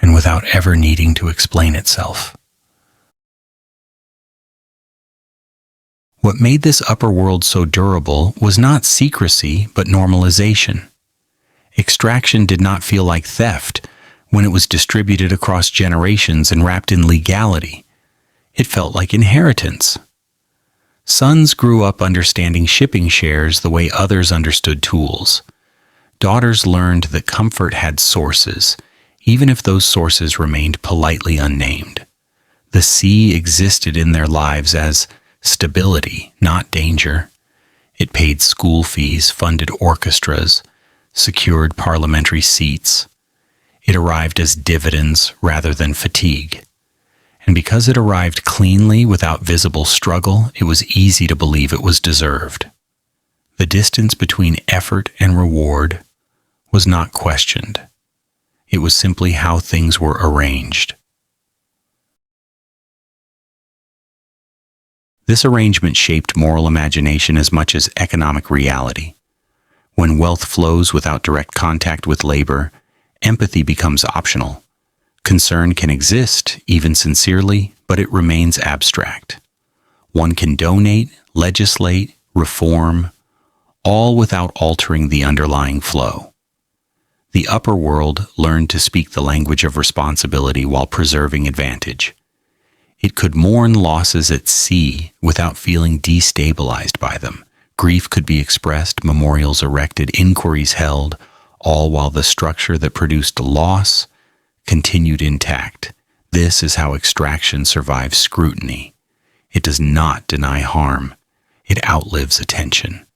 and without ever needing to explain itself. What made this upper world so durable was not secrecy, but normalization. Extraction did not feel like theft when it was distributed across generations and wrapped in legality. It felt like inheritance. Sons grew up understanding shipping shares the way others understood tools. Daughters learned that comfort had sources, even if those sources remained politely unnamed. The sea existed in their lives as stability, not danger. It paid school fees, funded orchestras, secured parliamentary seats. It arrived as dividends rather than fatigue. And because it arrived cleanly without visible struggle, it was easy to believe it was deserved. The distance between effort and reward was not questioned. It was simply how things were arranged. This arrangement shaped moral imagination as much as economic reality. When wealth flows without direct contact with labor, empathy becomes optional. Concern can exist, even sincerely, but it remains abstract. One can donate, legislate, reform, all without altering the underlying flow. The upper world learned to speak the language of responsibility while preserving advantage. It could mourn losses at sea without feeling destabilized by them. Grief could be expressed, memorials erected, inquiries held, all while the structure that produced loss continued intact. This is how extraction survives scrutiny. It does not deny harm. It outlives attention.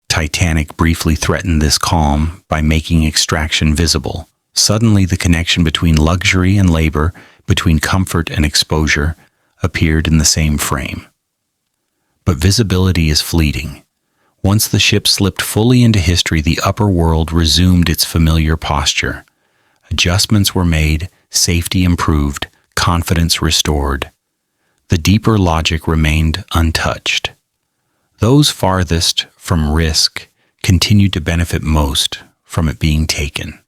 Titanic briefly threatened this calm by making extraction visible. Suddenly, the connection between luxury and labor, between comfort and exposure, appeared in the same frame. But visibility is fleeting. Once the ship slipped fully into history, the upper world resumed its familiar posture. Adjustments were made, safety improved, confidence restored. The deeper logic remained untouched. Those farthest from risk continued to benefit most from it being taken.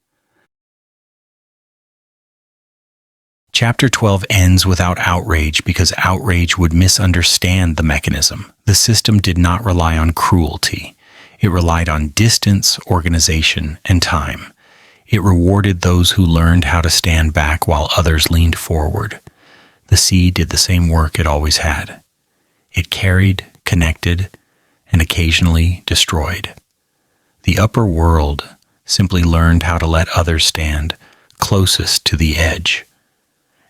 Chapter 12 ends without outrage because outrage would misunderstand the mechanism. The system did not rely on cruelty. It relied on distance, organization, and time. It rewarded those who learned how to stand back while others leaned forward. The sea did the same work it always had. It carried, connected, and occasionally destroyed. The upper world simply learned how to let others stand closest to the edge.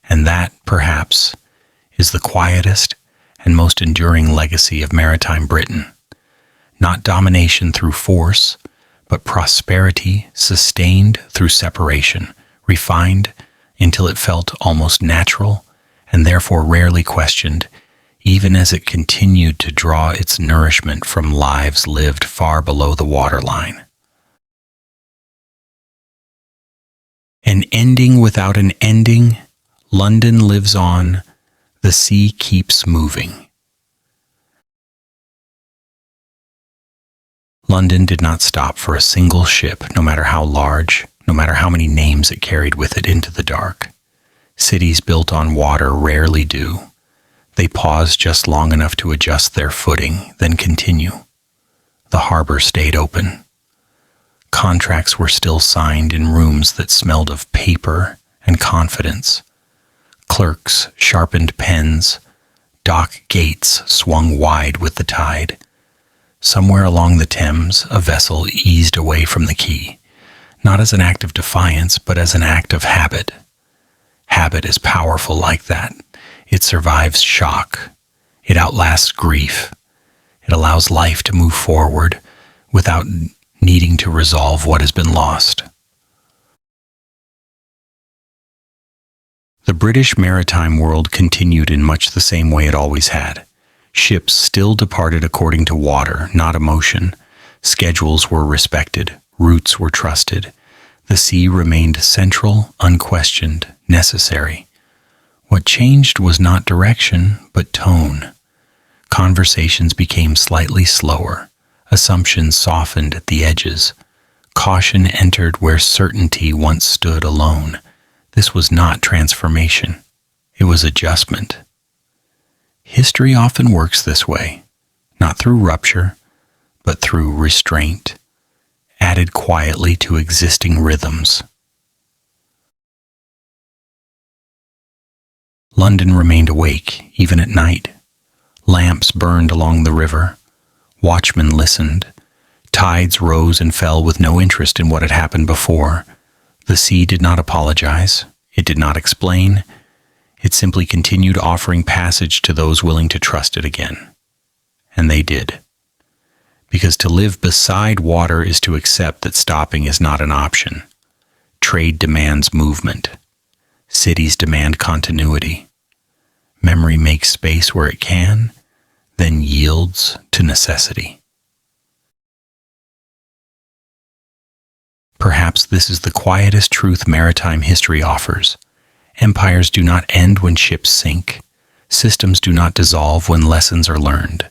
And that, perhaps, is the quietest and most enduring legacy of maritime Britain. Not domination through force, but prosperity sustained through separation, refined until it felt almost natural and therefore rarely questioned, even as it continued to draw its nourishment from lives lived far below the waterline. An ending without an ending. London lives on, the sea keeps moving. London did not stop for a single ship, no matter how large, no matter how many names it carried with it into the dark. Cities built on water rarely do. They pause just long enough to adjust their footing, then continue. The harbor stayed open. Contracts were still signed in rooms that smelled of paper and confidence. Clerks sharpened pens. Dock gates swung wide with the tide. Somewhere along the Thames, a vessel eased away from the quay, not as an act of defiance, but as an act of habit. Habit is powerful like that. It survives shock. It outlasts grief. It allows life to move forward without needing to resolve what has been lost. The British maritime world continued in much the same way it always had. Ships still departed according to water, not emotion. Schedules were respected, routes were trusted. The sea remained central, unquestioned, necessary. What changed was not direction, but tone. Conversations became slightly slower. Assumptions softened at the edges. Caution entered where certainty once stood alone. This was not transformation. It was adjustment. History often works this way, not through rupture, but through restraint, added quietly to existing rhythms. London remained awake, even at night. Lamps burned along the river. Watchmen listened. Tides rose and fell with no interest in what had happened before. The sea did not apologize. It did not explain. It simply continued offering passage to those willing to trust it again. And they did. Because to live beside water is to accept that stopping is not an option. Trade demands movement. Cities demand continuity. Memory makes space where it can, then yields to necessity. Perhaps this is the quietest truth maritime history offers. Empires do not end when ships sink. Systems do not dissolve when lessons are learned.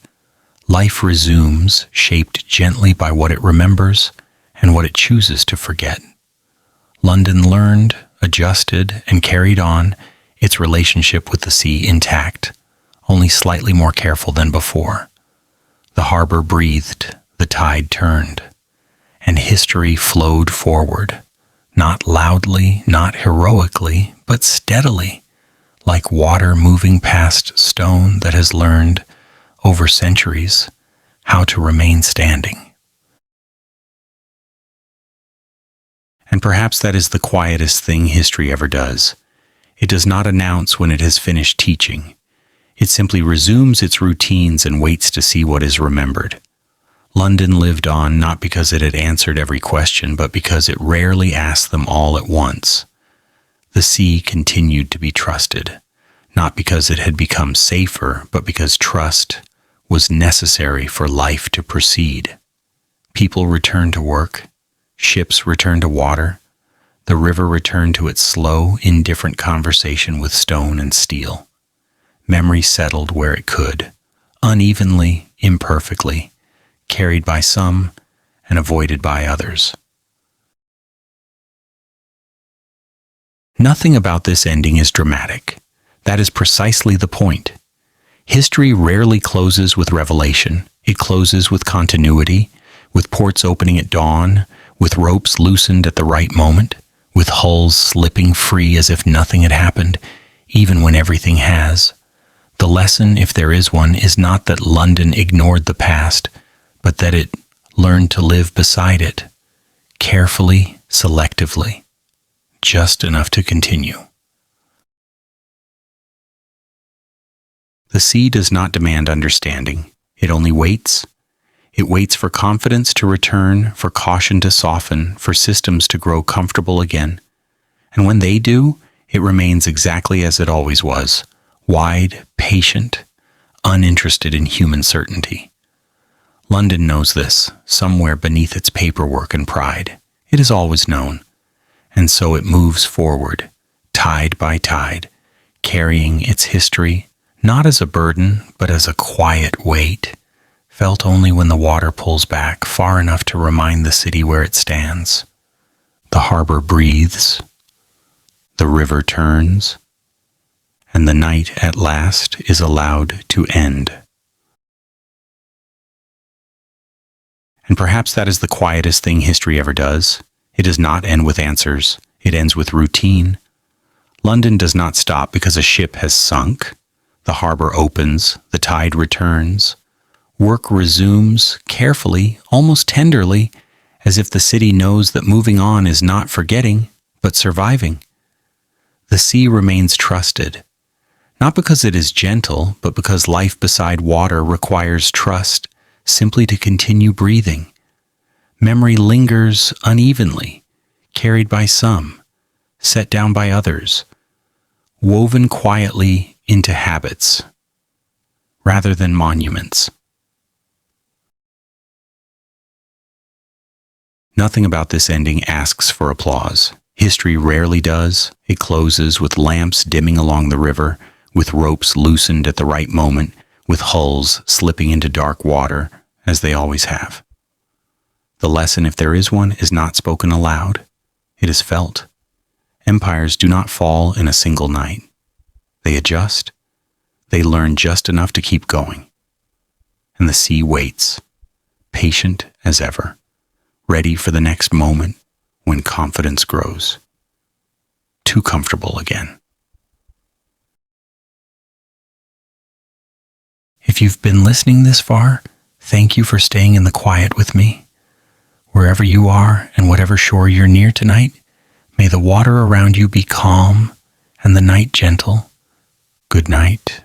Life resumes, shaped gently by what it remembers and what it chooses to forget. London learned, adjusted, and carried on, its relationship with the sea intact, only slightly more careful than before. The harbor breathed, the tide turned, and history flowed forward, not loudly, not heroically, but steadily, like water moving past stone that has learned, over centuries, how to remain standing. And perhaps that is the quietest thing history ever does. It does not announce when it has finished teaching. It simply resumes its routines and waits to see what is remembered. London lived on not because it had answered every question, but because it rarely asked them all at once. The sea continued to be trusted, not because it had become safer, but because trust was necessary for life to proceed. People returned to work. Ships returned to water. The river returned to its slow, indifferent conversation with stone and steel. Memory settled where it could, unevenly, imperfectly, carried by some and avoided by others. Nothing about this ending is dramatic. That is precisely the point. History rarely closes with revelation. It closes with continuity, with ports opening at dawn, with ropes loosened at the right moment, with hulls slipping free as if nothing had happened, even when everything has. The lesson, if there is one, is not that London ignored the past, but that it learned to live beside it, carefully, selectively, just enough to continue. The sea does not demand understanding. It only waits. It waits for confidence to return, for caution to soften, for systems to grow comfortable again. And when they do, it remains exactly as it always was, wide, patient, uninterested in human certainty. London knows this, somewhere beneath its paperwork and pride. It is always known. And so it moves forward, tide by tide, carrying its history, not as a burden, but as a quiet weight, felt only when the water pulls back far enough to remind the city where it stands. The harbor breathes, the river turns, and the night at last is allowed to end. And perhaps that is the quietest thing history ever does. It does not end with answers. It ends with routine. London does not stop because a ship has sunk. The harbor opens, the tide returns. Work resumes, carefully, almost tenderly, as if the city knows that moving on is not forgetting, but surviving. The sea remains trusted, not because it is gentle, but because life beside water requires trust simply to continue breathing. Memory lingers unevenly, carried by some, set down by others. woven quietly into habits rather than monuments. Nothing about this ending asks for applause. History rarely does. It closes with lamps dimming along the river, with ropes loosened at the right moment, with hulls slipping into dark water, as they always have. The lesson, if there is one, is not spoken aloud. It is felt. Empires do not fall in a single night. They adjust. They learn just enough to keep going. And the sea waits, patient as ever, ready for the next moment when confidence grows. Too comfortable again. If you've been listening this far, thank you for staying in the quiet with me. Wherever you are and whatever shore you're near tonight, may the water around you be calm and the night gentle. Good night.